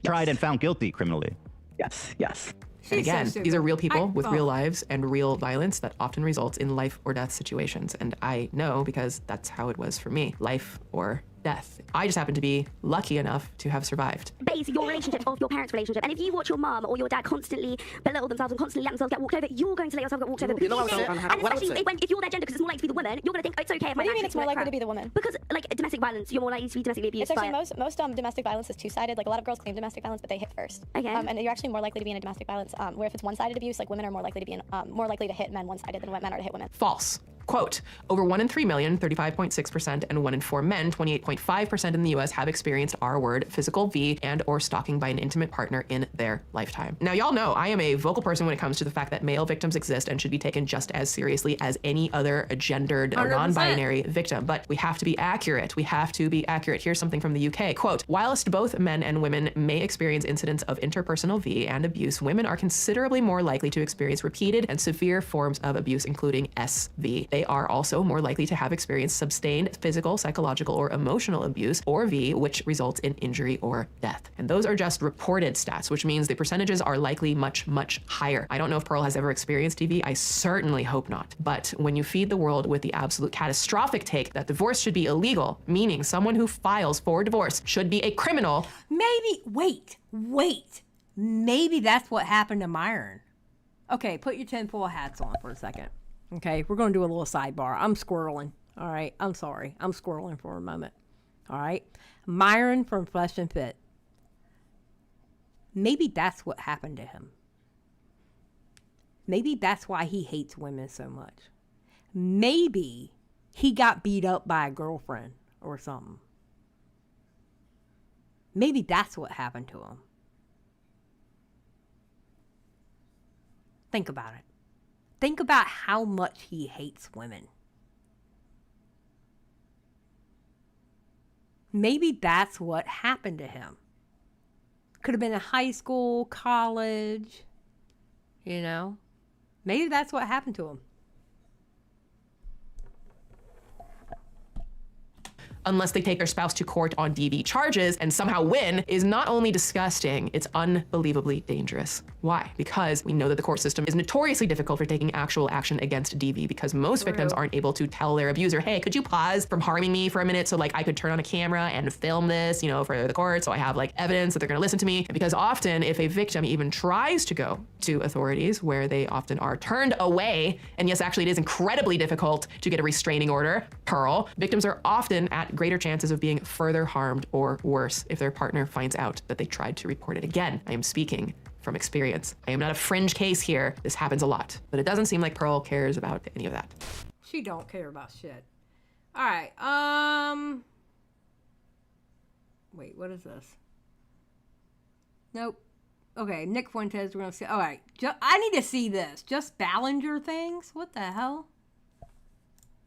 Tried and found guilty criminally. Yes. And again, these are real people with real lives and real violence that often results in life or death situations. And I know because that's how it was for me. Life or death. I just happen to be lucky enough to have survived. Base your relationship off your parents' relationship. And if you watch your mum or your dad constantly belittle themselves and constantly let themselves get walked over, you're going to let yourself get walked over. You know what and especially if you're their gender, because it's more likely to be the woman, you're going to think, oh, it's okay if What do you mean it's more likely to be the woman? Because, like, domestic violence, you're more likely to be domestically abused. It's actually most domestic violence is two-sided. Like, a lot of girls claim domestic violence, but they hit first. Okay. And you're actually more likely to be in a domestic violence, where if it's one-sided abuse, like women are more likely to be more likely to hit men one-sided than men are to hit women. False. Quote, over 1 in 3 million, 35.6%, and 1 in 4 men, 28.5% in the US have experienced R-word, physical V, and or stalking by an intimate partner in their lifetime. Now, y'all know I am a vocal person when it comes to the fact that male victims exist and should be taken just as seriously as any other gendered or 100%. non-binary victim, but we have to be accurate. Here's something from the UK. Quote, whilst both men and women may experience incidents of interpersonal V and abuse, women are considerably more likely to experience repeated and severe forms of abuse, including SV. They are also more likely to have experienced sustained physical, psychological, or emotional abuse, or V, which results in injury or death. And those are just reported stats, which means the percentages are likely much, much higher. I don't know if Pearl has ever experienced DV. I certainly hope not. But when you feed the world with the absolute catastrophic take that divorce should be illegal, meaning someone who files for divorce should be a criminal. Wait. Maybe that's what happened to Myron. Okay, put your tinfoil hats on for a second. Okay, we're going to do a little sidebar. I'm squirreling. All right, I'm sorry. I'm squirreling for a moment. All right. Myron from Flesh and Fit. Maybe that's what happened to him. Maybe that's why he hates women so much. Maybe he got beat up by a girlfriend or something. Maybe that's what happened to him. Think about it. Think about how much he hates women. Maybe that's what happened to him. Could have been in high school, college, you know? Maybe that's what happened to him. Unless they take their spouse to court on DV charges and somehow win, is not only disgusting, it's unbelievably dangerous. Why? Because we know that the court system is notoriously difficult for taking actual action against DV because most victims aren't able to tell their abuser, hey, could you pause from harming me for a minute so like I could turn on a camera and film this, you know, for the court so I have like evidence that they're gonna listen to me. And because often if a victim even tries to go to authorities where they often are turned away, and yes, actually it is incredibly difficult to get a restraining order, Pearl, victims are often at greater chances of being further harmed or worse if their partner finds out that they tried to report it again. I am speaking from experience. I am not a fringe case here. This happens a lot, but it doesn't seem like Pearl cares about any of that. She don't care about shit. All right. Wait, what is this? Nope. Okay, Nick Fuentes, we're gonna see. All right, I need to see this. Just Ballinger things? What the hell?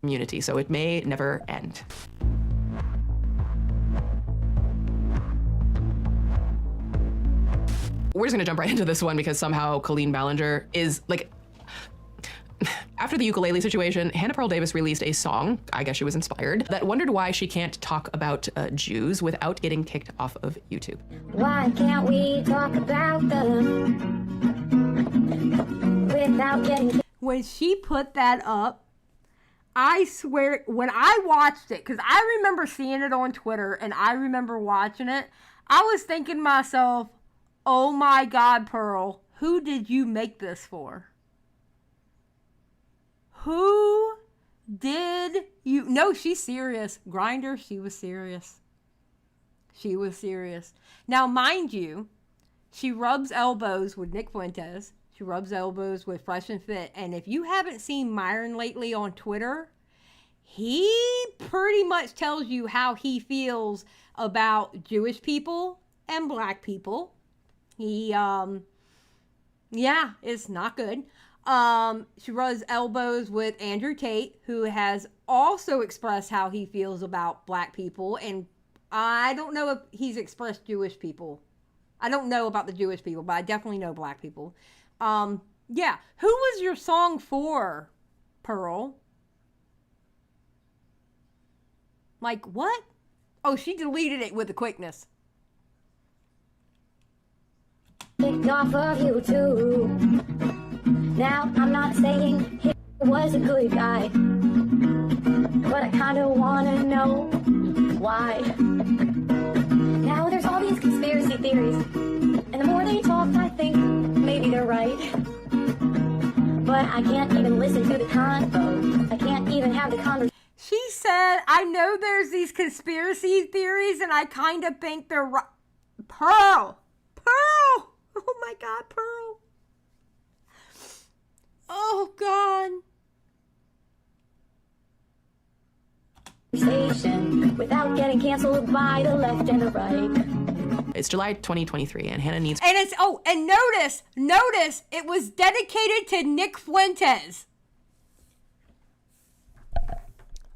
Community, so it may never end. We're just gonna jump right into this one because somehow Colleen Ballinger is like, after the ukulele situation, Hannah Pearl Davis released a song, I guess she was inspired, that wondered why she can't talk about Jews without getting kicked off of YouTube. Why can't we talk about them without getting... When she put that up, I swear, when I watched it, because I remember seeing it on Twitter and I remember watching it, I was thinking to myself, oh my God, Pearl, who did you make this for? Who did you... No, she's serious. Grindr, she was serious. She was serious. Now, mind you, she rubs elbows with Nick Fuentes. She rubs elbows with Fresh and Fit. And if you haven't seen Myron lately on Twitter, he pretty much tells you how he feels about Jewish people and black people. He, yeah, it's not good. She rubs elbows with Andrew Tate, who has also expressed how he feels about black people. And I don't know if he's expressed Jewish people. I don't know about the Jewish people, but I definitely know black people. Yeah. Who was your song for, Pearl? Like, what? Oh, she deleted it with the quickness. Kicked off of YouTube. Now, I'm not saying he was a good guy, but I kinda wanna know why. Now there's all these conspiracy theories, and the more they talk, I think maybe they're right. But I can't even listen to the convo. I can't even have the conversation. She said, I know there's these conspiracy theories, and I kinda think they're right. Pearl! Pearl! Oh my God, Pearl. Oh, God. Without getting canceled by the left and the right. It's July 2023, and Hannah needs... And it's... Oh, and notice, it was dedicated to Nick Fuentes.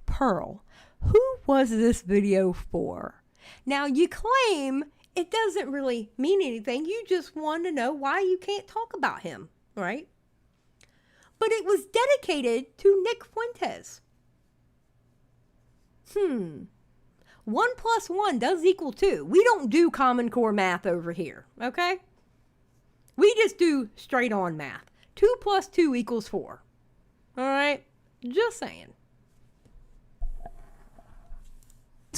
Pearl, who was this video for? Now, you claim it doesn't really mean anything. You just want to know why you can't talk about him, right? But it was dedicated to Nick Fuentes. 1 + 1 does equal 2. We don't do Common Core math over here, okay? We just do straight on math. 2 + 2 = 4. All right? Just saying.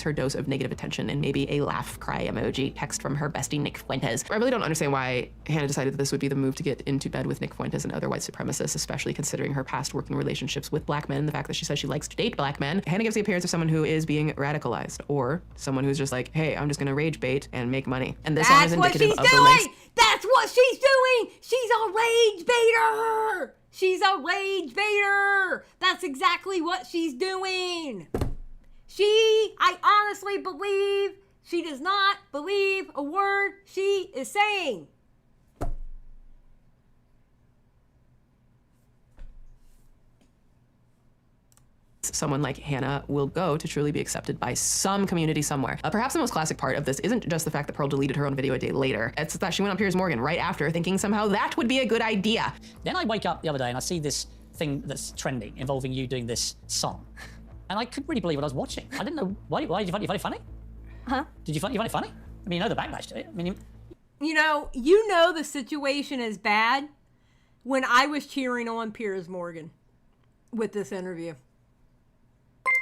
Her dose of negative attention and maybe a laugh cry emoji text from her bestie Nick Fuentes. I really don't understand why Hannah decided that this would be the move to get into bed with Nick Fuentes and other white supremacists, especially considering her past working relationships with black men, the fact that she says she likes to date black men. Hannah gives the appearance of someone who is being radicalized, or someone who's just like, hey, I'm just gonna rage bait and make money. And this song is indicative of the links. That's what she's doing! She's a rage baiter! She's a rage baiter! That's exactly what she's doing! I honestly believe she does not believe a word she is saying. Someone like Hannah will go to truly be accepted by some community somewhere. Perhaps the most classic part of this isn't just the fact that Pearl deleted her own video a day later. It's that she went on Piers Morgan right after, thinking somehow that would be a good idea. Then I wake up the other day and I see this thing that's trending involving you doing this song. And I couldn't really believe what I was watching. I didn't know, why did you find it funny? Huh? Did you find it funny? I mean, you know the backlash to it. I mean, you know the situation is bad when I was cheering on Piers Morgan with this interview.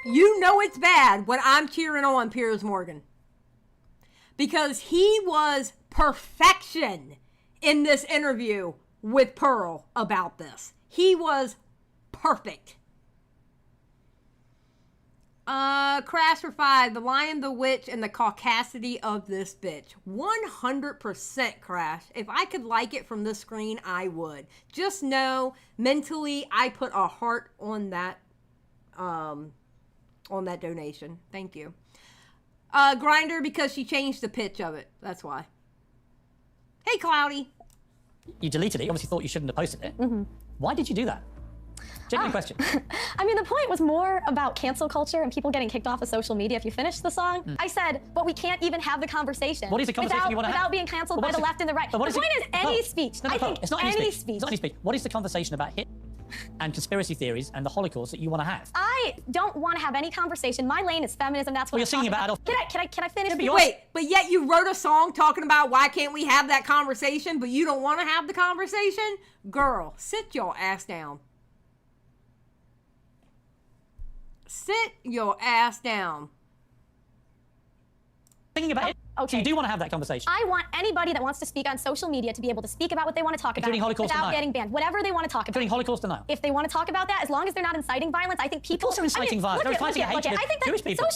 You know it's bad when I'm cheering on Piers Morgan. Because he was perfection in this interview with Pearl about this. He was perfect. Crash for 5, the Lion, the Witch, and the caucasity of this bitch. 100% Crash. If I could like it from this screen, I would. Just know, mentally, I put a heart on that donation. Thank you. Grinder, because she changed the pitch of it. That's why. Hey, Cloudy. You deleted it. You obviously thought you shouldn't have posted it. Why did you do that? Genuine question. I mean, the point was more about cancel culture and people getting kicked off of social media if you finish the song. I said, but we can't even have the conversation. What is the conversation you want to have? Without being canceled by the left and the right. The point is any speech. I think it's not any speech. It's not any speech. What is the conversation about Hitler and conspiracy theories and the Holocaust that you want to have? I don't want to have any conversation. My lane is feminism. That's what you're singing about Adolf. Can I finish? Wait, but yet you wrote a song talking about why can't we have that conversation, but you don't want to have the conversation? Girl, sit your ass down. Sit your ass down. Thinking about it. Okay. So you do want to have that conversation. I want anybody that wants to speak on social media to be able to speak about what they want to talk about without getting banned. Whatever they want to talk about. Including Holocaust denial. If they want to talk about that, as long as they're not inciting violence, I think people. Of course they're inciting violence. They're inciting hatred of Jewish people.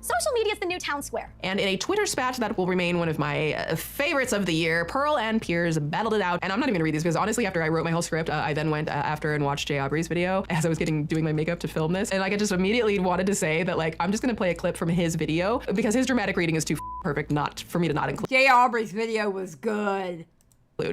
Social media is the new town square. And in a Twitter spat that will remain one of my favorites of the year, Pearl and Piers battled it out. And I'm not even gonna read these because honestly, after I wrote my whole script, I then went after and watched Jay Aubrey's video as I was doing my makeup to film this. And like I just immediately wanted to say that like I'm just gonna play a clip from his video because his dramatic reading is too perfect not for me to not include. Jay Aubrey's video was good.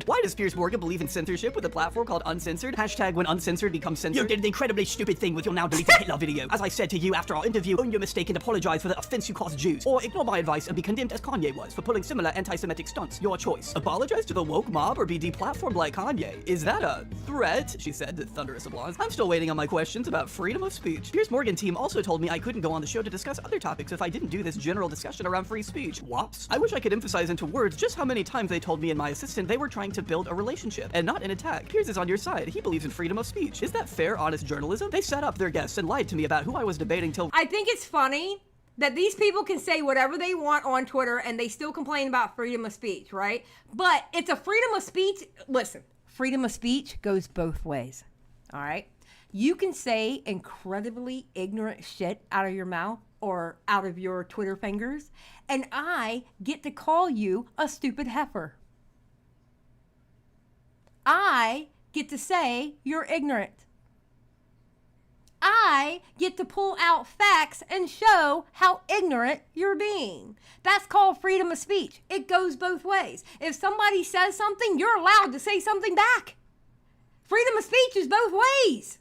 Why does Piers Morgan believe in censorship with a platform called Uncensored? Hashtag when uncensored becomes censored. You did an incredibly stupid thing with your now deleted Hitler video. As I said to you after our interview, own your mistake and apologize for the offense you caused Jews. Or ignore my advice and be condemned as Kanye was for pulling similar anti-Semitic stunts. Your choice. Apologize to the woke mob or be deplatformed like Kanye. Is that a threat? She said to thunderous applause. I'm still waiting on my questions about freedom of speech. Piers Morgan team also told me I couldn't go on the show to discuss other topics if I didn't do this general discussion around free speech. Whoops. I wish I could emphasize into words just how many times they told me and my assistant they were trying to build a relationship and not an attack. Piers is on your side. He believes in freedom of speech. Is that fair, honest journalism? They set up their guests and lied to me about who I was debating till. I think it's funny that these people can say whatever they want on Twitter and they still complain about freedom of speech, right? But it's a freedom of speech. Listen, freedom of speech goes both ways, all right? You can say incredibly ignorant shit out of your mouth or out of your Twitter fingers, and I get to call you a stupid heifer. I get to say you're ignorant. I get to pull out facts and show how ignorant you're being. That's called freedom of speech. It goes both ways. If somebody says something, you're allowed to say something back. Freedom of speech is both ways.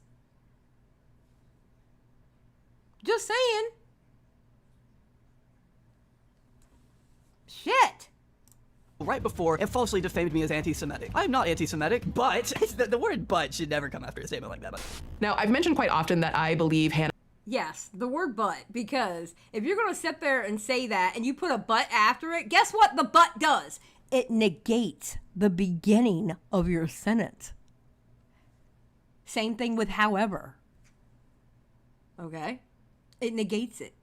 Just saying. Shit. Right before and falsely defamed me as anti-Semitic. I'm not anti-Semitic, but the word "but" should never come after a statement like that. Now, I've mentioned quite often that I believe Hannah. Yes, the word "but," because if you're going to sit there and say that and you put a "but" after it, guess what the "but" does? It negates the beginning of your sentence. Same thing with "however." Okay? It negates it.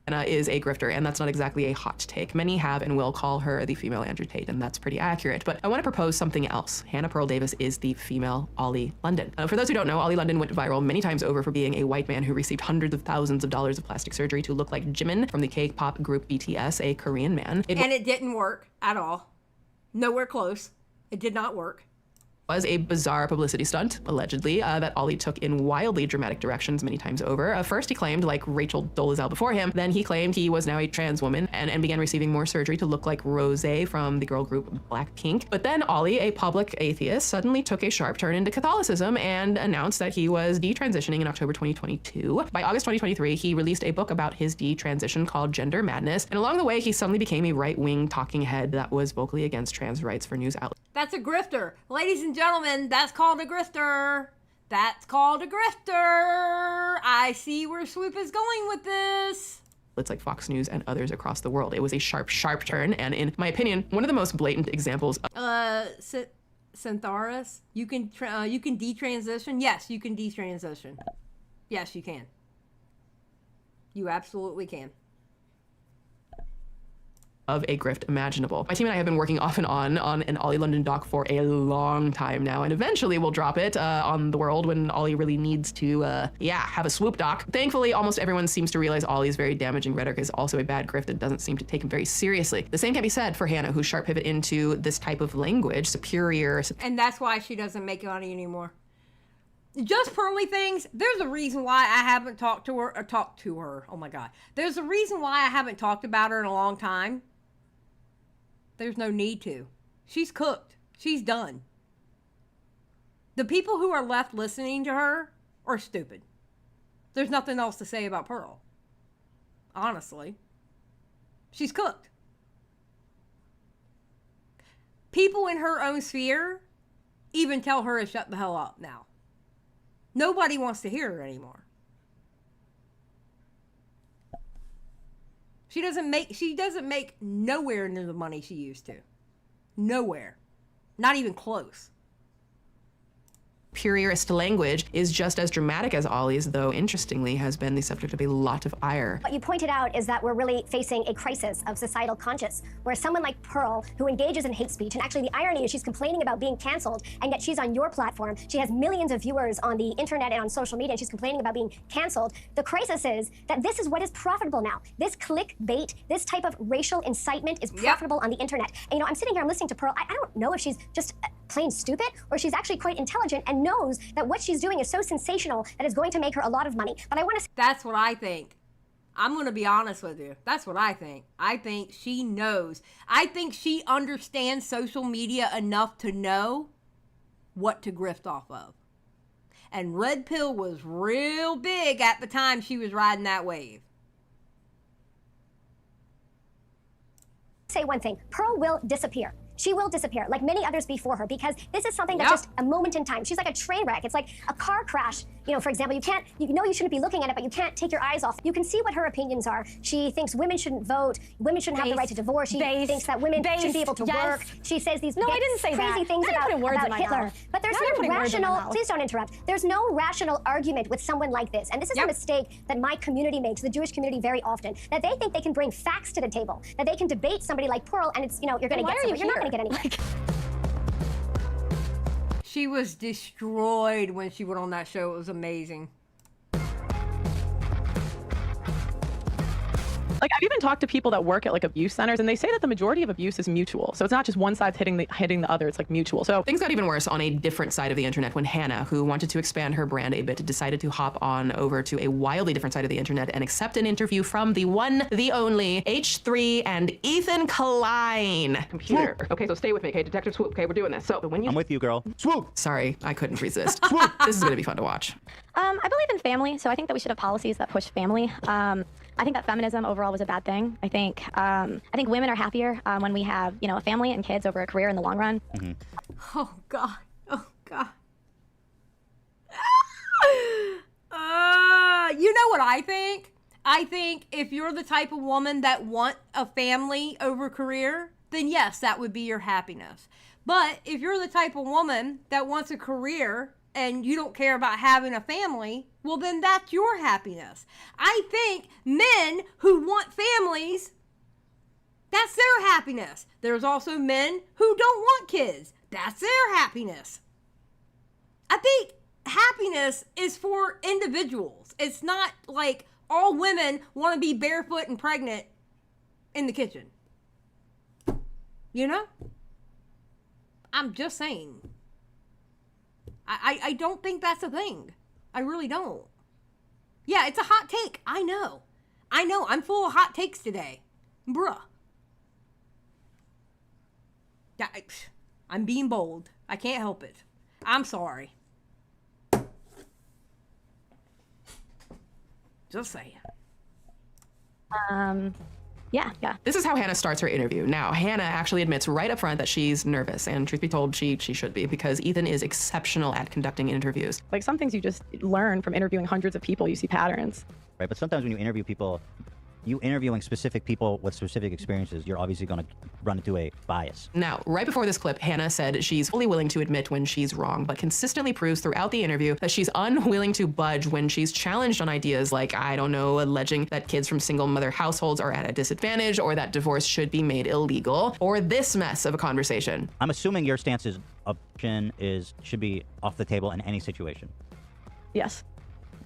Hannah is a grifter, and that's not exactly a hot take. Many have and will call her the female Andrew Tate, and that's pretty accurate. But I want to propose something else. Hannah Pearl Davis is the female Ollie London. For those who don't know, Ollie London went viral many times over for being a white man who received hundreds of thousands of dollars of plastic surgery to look like Jimin from the K-pop group BTS, a Korean man. And it didn't work at all. Nowhere close. It did not work. Was a bizarre publicity stunt, allegedly, that Ollie took in wildly dramatic directions many times over. First, he claimed, like Rachel Dolezal before him, then he claimed he was now a trans woman and began receiving more surgery to look like Rosé from the girl group Blackpink. But then Ollie, a public atheist, suddenly took a sharp turn into Catholicism and announced that he was detransitioning in October 2022. By August 2023, he released a book about his detransition called Gender Madness, and along the way, he suddenly became a right-wing talking head that was vocally against trans rights for news outlets. That's a grifter. Ladies and gentlemen, that's called a grifter. That's called a grifter. I see where Swoop is going with this. It's like Fox News and others across the world. It was a sharp, sharp turn, and in my opinion, one of the most blatant examples of Syntharis, you can detransition? Yes, you can detransition. Yes, you can. You absolutely can. of a grift imaginable. My team and I have been working off and on an Ollie London doc for a long time now, and eventually we'll drop it on the world when Ollie really needs to, have a Swoop doc. Thankfully, almost everyone seems to realize Ollie's very damaging rhetoric is also a bad grift and doesn't seem to take him very seriously. The same can be said for Hannah, whose sharp pivot into this type of language, superior. And that's why she doesn't make money anymore. Just Pearly Things, there's a reason why I haven't talked to her. Oh my God. There's a reason why I haven't talked about her in a long time. There's no need to. She's cooked. She's done. The people who are left listening to her are stupid. There's nothing else to say about Pearl. Honestly. She's cooked. People in her own sphere even tell her to shut the hell up now. Nobody wants to hear her anymore. She doesn't make nowhere near the money she used to. Nowhere. Not even close. Superiorist language is just as dramatic as Ollie's, though interestingly has been the subject of a lot of ire. What you pointed out is that we're really facing a crisis of societal conscience, where someone like Pearl, who engages in hate speech, and actually the irony is she's complaining about being canceled, and yet she's on your platform. She has millions of viewers on the internet and on social media, and she's complaining about being canceled. The crisis is that this is what is profitable now. This clickbait, this type of racial incitement is profitable on the internet. And I'm sitting here, I'm listening to Pearl. I don't know if she's just plain stupid or she's actually quite intelligent and knows that what she's doing is so sensational that it's going to make her a lot of money. But I want to... That's what I think. I'm going to be honest with you. That's what I think. I think she knows. I think she understands social media enough to know what to grift off of. And Red Pill was real big at the time she was riding that wave. Say one thing, Pearl will disappear. She will disappear, like many others before her, because this is something that's just a moment in time. She's like a train wreck. It's like a car crash. For example, you know you shouldn't be looking at it, but you can't take your eyes off. You can see what her opinions are. She thinks women shouldn't vote, women shouldn't have the right to divorce. She thinks that women shouldn't be able to work. She says these crazy things about Hitler. But there's no rational, please don't interrupt. There's no rational argument with someone like this. And this is a mistake that my community makes, the Jewish community, very often, that they think they can bring facts to the table, that they can debate somebody like Pearl, and it's, you're going to get somewhere. You're not going to get anywhere. She was destroyed when she went on that show. It was amazing. Like, I've even talked to people that work at like abuse centers, and they say that the majority of abuse is mutual. So it's not just one side hitting the other, it's like mutual. So things got even worse on a different side of the internet when Hannah, who wanted to expand her brand a bit, decided to hop on over to a wildly different side of the internet and accept an interview from the one, the only H3 and Ethan Klein. Computer. Okay, so stay with me, okay? Detective Swoop, okay? We're doing this. So when you... I'm with you, girl. Swoop! Sorry, I couldn't resist. Swoop! This is gonna be fun to watch. I believe in family, so I think that we should have policies that push family. I think that feminism overall was a bad thing. I think women are happier when we have, a family and kids over a career in the long run. Mm-hmm. Oh God. Oh God. You know what I think? I think if you're the type of woman that want a family over career, then yes, that would be your happiness. But if you're the type of woman that wants a career and you don't care about having a family, well, then that's your happiness. I think men who want families, that's their happiness. There's also men who don't want kids. That's their happiness. I think happiness is for individuals. It's not like all women want to be barefoot and pregnant in the kitchen. I'm just saying. I don't think that's a thing. I really don't. Yeah, it's a hot take. I know. I'm full of hot takes today. Bruh. Yeah, I'm being bold. I can't help it. I'm sorry. Just saying. Yeah. This is how Hannah starts her interview. Now, Hannah actually admits right up front that she's nervous, and truth be told, she should be, because Ethan is exceptional at conducting interviews. Like, some things you just learn from interviewing hundreds of people, you see patterns. Right, but sometimes when you interview people, you interviewing specific people with specific experiences, you're obviously going to run into a bias. Now, right before this clip, Hannah said she's fully willing to admit when she's wrong, but consistently proves throughout the interview that she's unwilling to budge when she's challenged on ideas like, I don't know, alleging that kids from single mother households are at a disadvantage, or that divorce should be made illegal, or this mess of a conversation. I'm assuming your stance is abortion should be off the table in any situation. Yes.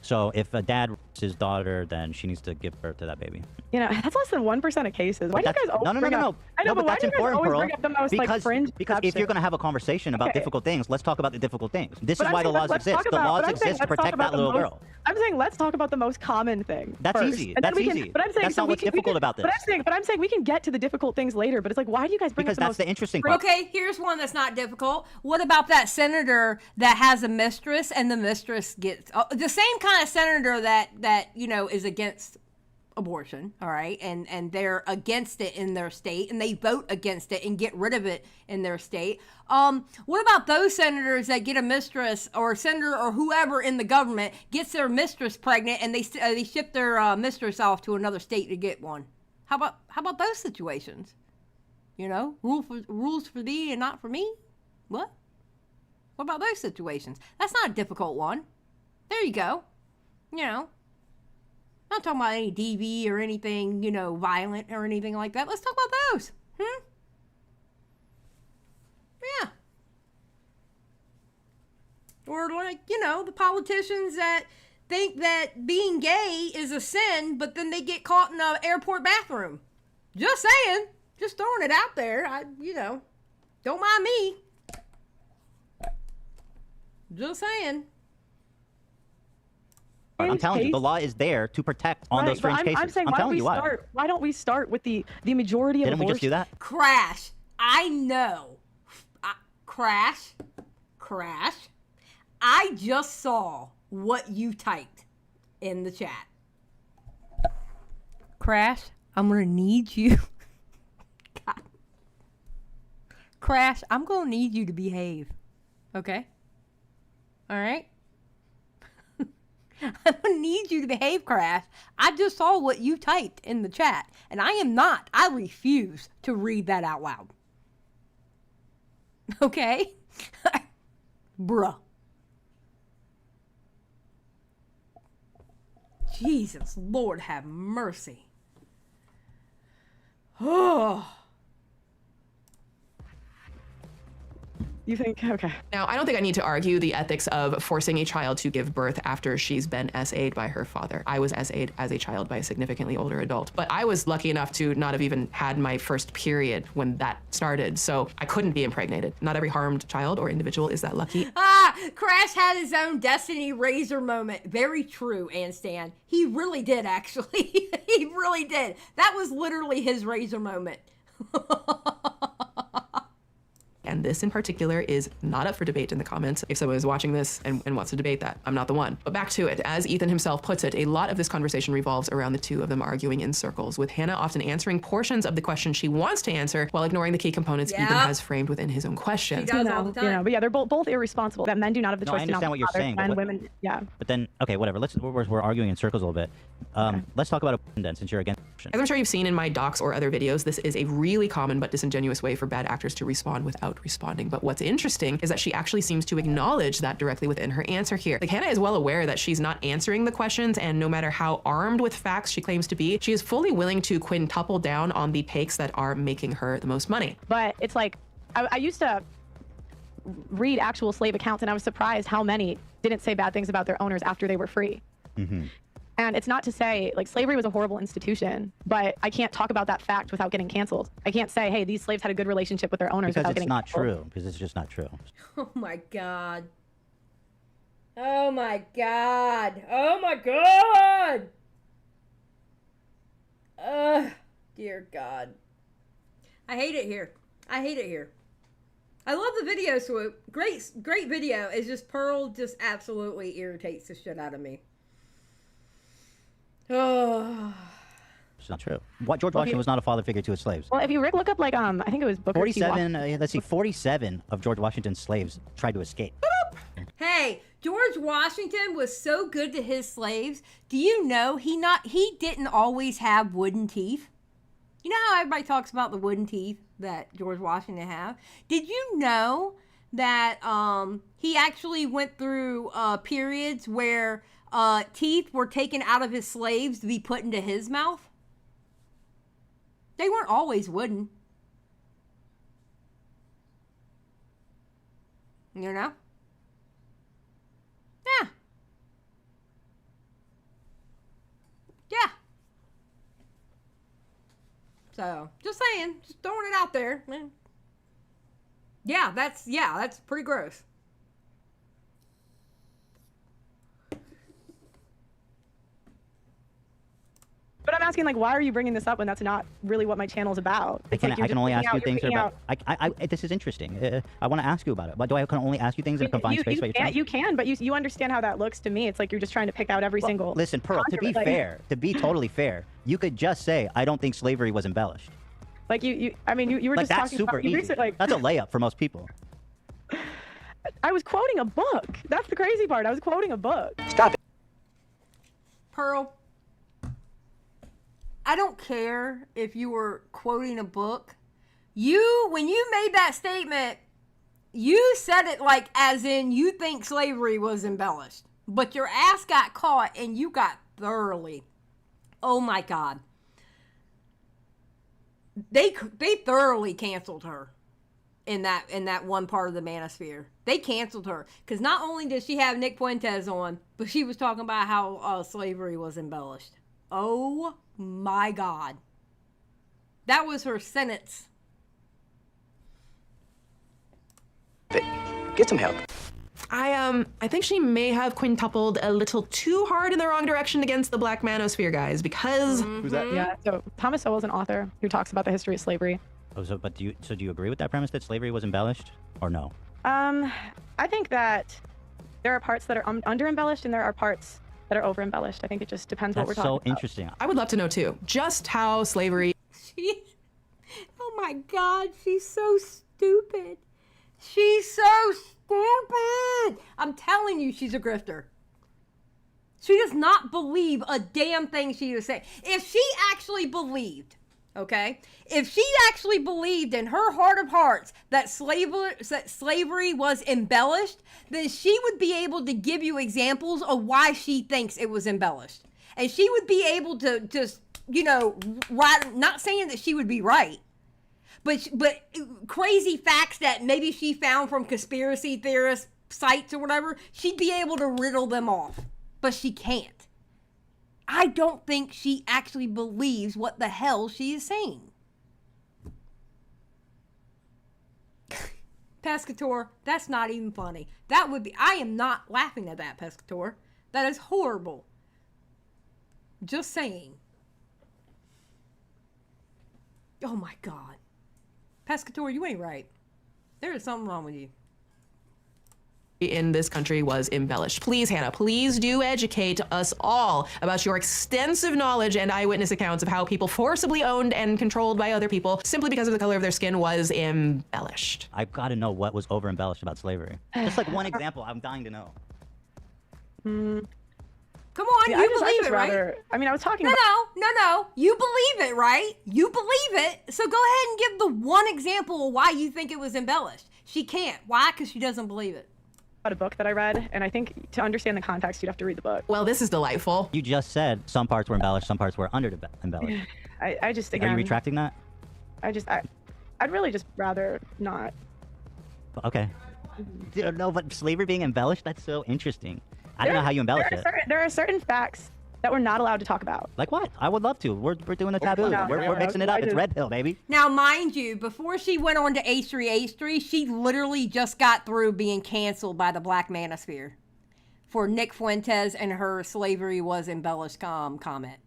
So if a dad rapes his daughter, then she needs to give birth to that baby. You know, that's less than 1% of cases. Why do you guys always No. I know, No, but why that's do you guys important, always Pearl. bring up the most like fringe Because if you're going to have a conversation about difficult things, let's talk about the difficult things. This is why the laws exist. The laws exist to protect that little girl. I'm saying let's talk about the most common thing. That's first. easy. And then That's we can, easy. But I'm saying That's so not we what's can, difficult about this. But I'm saying we can get to the difficult things later. But it's like, why do you guys bring because up the that's the interesting part. Okay, here's one that's not difficult. What about that senator that has a mistress and the mistress gets the same kind of senator that you know is against abortion, all right, and they're against it in their state, and they vote against it and get rid of it in their state. What about those senators that get a mistress, or a senator or whoever in the government gets their mistress pregnant, and they ship their mistress off to another state to get one? How about those situations? You know, rules for thee and not for me. What about those situations? That's not a difficult one. There you go. You know. I'm not talking about any DV or anything, you know, violent or anything like that. Let's talk about those. Yeah. Or like, you know, the politicians that think that being gay is a sin, but then they get caught in an airport bathroom. Just saying. Just throwing it out there. You know, don't mind me. Just saying. I'm telling you, the law is there to protect on those fringe cases. I'm saying, why don't we start with the majority of Didn't we just do that? Crash. I know. Crash. I just saw what you typed in the chat. Crash, I'm gonna need you. God. Crash, I'm gonna need you to behave. Okay? All right? I don't need you to behave, Crash. I just saw what you typed in the chat, and I refuse to read that out loud. Okay? Bruh. Jesus, Lord have mercy. Oh. You think, okay. Now, I don't think I need to argue the ethics of forcing a child to give birth after she's been SA'd by her father. I was SA'd as a child by a significantly older adult, but I was lucky enough to not have even had my first period when that started, so I couldn't be impregnated. Not every harmed child or individual is that lucky. Crash had his own Destiny Razor moment. Very true, Ann Stan. He really did, actually. He really did. That was literally his Razor moment. And this in particular is not up for debate in the comments. If someone is watching this and wants to debate that, I'm not the one. But back to it. As Ethan himself puts it, a lot of this conversation revolves around the two of them arguing in circles, with Hannah often answering portions of the question she wants to answer while ignoring the key components Ethan has framed within his own question. He does all the time. But yeah, they're both irresponsible. That men do not have the choice I understand to not what you're saying, and but women, yeah. But then, okay, whatever. We're arguing in circles a little bit. Let's talk about abortion then, since you're against abortion. As I'm sure you've seen in my docs or other videos, this is a really common but disingenuous way for bad actors to respond without responding. But what's interesting is that she actually seems to acknowledge that directly within her answer here. Like, Hannah is well aware that she's not answering the questions, and no matter how armed with facts she claims to be, she is fully willing to quintuple down on the takes that are making her the most money. But it's like, I used to read actual slave accounts, and I was surprised how many didn't say bad things about their owners after they were free. And it's not to say, like, slavery was a horrible institution, but I can't talk about that fact without getting canceled. I can't say, hey, these slaves had a good relationship with their owners without getting canceled. Because it's not true. Because it's just not true. Oh my God. Oh my God. Oh my God. Dear God. I hate it here. I hate it here. I love the video, Swoop. Great video. It's just Pearl just absolutely irritates the shit out of me. Oh. It's not true. George Washington was not a father figure to his slaves. Well, if you look up, like, I think it was Booker T. 47, let's see, 47 of George Washington's slaves tried to escape. Hey, George Washington was so good to his slaves. Do you know he didn't always have wooden teeth? You know how everybody talks about the wooden teeth that George Washington had? Did you know that he actually went through periods where teeth were taken out of his slaves to be put into his mouth? They weren't always wooden. You know? Yeah. Yeah. So, just saying, just throwing it out there. Yeah, that's pretty gross. But I'm asking, like, why are you bringing this up when that's not really what my channel's about? I can only ask you things about. This is interesting. I want to ask you about it. But I can only ask you things in a confined space? You can, but you understand how that looks to me. It's like you're just trying to pick out every single. Listen, Pearl. To be fair, to be totally fair, you could just say, "I don't think slavery was embellished." Like you were just that's talking super about. easy. That's a layup for most people. I was quoting a book. That's the crazy part. I was quoting a book. Stop it. Pearl, I don't care if you were quoting a book. When you made that statement, you said it like as in you think slavery was embellished. But your ass got caught and you got thoroughly. Oh my God. They thoroughly canceled her in that one part of the manosphere. They canceled her because not only did she have Nick Fuentes on, but she was talking about how slavery was embellished. Oh my God. That was her sentence. Get some help. I think she may have quintupled a little too hard in the wrong direction against the Black Manosphere guys because... Who's that? Yeah, so Thomas Sowell is an author who talks about the history of slavery. Oh, do you agree with that premise that slavery was embellished or no? I think that there are parts that are under embellished and there are parts that are over embellished. I think it just depends what we're talking about. That's so interesting. I would love to know too, just how slavery... Oh my God, she's so stupid. She's so stupid. I'm telling you, she's a grifter. She does not believe a damn thing she was saying. If she actually believed, okay, if she actually believed in her heart of hearts that slavery was embellished, then she would be able to give you examples of why she thinks it was embellished. And she would be able to just, not saying that she would be right, but crazy facts that maybe she found from conspiracy theorist sites or whatever, she'd be able to riddle them off. But she can't. I don't think she actually believes what the hell she is saying. Pescator, that's not even funny. That would be, I am not laughing at that, Pescator. That is horrible. Just saying. Oh my God. Pescator, you ain't right. There is something wrong with you. In this country was embellished. Please, Hannah, please do educate us all about your extensive knowledge and eyewitness accounts of how people forcibly owned and controlled by other people simply because of the color of their skin was embellished. I've got to know what was over embellished about slavery. Just like one example, I'm dying to know. Come on, Yeah, you believe it, right? I mean, I was talking No, about... no. You believe it, right? You believe it. So go ahead and give the one example of why you think it was embellished. She can't. Why? Because she doesn't believe it. A book that I read, and I think to understand the context, you'd have to read the book. Well, this is delightful. You just said some parts were embellished, some parts were under embellished. I just, again... Are you retracting that? I'd really just rather not. Okay. No, but slavery being embellished, that's so interesting. I don't know how you embellish it. There are certain facts that we're not allowed to talk about. Like what? I would love to. We're doing a taboo. We're mixing it up. It's Red Pill, baby. Now, mind you, before she went on to H3H3, she literally just got through being canceled by the Black Manosphere for Nick Fuentes and her slavery was embellished comment.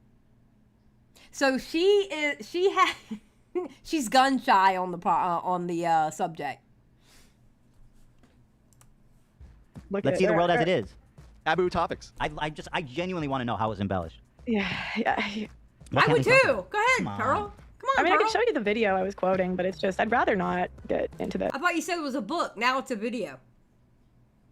So she's gun shy on the subject. Let's see the world as it is. Taboo topics. I genuinely want to know how it was embellished. Yeah. I would too. Go ahead, Pearl. Come on, I mean, Pearl. I can show you the video I was quoting, but it's just, I'd rather not get into that. I thought you said it was a book. Now it's a video.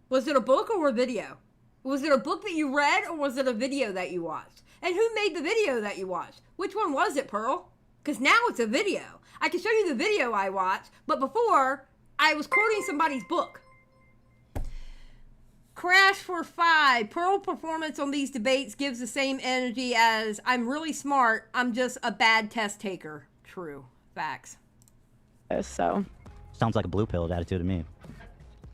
Was it a book or a video? Was it a book that you read or was it a video that you watched? And who made the video that you watched? Which one was it, Pearl? Because now it's a video. I can show you the video I watched, but before, I was quoting somebody's book. Crash for 5. Pearl performance on these debates gives the same energy as I'm really smart, I'm just a bad test taker. True. Facts. So. Sounds like a blue pill attitude to me.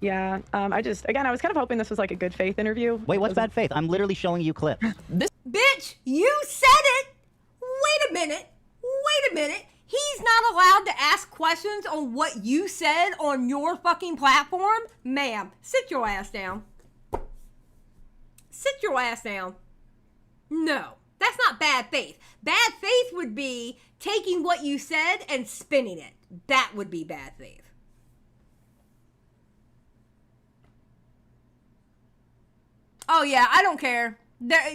Yeah. I was kind of hoping this was like a good faith interview. Wait, what's bad faith? I'm literally showing you clips. Bitch, you said it! Wait a minute. He's not allowed to ask questions on what you said on your fucking platform? Ma'am, sit your ass down. Sit your ass down. No, that's not bad faith. Bad faith would be taking what you said and spinning it. That would be bad faith. Oh yeah, I don't care.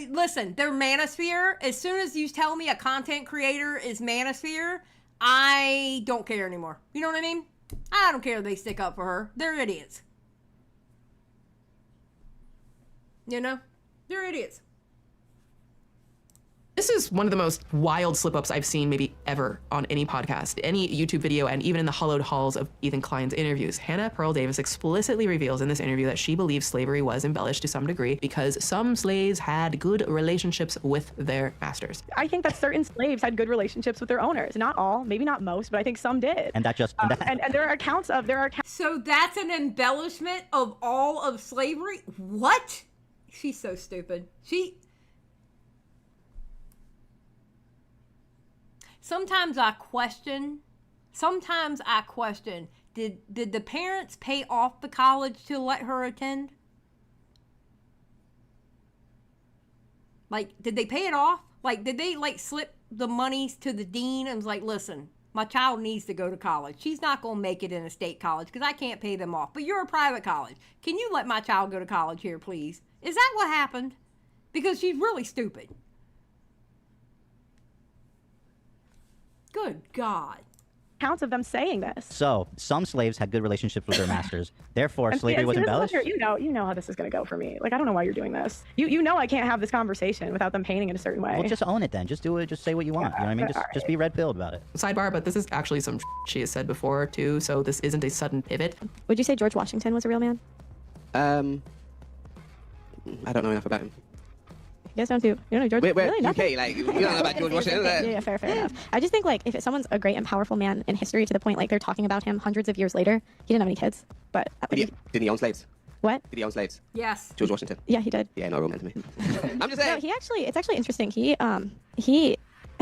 Listen, their manosphere, as soon as you tell me a content creator is manosphere, I don't care anymore. You know what I mean? I don't care if they stick up for her. They're idiots. You know? They're idiots. This is one of the most wild slip-ups I've seen maybe ever on any podcast, any YouTube video, and even in the hollowed halls of Ethan Klein's interviews. Hannah Pearl Davis explicitly reveals in this interview that she believes slavery was embellished to some degree because some slaves had good relationships with their masters. I think that certain slaves had good relationships with their owners. Not all, maybe not most, but I think some did. And that just... and there are accounts of... So that's an embellishment of all of slavery? What? She's so stupid. Sometimes I question, did the parents pay off the college to let her attend? Like, did they pay it off? Like, did they, like, slip the monies to the dean and was like, listen, my child needs to go to college. She's not going to make it in a state college because I can't pay them off. But you're a private college. Can you let my child go to college here, please? Is that what happened? Because she's really stupid. Good God. Accounts of them saying this. So, some slaves had good relationships with their masters. Therefore, slavery was embellished. You know how this is going to go for me. Like, I don't know why you're doing this. You know I can't have this conversation without them painting it a certain way. Well, just own it then. Just do it. Just say what you want. You know what I mean? Just be red-pilled about it. Sidebar, but this is actually some she has said before, too, so this isn't a sudden pivot. Would you say George Washington was a real man? I don't know enough about him. You guys don't you don't know George? Wait, really? UK, like, you don't know about George Washington? Yeah, fair enough. I just think, like, if someone's a great and powerful man in history to the point, like, they're talking about him hundreds of years later, he didn't have any kids, but... Did he own slaves? What? Did he own slaves? Yes. George Washington? Yeah, he did. Yeah, no real man to me. I'm just saying. No, it's actually interesting. He had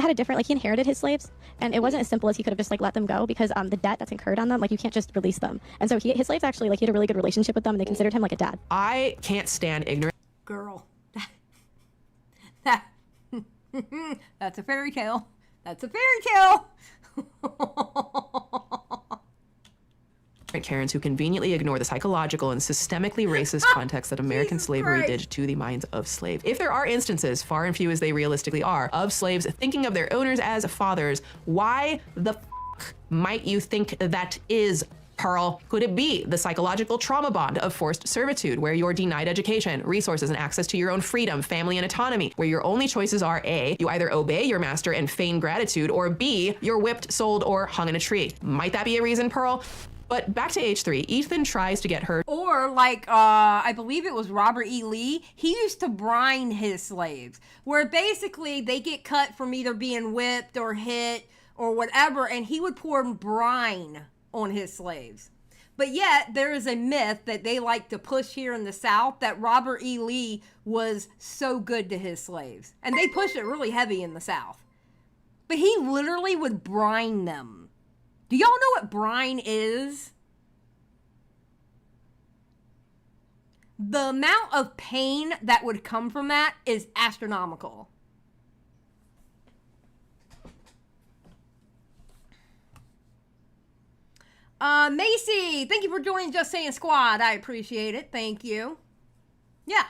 a different, like, he inherited his slaves, and it wasn't as simple as he could have just, like, let them go, because the debt that's incurred on them, like, you can't just release them. And so his slaves actually, like, he had a really good relationship with them, and they considered him like a dad. I can't stand ignorant. Girl. That's a fairy tale. That's a fairy tale. Karens who conveniently ignore the psychological and systemically racist context that American slavery did to the minds of slaves. If there are instances, far and few as they realistically are, of slaves thinking of their owners as fathers, why the f might you think that is, Pearl? Could it be the psychological trauma bond of forced servitude, where you're denied education, resources, and access to your own freedom, family, and autonomy, where your only choices are A, you either obey your master and feign gratitude, or B, you're whipped, sold, or hung in a tree? Might that be a reason, Pearl? But back to H3, Ethan tries to get her. Or like, I believe it was Robert E. Lee, he used to brine his slaves, where basically they get cut from either being whipped or hit or whatever, and he would pour brine on his slaves. But yet there is a myth that they like to push here in the South that Robert E. Lee was so good to his slaves, and they push it really heavy in the South. But he literally would brine them. Do y'all know what brine is? The amount of pain that would come from that is astronomical. Macy, thank you for joining Just Saying Squad. I appreciate it. Thank you. Yeah.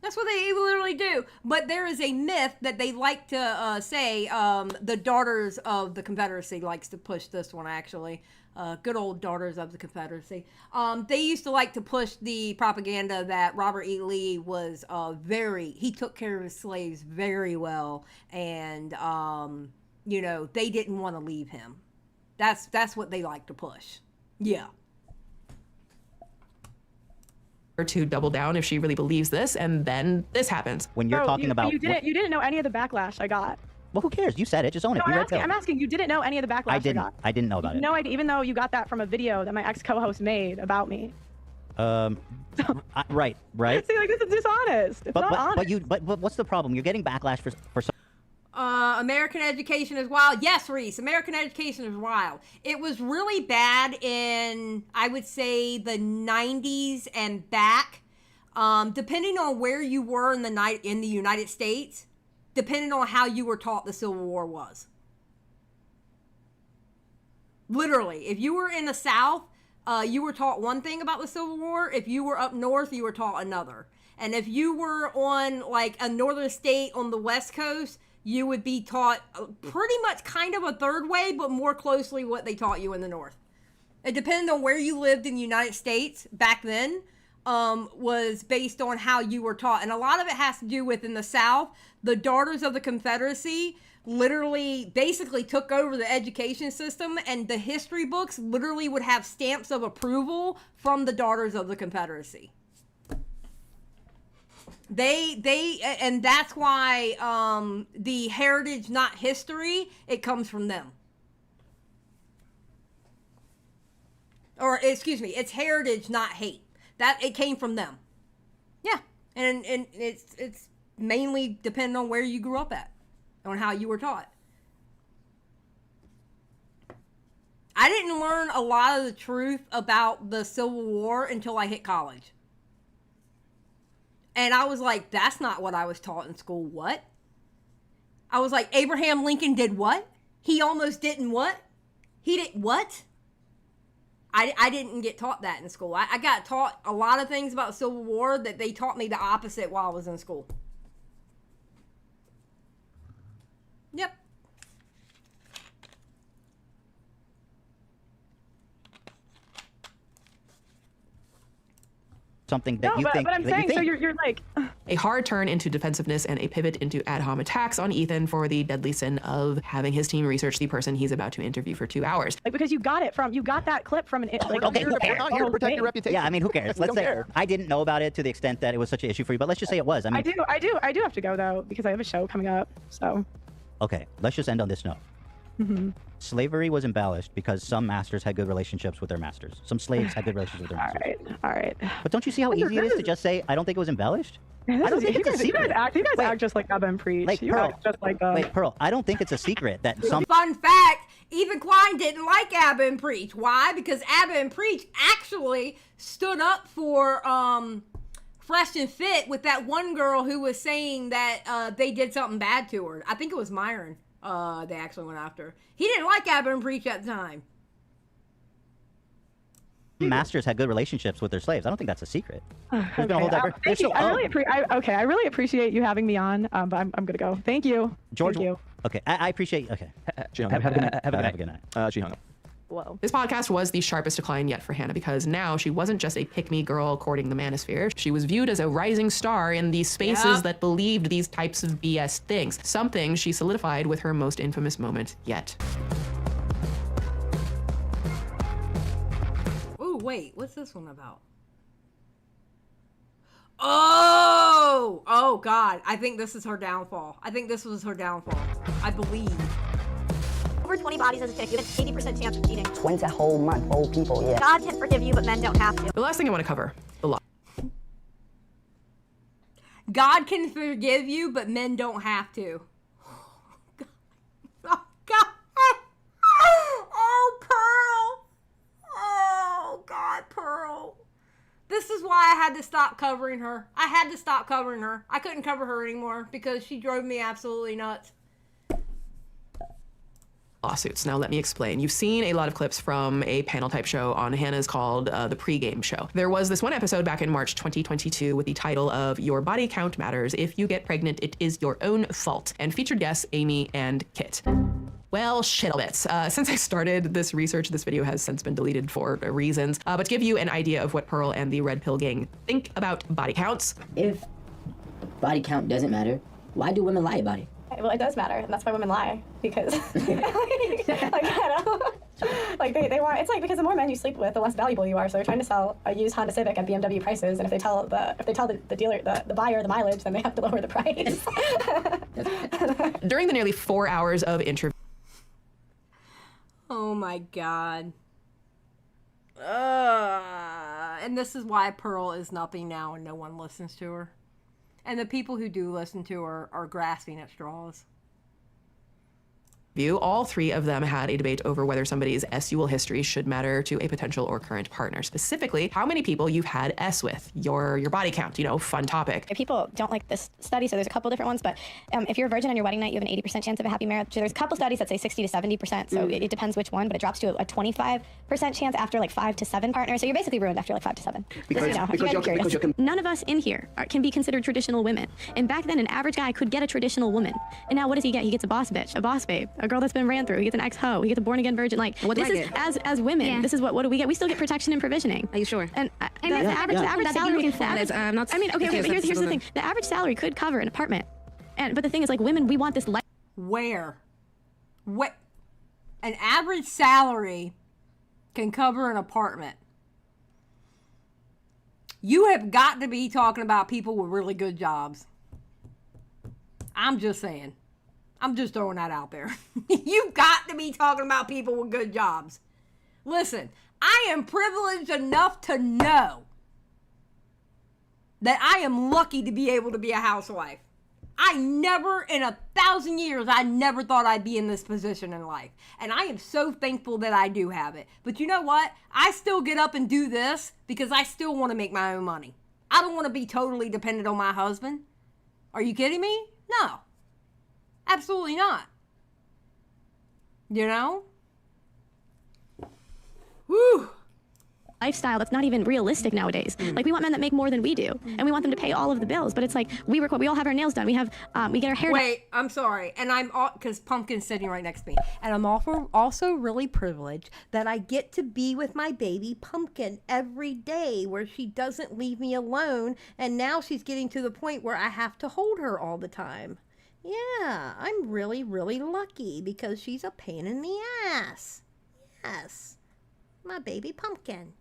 That's what they literally do. But there is a myth that they like to say, the Daughters of the Confederacy likes to push this one, actually. Good old Daughters of the Confederacy. They used to like to push the propaganda that Robert E. Lee was he took care of his slaves very well. And, you know, they didn't want to leave him. That's what they like to push. Yeah. Or to double down if she really believes this, and then this happens. When you're talking about you didn't know any of the backlash I got. Well, who cares? You said it. Just own it. No, I'm asking. You didn't know any of the backlash I got. I didn't know about it. No idea, even though you got that from a video that my ex co-host made about me. Right. See, like, this is dishonest. It's not honest. But what's the problem? You're getting backlash for some. American education is wild. Yes, Reese, American education is wild. It was really bad in, I would say, the 90s and back. Depending on where you were in the United States, depending on how you were taught the Civil War was. Literally, if you were in the South, you were taught one thing about the Civil War. If you were up north, you were taught another. And if you were on like a northern state on the West Coast, you would be taught pretty much kind of a third way, but more closely what they taught you in the North. It depended on where you lived in the United States back then, was based on how you were taught. And a lot of it has to do with, in the South, the Daughters of the Confederacy literally basically took over the education system, and the history books literally would have stamps of approval from the Daughters of the Confederacy. And that's why the heritage, not history, it comes from them. Or, excuse me, it's heritage, not hate. That, it came from them. Yeah, and it's mainly depending on where you grew up at, on how you were taught. I didn't learn a lot of the truth about the Civil War until I hit college. And I was like, that's not what I was taught in school. What? I was like, Abraham Lincoln did what? He almost didn't what? He did what? I didn't get taught that in school. I got taught a lot of things about the Civil War that they taught me the opposite while I was in school. Yep. Something that you think. But I'm saying, so you're like... A hard turn into defensiveness and a pivot into ad hom attacks on Ethan for the deadly sin of having his team research the person he's about to interview for 2 hours. Like, because you got that clip from an... Like, okay, who cares? Not here to protect your reputation. Yeah, I mean, who cares? Let's say care. I didn't know about it to the extent that it was such an issue for you, but let's just say it was. I mean, I do have to go, though, because I have a show coming up, so... Okay, let's just end on this note. Mm-hmm. Slavery was embellished because some masters had good relationships with their masters. Some slaves had good relationships with their masters. All right. But don't you see how easy it is to just say, I don't think it was embellished? I don't think it's a secret. You guys act just like Abba and Preach. Like, Pearl, wait, Pearl, I don't think it's a secret that some... Fun fact, Eva Klein didn't like Abba and Preach. Why? Because Abba and Preach actually stood up for Fresh and Fit with that one girl who was saying that they did something bad to her. I think it was Myron. They actually went after. He didn't like Abba and Preach at the time. Masters had good relationships with their slaves. I don't think that's a secret. There's been a whole thank you. I really appreciate you having me on, but I'm gonna go. Thank you. George. Thank you. Okay, I appreciate. Okay. She hung up. Have a good night. She hung up. Whoa. This podcast was the sharpest decline yet for Hannah because now she wasn't just a pick-me girl courting the manosphere. She was viewed as a rising star in these spaces that believed these types of BS things, something she solidified with her most infamous moment yet. Ooh, wait, what's this one about? Oh God, I think this is her downfall. I think this was her downfall. I believe. Over 20 bodies as a chick, you have an 80% chance of cheating. 20 whole month, whole people, yeah. God can forgive you, but men don't have to. The last thing I want to cover, the law. God can forgive you, but men don't have to. Oh, God. Oh, Pearl. Oh, God, Pearl. This is why I had to stop covering her. I had to stop covering her. I couldn't cover her anymore because she drove me absolutely nuts. lawsuits. Now, let me explain. You've seen a lot of clips from a panel type show on Hannah's called The Pregame Show. There was this one episode back in March 2022 with the title of Your Body Count Matters. If you get pregnant, it is your own fault, and featured guests Amy and Kit. Well, shit bits. Since I started this research, this video has since been deleted for reasons, but to give you an idea of what Pearl and the Red Pill Gang think about body counts. If body count doesn't matter, why do women lie about it? Well, it does matter, and that's why women lie, because they want. It's like because the more men you sleep with, the less valuable you are. So they're trying to sell a used Honda Civic at BMW prices, and if they tell the dealer, the buyer, the mileage, then they have to lower the price. During the nearly 4 hours of interview. Oh my God. And this is why Pearl is nothing now and no one listens to her. And the people who do listen to her are grasping at straws. All three of them had a debate over whether somebody's SUL history should matter to a potential or current partner. Specifically, how many people you've had S with, your body count, fun topic. People don't like this study, so there's a couple different ones, but if you're a virgin on your wedding night, you have an 80% chance of a happy marriage. So there's a couple studies that say 60 to 70%, so it depends which one, but it drops to a 25% chance after like 5 to 7 partners. So you're basically ruined after like 5 to 7. None of us in here can be considered traditional women. And back then, an average guy could get a traditional woman. And now what does he get? He gets a boss bitch, a boss babe, a girl that's been ran through. He gets an ex-ho. He gets a born-again virgin. Like, this is, as women, this is what do we get? We still get protection and provisioning. Are you sure? And the average salary. Here's the thing. The average salary could cover an apartment. But the thing is, like, women, we want this life. Where? What? An average salary can cover an apartment. You have got to be talking about people with really good jobs. I'm just saying. I'm just throwing that out there. You've got to be talking about people with good jobs. Listen, I am privileged enough to know that I am lucky to be able to be a housewife. I never, in 1,000 years, I never thought I'd be in this position in life. And I am so thankful that I do have it. But you know what? I still get up and do this because I still want to make my own money. I don't want to be totally dependent on my husband. Are you kidding me? No. Absolutely not. Whew. Lifestyle that's not even realistic nowadays. Like, we want men that make more than we do, and we want them to pay all of the bills. But it's like we all have our nails done. We get our hair done. Wait, I'm sorry, and I'm because Pumpkin's sitting right next to me, and I'm also really privileged that I get to be with my baby Pumpkin every day, where she doesn't leave me alone, and now she's getting to the point where I have to hold her all the time. Yeah, I'm really, really lucky because she's a pain in the ass. Yes, my baby Pumpkin.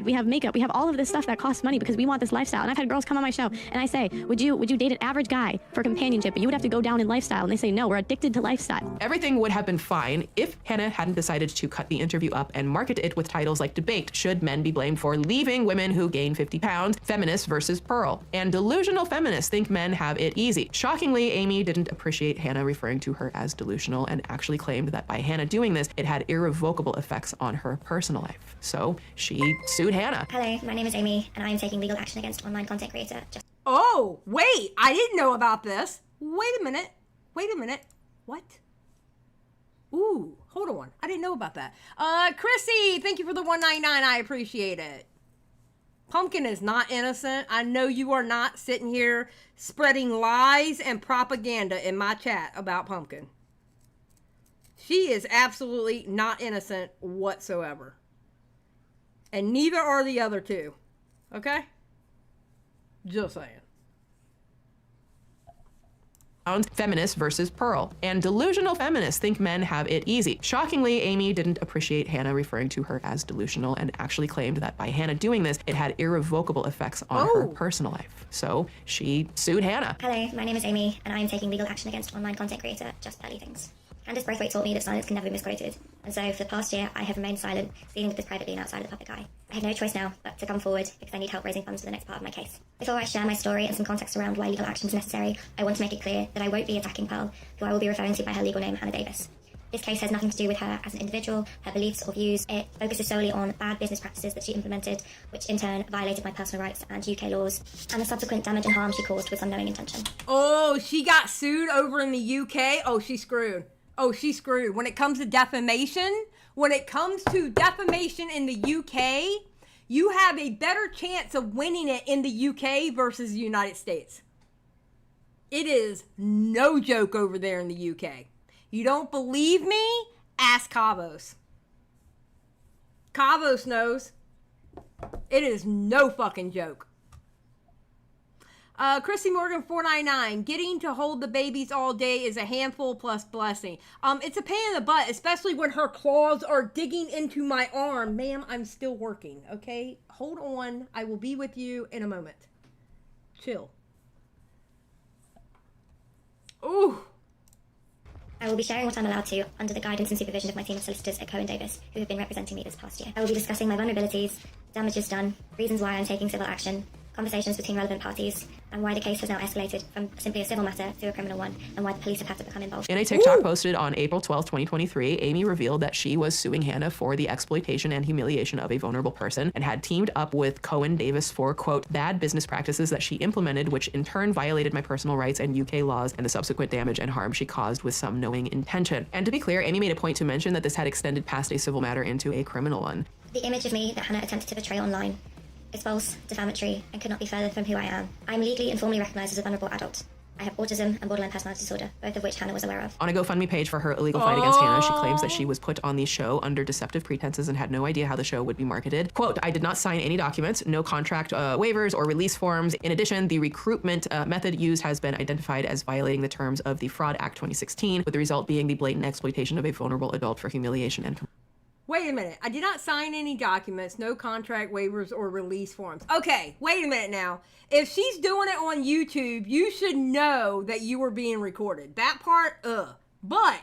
We have makeup. We have all of this stuff that costs money because we want this lifestyle. And I've had girls come on my show and I say, would you date an average guy for companionship? But you would have to go down in lifestyle. And they say, no, we're addicted to lifestyle. Everything would have been fine if Hannah hadn't decided to cut the interview up and market it with titles like Debate, Should Men Be Blamed for Leaving Women Who Gain 50 Pounds, Feminists versus Pearl, and Delusional Feminists Think Men Have It Easy. Shockingly, Amy didn't appreciate Hannah referring to her as delusional and actually claimed that by Hannah doing this, it had irrevocable effects on her personal life. So she sued Hannah. Hello, my name is Amy, and I am taking legal action against online content creator. Oh, wait, I didn't know about this. Wait a minute. What? Ooh, hold on. I didn't know about that. Chrissy, thank you for the $1.99. I appreciate it. Pumpkin is not innocent. I know you are not sitting here spreading lies and propaganda in my chat about Pumpkin. She is absolutely not innocent whatsoever. And neither are the other two. Okay? Just saying. Feminists versus Pearl, and Delusional Feminists Think Men Have It Easy. Shockingly, Amy didn't appreciate Hannah referring to her as delusional and actually claimed that by Hannah doing this, it had irrevocable effects on her personal life. So she sued Hannah. Hello, my name is Amy, and I am taking legal action against online content creator JustPearlyThings. Candace Braithwaite taught me that silence can never be misquoted, and so for the past year, I have remained silent, dealing with this privately and outside of the public eye. I have no choice now but to come forward because I need help raising funds for the next part of my case. Before I share my story and some context around why legal action is necessary, I want to make it clear that I won't be attacking Pearl, who I will be referring to by her legal name, Hannah Davis. This case has nothing to do with her as an individual, her beliefs or views. It focuses solely on bad business practices that she implemented, which in turn violated my personal rights and UK laws, and the subsequent damage and harm she caused with unknowing intention. Oh, she got sued over in the UK? Oh, she's screwed. Oh, she's screwed. When it comes to defamation in the UK, you have a better chance of winning it in the UK versus the United States. It is no joke over there in the UK. You don't believe me? Ask Kavos. Kavos knows. It is no fucking joke. Chrissy Morgan 499. Getting to hold the babies all day is a handful plus blessing. It's a pain in the butt, especially when her claws are digging into my arm. Ma'am, I'm still working, okay? Hold on. I will be with you in a moment. Chill. Ooh. I will be sharing what I'm allowed to under the guidance and supervision of my team of solicitors at Cohen Davis, who have been representing me this past year. I will be discussing my vulnerabilities, damages done, reasons why I'm taking civil action, conversations between relevant parties, and why the case has now escalated from simply a civil matter to a criminal one, and why the police have had to become involved. In a TikTok posted on April 12, 2023, Amy revealed that she was suing Hannah for the exploitation and humiliation of a vulnerable person and had teamed up with Cohen Davis for, quote, bad business practices that she implemented, which in turn violated my personal rights and UK laws, and the subsequent damage and harm she caused with some knowing intention. And to be clear, Amy made a point to mention that this had extended past a civil matter into a criminal one. The image of me that Hannah attempted to portray online is false, defamatory, and could not be further from who I am. I am legally and formally recognised as a vulnerable adult. I have autism and borderline personality disorder, both of which Hannah was aware of. On a GoFundMe page for her illegal fight against Hannah, she claims that she was put on the show under deceptive pretenses and had no idea how the show would be marketed. Quote, I did not sign any documents, no contract waivers or release forms. In addition, the recruitment method used has been identified as violating the terms of the Fraud Act 2016, with the result being the blatant exploitation of a vulnerable adult for humiliation and... Wait a minute. I did not sign any documents, no contract waivers or release forms. Okay, wait a minute now. If she's doing it on YouTube, you should know that you were being recorded. That part, But,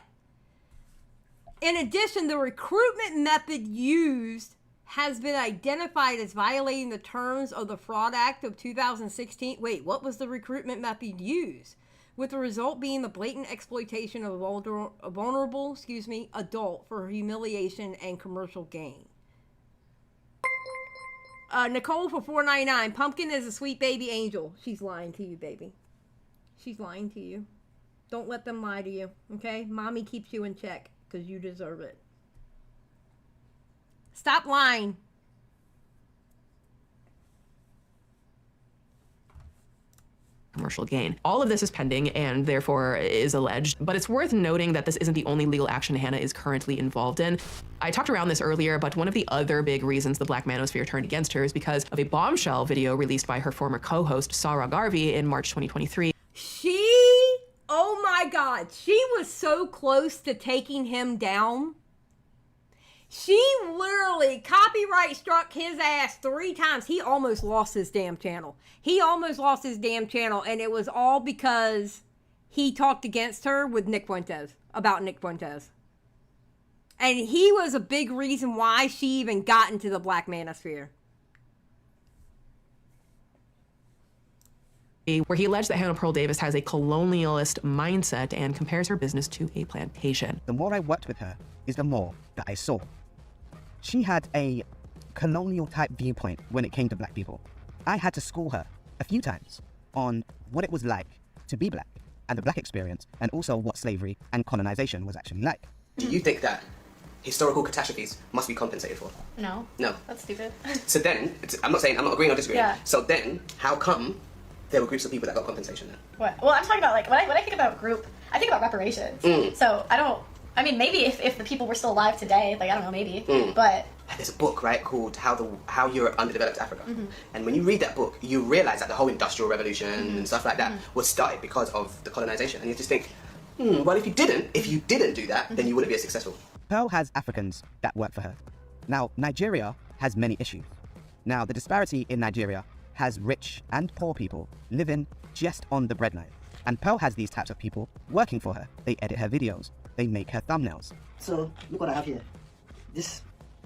in addition, the recruitment method used has been identified as violating the terms of the Fraud Act of 2016. Wait, what was the recruitment method used? With the result being the blatant exploitation of a vulnerable adult for humiliation and commercial gain. Nicole for $4.99. Pumpkin is a sweet baby angel. She's lying to you, baby. She's lying to you. Don't let them lie to you, okay? Mommy keeps you in check because you deserve it. Stop lying. Commercial gain. All of this is pending and therefore is alleged, but it's worth noting that this isn't the only legal action Hannah is currently involved in. I talked around this earlier, but one of the other big reasons the Black Manosphere turned against her is because of a bombshell video released by her former co-host, Sarah Garvey, in March 2023. Oh my God, she was so close to taking him down. She literally copyright struck his ass 3 times. He almost lost his damn channel. And it was all because he talked against her with Nick Fuentes, about Nick Fuentes. And he was a big reason why she even got into the Black Manosphere. Where he alleged that Hannah Pearl Davis has a colonialist mindset and compares her business to a plantation. The more I worked with her is the more that I saw. She had a colonial type viewpoint when it came to black people. I had to school her a few times on what it was like to be black and the black experience, and also what slavery and colonization was actually like. Do you think that historical catastrophes must be compensated for? No. No. That's stupid. So then, I'm not agreeing or disagreeing. Yeah. So then, how come there were groups of people that got compensation then? What? Well, I'm talking about, like, when I think about group, I think about reparations. So I mean, maybe if the people were still alive today, like, I don't know, maybe, but... There's a book, right, called How Europe Underdeveloped Africa. And when you read that book, you realize that the whole Industrial Revolution and stuff like that was started because of the colonization. And you just think, well, if you didn't do that, then you wouldn't be as successful. Pearl has Africans that work for her. Now, Nigeria has many issues. Now, the disparity in Nigeria has rich and poor people living just on the breadline. And Pearl has these types of people working for her. They edit her videos. They make her thumbnails. So, look what I have here. This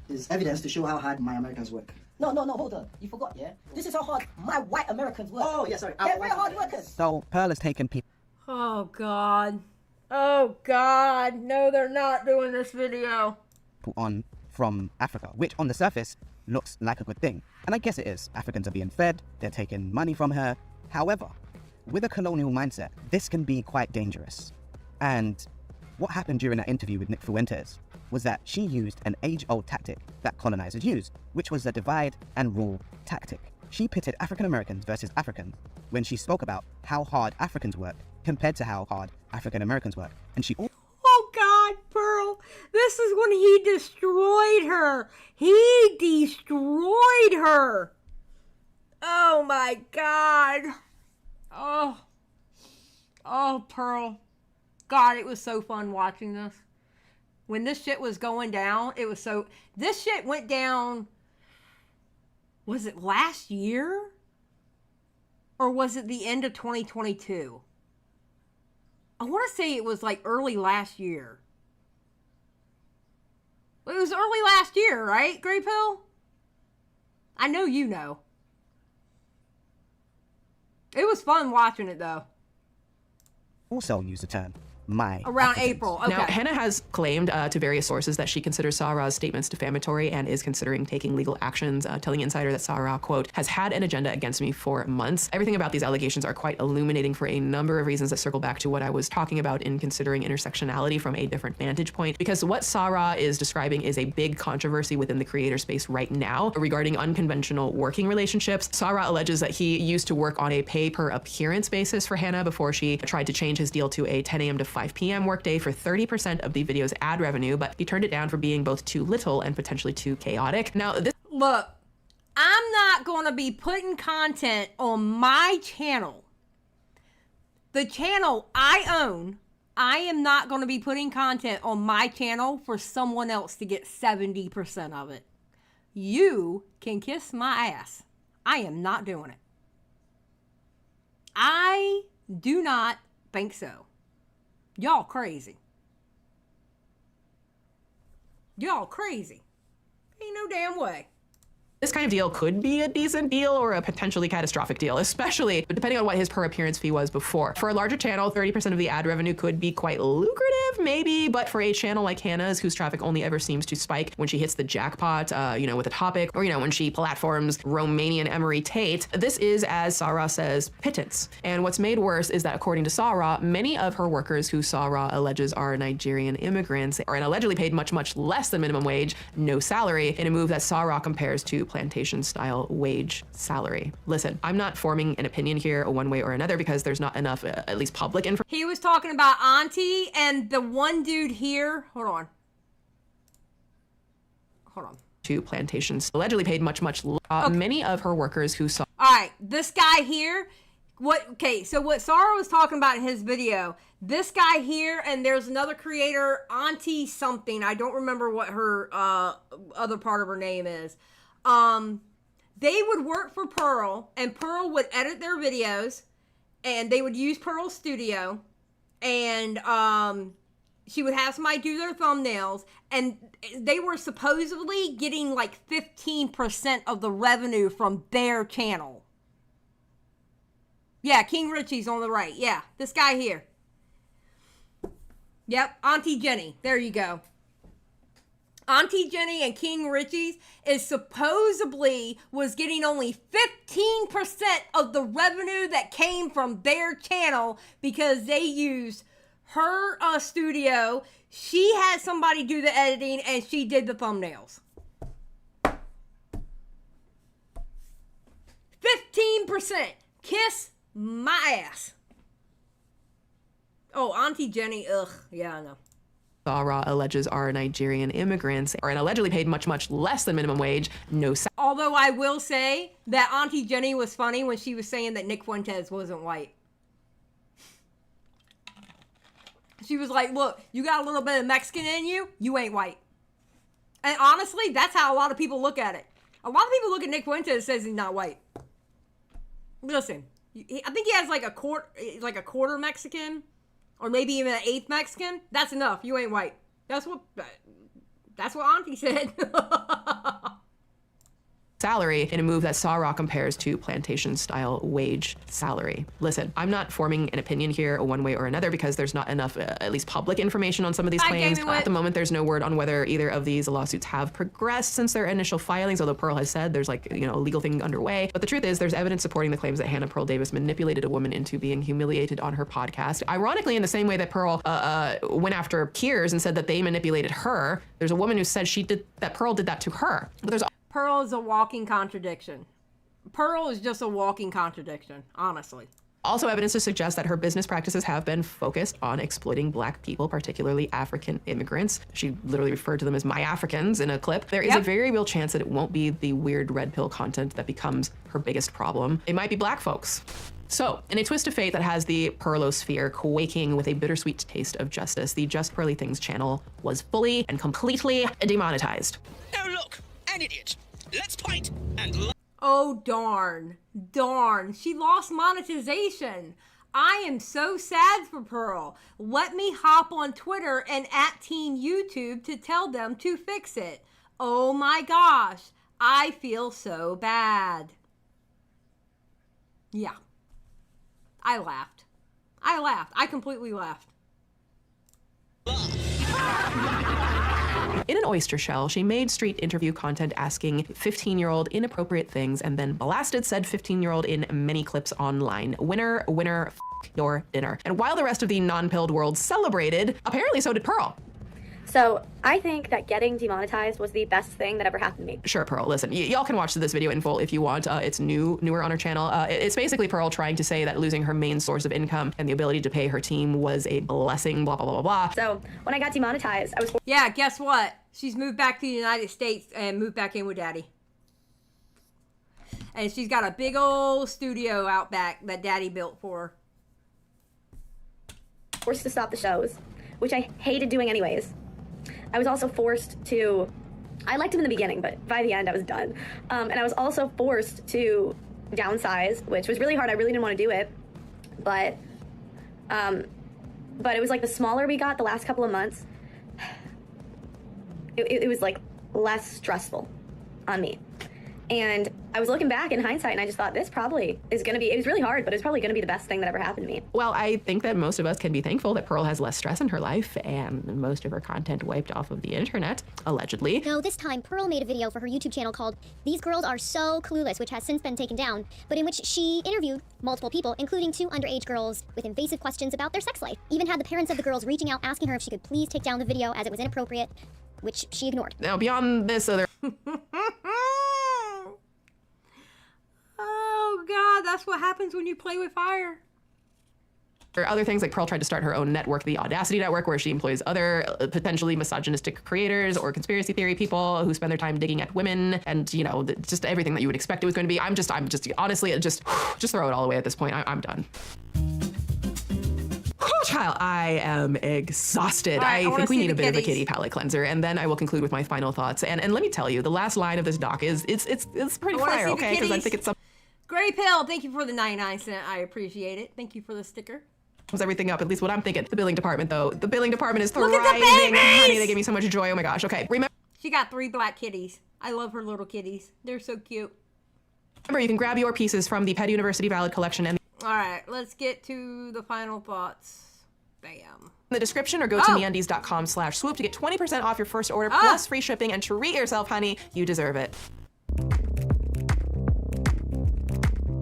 is evidence to show how hard my Americans work. No, hold on. You forgot, yeah? This is how hard my white Americans work. Oh, yeah, sorry. They're very hard workers. So, Pearl has taken people... Oh, God. Oh, God. No, they're not doing this video. On from Africa, which on the surface looks like a good thing. And I guess it is. Africans are being fed, they're taking money from her. However, with a colonial mindset, this can be quite dangerous. And what happened during that interview with Nick Fuentes was that she used an age-old tactic that colonizers use, which was the divide and rule tactic. She pitted African Americans versus Africans when she spoke about how hard Africans work compared to how hard African Americans work. And she Oh, God, Pearl. This is when he destroyed her. He destroyed her. Oh, my God. Oh. Oh, Pearl. God, it was so fun watching this. When this shit was going down, it was so... This shit went down... Was it last year? Or was it the end of 2022? I want to say it was like early last year. It was early last year, right, Grey Pill? I know you know. It was fun watching it, though. Also use the term my around Africans. April. Okay. Now, Hannah has claimed to various sources that she considers Sarah's statements defamatory and is considering taking legal actions, telling Insider that Sarah, quote, has had an agenda against me for months. Everything about these allegations are quite illuminating for a number of reasons that circle back to what I was talking about in considering intersectionality from a different vantage point. Because what Sarah is describing is a big controversy within the creator space right now regarding unconventional working relationships. Sarah alleges that he used to work on a pay per appearance basis for Hannah before she tried to change his deal to a 10 a.m. to 5 p.m. workday for 30% of the video's ad revenue, but he turned it down for being both too little and potentially too chaotic. Now, this... Look, I'm not going to be putting content on my channel. The channel I own, I am not going to be putting content on my channel for someone else to get 70% of it. You can kiss my ass. I am not doing it. I do not think so. Y'all crazy. Y'all crazy. Ain't no damn way. This kind of deal could be a decent deal or a potentially catastrophic deal, especially depending on what his per appearance fee was before. For a larger channel, 30% of the ad revenue could be quite lucrative, maybe, but for a channel like Hannah's, whose traffic only ever seems to spike when she hits the jackpot, with a topic, or, when she platforms Romanian Emery Tate, this is, as Sarah says, pittance. And what's made worse is that, according to Sarah, many of her workers who Sarah alleges are Nigerian immigrants are allegedly paid much, much less than minimum wage, no salary, in a move that Sarah compares to plantation-style wage salary. Listen, I'm not forming an opinion here one way or another because there's not enough, at least public information. He was talking about Auntie and the one dude here. Hold on. To plantations, allegedly paid much, much less. Many of her workers who saw. All right, this guy here. So what Sarah was talking about in his video, this guy here, and there's another creator, Auntie something. I don't remember what her other part of her name is. They would work for Pearl, and Pearl would edit their videos, and they would use Pearl's studio, and she would have somebody do their thumbnails, and they were supposedly getting like 15% of the revenue from their channel. Yeah, King Richie's on the right. Yeah, this guy here. Yep, Auntie Jenny. There you go. Auntie Jenny and King Richie's is supposedly was getting only 15% of the revenue that came from their channel because they used her studio. She had somebody do the editing and she did the thumbnails. 15%. Kiss my ass. Oh, Auntie Jenny. Ugh. Yeah, I know. Sarah alleges are Nigerian immigrants are allegedly paid much, much less than minimum wage. No. Although I will say that Auntie Jenny was funny when she was saying that Nick Fuentes wasn't white. She was like, look, you got a little bit of Mexican in you, you ain't white. And honestly, that's how a lot of people look at it. A lot of people look at Nick Fuentes and says he's not white. Listen, I think he has like a quarter Mexican. Or maybe even an eighth Mexican. That's enough. You ain't white. That's what Auntie said. salary in a move that Sarah compares to plantation-style wage salary. Listen, I'm not forming an opinion here one way or another because there's not enough, at least public information on some of these claims. At the moment, there's no word on whether either of these lawsuits have progressed since their initial filings, although Pearl has said there's a legal thing underway. But the truth is there's evidence supporting the claims that Hannah Pearl Davis manipulated a woman into being humiliated on her podcast. Ironically, in the same way that Pearl went after peers and said that they manipulated her, there's a woman who said that Pearl did that to her. But Pearl is a walking contradiction. Pearl is just a walking contradiction, honestly. Also evidence to suggest that her business practices have been focused on exploiting Black people, particularly African immigrants. She literally referred to them as my Africans in a clip. There is a very real chance that it won't be the weird red pill content that becomes her biggest problem. It might be Black folks. So, in a twist of fate that has the Pearlosphere quaking with a bittersweet taste of justice, the Just Pearly Things channel was fully and completely demonetized. Now look, an idiot. Let's fight and... Oh, darn. Darn. She lost monetization. I am so sad for Pearl. Let me hop on Twitter and at Team YouTube to tell them to fix it. Oh my gosh. I feel so bad. Yeah. I laughed. I completely laughed. In an oyster shell, she made street interview content asking 15-year-old inappropriate things and then blasted said 15-year-old in many clips online. Winner, winner, f your dinner. And while the rest of the non-pilled world celebrated, apparently so did Pearl. So I think that getting demonetized was the best thing that ever happened to me. Sure, Pearl. Listen, y'all can watch this video in full if you want. It's newer on her channel. It's basically Pearl trying to say that losing her main source of income and the ability to pay her team was a blessing, blah, blah, blah, blah, blah. So when I got demonetized, I was... Yeah, guess what? She's moved back to the United States and moved back in with Daddy. And she's got a big old studio out back that Daddy built for her. Forced to stop the shows, which I hated doing anyways. I was also forced to, I liked him in the beginning, but by the end I was done. And I was also forced to downsize, which was really hard. I really didn't want to do it. But it was like the smaller we got the last couple of months, it was like less stressful on me. And I was looking back in hindsight and I just thought this probably is going to be, it was really hard, but it's probably going to be the best thing that ever happened to me. Well, I think that most of us can be thankful that Pearl has less stress in her life and most of her content wiped off of the internet, allegedly. No, this time Pearl made a video for her YouTube channel called These Girls Are So Clueless, which has since been taken down, but in which she interviewed multiple people, including 2 underage girls with invasive questions about their sex life. Even had the parents of the girls reaching out asking her if she could please take down the video as it was inappropriate, which she ignored. Now, beyond this other... Oh God, that's what happens when you play with fire. There are other things like Pearl tried to start her own network, the Audacity Network, where she employs other potentially misogynistic creators or conspiracy theory people who spend their time digging at women and, you know, just everything that you would expect it was going to be. I'm just honestly, just throw it all away at this point. I'm done. Oh, child, I am exhausted. Right, I think we need a bit kitties. of a kitty palate cleanser, and then I will conclude with my final thoughts. And let me tell you, the last line of this doc is it's pretty fire, okay? Because I think it's something. Gray Pill, thank you for the 99¢. I appreciate it. Thank you for the sticker. Everything up, at least what I'm thinking. The billing department, though. The billing department is thriving. Look at the babies! Honey, they give me so much joy. Oh my gosh. Okay, remember. She got 3 black kitties. I love her little kitties. They're so cute. Remember, you can grab your pieces from the Penn University Valid Collection and All right, let's get to the final thoughts. Bam. in the description or go to meundies.com/swoop to get 20% off your first order plus free shipping and treat yourself, honey. You deserve it.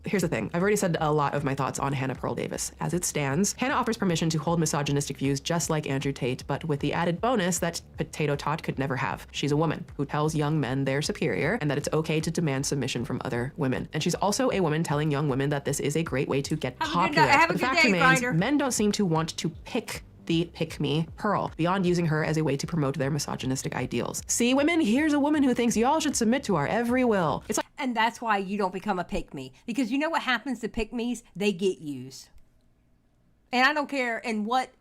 Here's the thing. I've already said a lot of my thoughts on Hannah Pearl Davis. As it stands, Hannah offers permission to hold misogynistic views just like Andrew Tate, but with the added bonus that Potato Tot could never have. She's a woman who tells young men they're superior and that it's okay to demand submission from other women. And she's also a woman telling young women that this is a great way to get popular. Have a the good fact day, remains, Grinder. men don't seem to want to pick the pick-me Pearl, beyond using her as a way to promote their misogynistic ideals. See, women, here's a woman who thinks y'all should submit to our every will. It's like, and that's why you don't become a pick-me. Because you know what happens to pick-me's? They get used. And I don't care in what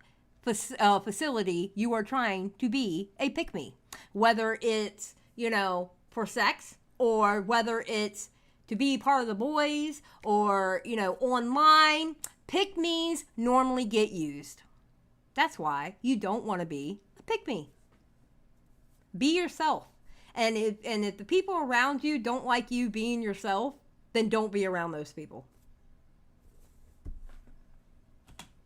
facility you are trying to be a pick-me. Whether it's, you know, for sex, or whether it's to be part of the boys, or, you know, online, pick-me's normally get used. That's why you don't want to be a pick-me. Be yourself. And if the people around you don't like you being yourself, then don't be around those people.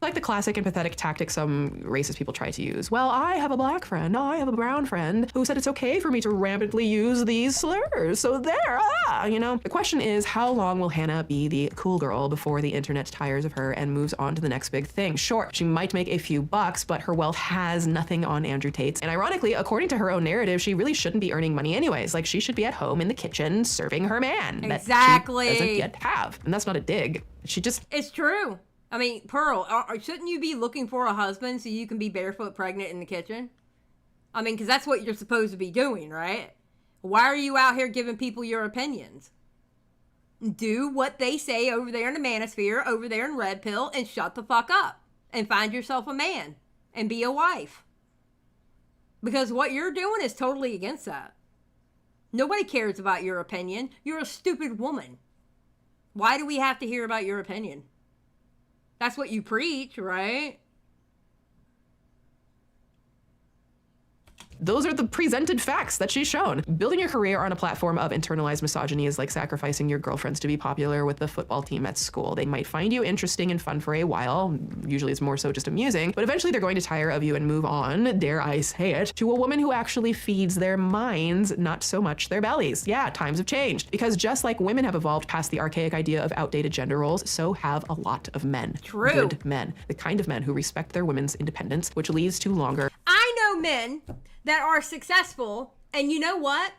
Like the classic and pathetic tactic some racist people try to use. Well, I have a black friend, I have a brown friend who said it's okay for me to rampantly use these slurs. So there, you know. The question is, how long will Hannah be the cool girl before the internet tires of her and moves on to the next big thing? Sure, she might make a few bucks, but her wealth has nothing on Andrew Tate's. And ironically, according to her own narrative, she really shouldn't be earning money anyways. Like, she should be at home in the kitchen serving her man. Exactly. That she doesn't yet have. And that's not a dig. She just... It's true. I mean, Pearl, shouldn't you be looking for a husband so you can be barefoot pregnant in the kitchen? I mean, because that's what you're supposed to be doing, right? Why are you out here giving people your opinions? Do what they say over there in the manosphere, over there in Red Pill, and shut the fuck up. And find yourself a man. And be a wife. Because what you're doing is totally against that. Nobody cares about your opinion. You're a stupid woman. Why do we have to hear about your opinion? That's what you preach, right? Those are the presented facts that she's shown. Building your career on a platform of internalized misogyny is like sacrificing your girlfriends to be popular with the football team at school. They might find you interesting and fun for a while. Usually it's more so just amusing, but eventually they're going to tire of you and move on, dare I say it, to a woman who actually feeds their minds, not so much their bellies. Yeah, times have changed. Because just like women have evolved past the archaic idea of outdated gender roles, so have a lot of men. True. Good men. The kind of men who respect their women's independence, which leads to longer... I know men that are successful, and you know what?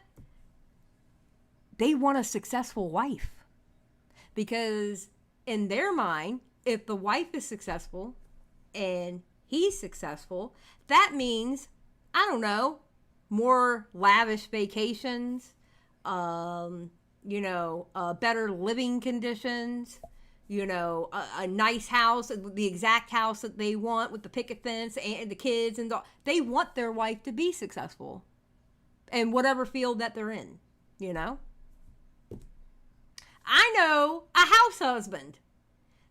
They want a successful wife. Because in their mind, if the wife is successful and he's successful, that means, I don't know, more lavish vacations, better living conditions, a nice house, the exact house that they want with the picket fence and the kids, and they want their wife to be successful in whatever field that they're in, I know a house husband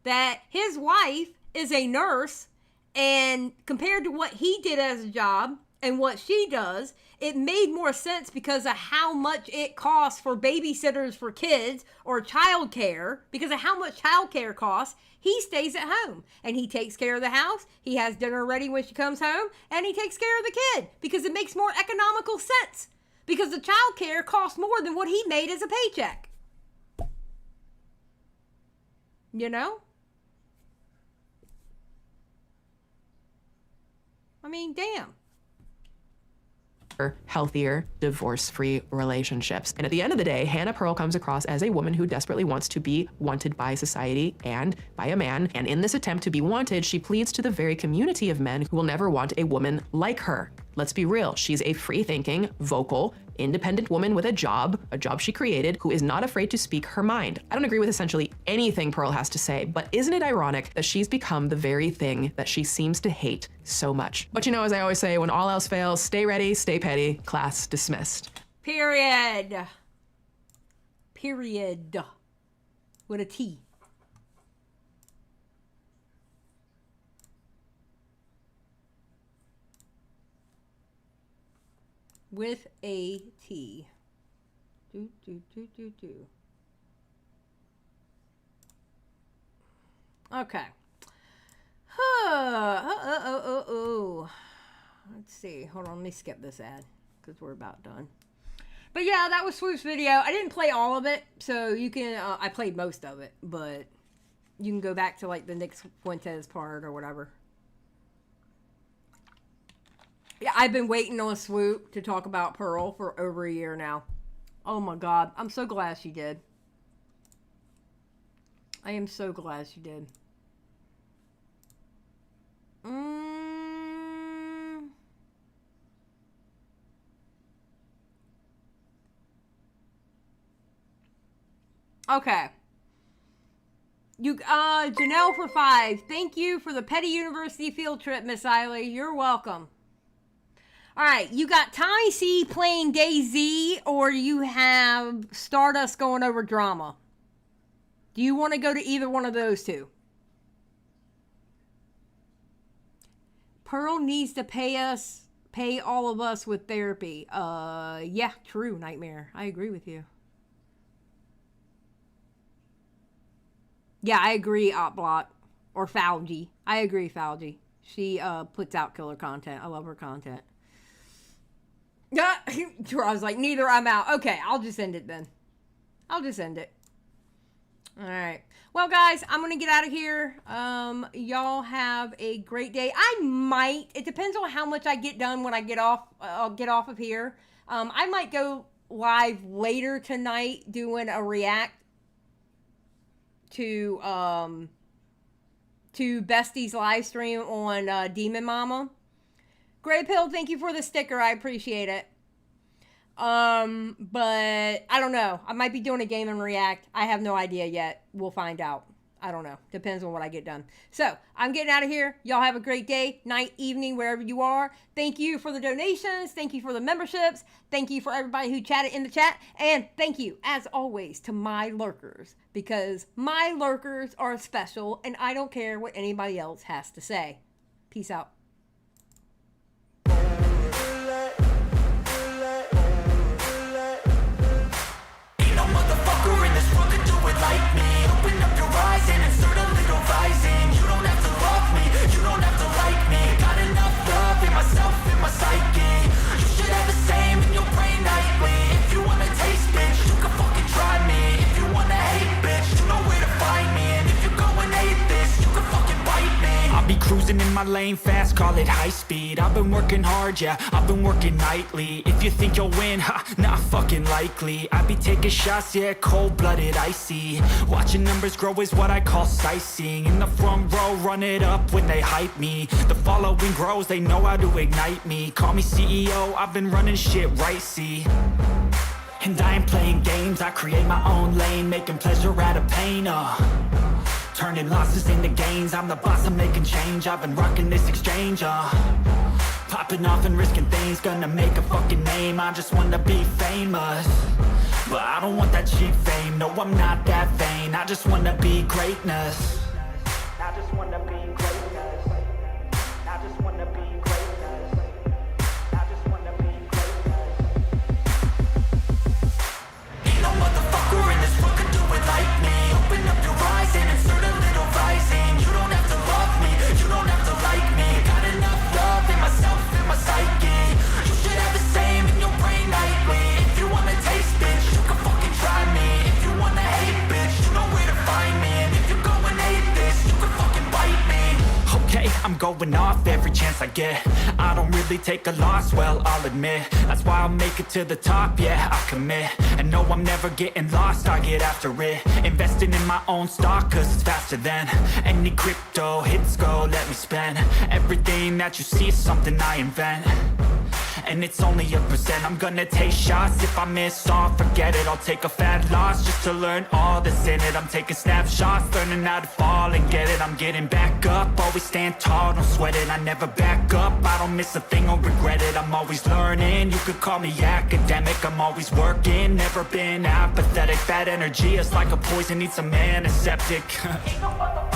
that his wife is a nurse, and compared to what he did as a job and what she does, it made more sense because of how much it costs for babysitters for kids or childcare. Because of how much childcare costs, he stays at home and he takes care of the house. He has dinner ready when she comes home, and he takes care of the kid because it makes more economical sense. Because the childcare costs more than what he made as a paycheck. I mean, damn. Healthier, divorce-free relationships. And at the end of the day, Hannah Pearl comes across as a woman who desperately wants to be wanted by society and by a man. And in this attempt to be wanted, she pleads to the very community of men who will never want a woman like her. Let's be real. She's a free-thinking, vocal, independent woman with a job she created, who is not afraid to speak her mind. I don't agree with essentially anything Pearl has to say, but isn't it ironic that she's become the very thing that she seems to hate so much? But as I always say, when all else fails, stay ready, stay petty, class dismissed. Period. Period. With a T. With a T. Okay. Let's see. Hold on. Let me skip this ad because we're about done. But yeah, that was Swoop's video. I didn't play all of it, so you can. I played most of it, but you can go back to like the Nick Fuentes part or whatever. Yeah, I've been waiting on Swoop to talk about Pearl for over a year now. Oh my God. I'm so glad she did. I am so glad she did. Okay. Janelle for 5. Thank you for the Petty University field trip, Miss Xylie. You're welcome. All right, you got Tommy C playing DayZ, or you have Stardust going over drama. Do you want to go to either one of those two? Pearl needs to pay us Pay all of us with therapy. Yeah, true, Nightmare. I agree with you. Yeah, I agree, Opblock. Or Falgy. I agree, Falgy. She puts out killer content. I love her content. Yeah, I was like, neither, I'm out. Okay, I'll just end it then. I'll just end it. All right. Well, guys, I'm going to get out of here. Y'all have a great day. I might, it depends on how much I get done when I get off, of here. I might go live later tonight doing a react to Bestie's live stream on Demon Mama. Gray Pill, thank you for the sticker. I appreciate it. But I don't know. I might be doing a game and react. I have no idea yet. We'll find out. I don't know. Depends on what I get done. So I'm getting out of here. Y'all have a great day, night, evening, wherever you are. Thank you for the donations. Thank you for the memberships. Thank you for everybody who chatted in the chat. And thank you, as always, to my lurkers, because my lurkers are special and I don't care what anybody else has to say. Peace out. Like me, open up your eyes and insert a little rising. You don't have to love me, you don't have to like me. Got enough love in myself, in my psyche. You should have the same in your brain nightly. If you wanna taste, bitch, you can fucking try me. If you wanna hate, bitch, you know where to find me. And if you go and hate this, you can fucking bite me. I'll be cruising in my lane fast, call it high speed. I've been working hard, yeah, I've been working nightly. If you think you'll win, ha, not fucking likely. I be taking shots, yeah, cold-blooded, icy. Watching numbers grow is what I call sightseeing. In the front row, run it up when they hype me. The following grows, they know how to ignite me. Call me CEO, I've been running shit right, see. And I ain't playing games, I create my own lane, making pleasure out of pain, turning losses into gains. I'm the boss, I'm making change. I've been rocking this exchange, popping off and risking things. Gonna make a fucking name. I just wanna be famous, but I don't want that cheap fame. No, I'm not that vain. I just wanna be greatness. I just wanna be greatness. I just wanna be greatness. I just wanna be greatness. Ain't no motherfucker in this world could do it like me. Open up your eyes and insert a little rising. You don't have to love me, you don't have to like me. Got enough love in myself, in my psyche. You should have the same in your brain nightly. If you wanna taste, bitch, you can fucking try me. If you wanna hate, bitch, you know where to find me. And if you go and hate this, you can fucking bite me. Okay, I'm going off every chance I get. I don't really take a loss, well, I'll admit. That's why I'll make it to the top, yeah, I commit. And no, I'm never getting lost, I get after it. Investing in my own stock, cause it's faster than any crypto hits go, let me spend. Everything that you see is something I invent, and it's only a percent. I'm gonna take shots, if I miss all, forget it. I'll take a fat loss just to learn all that's in it. I'm taking snapshots, learning how to fall and get it. I'm getting back up, always stand tall, don't sweat it. I never back up, I don't miss a thing or regret it. I'm always learning, you could call me academic. I'm always working, never been apathetic. Bad energy is like a poison, needs some antiseptic. Ain't no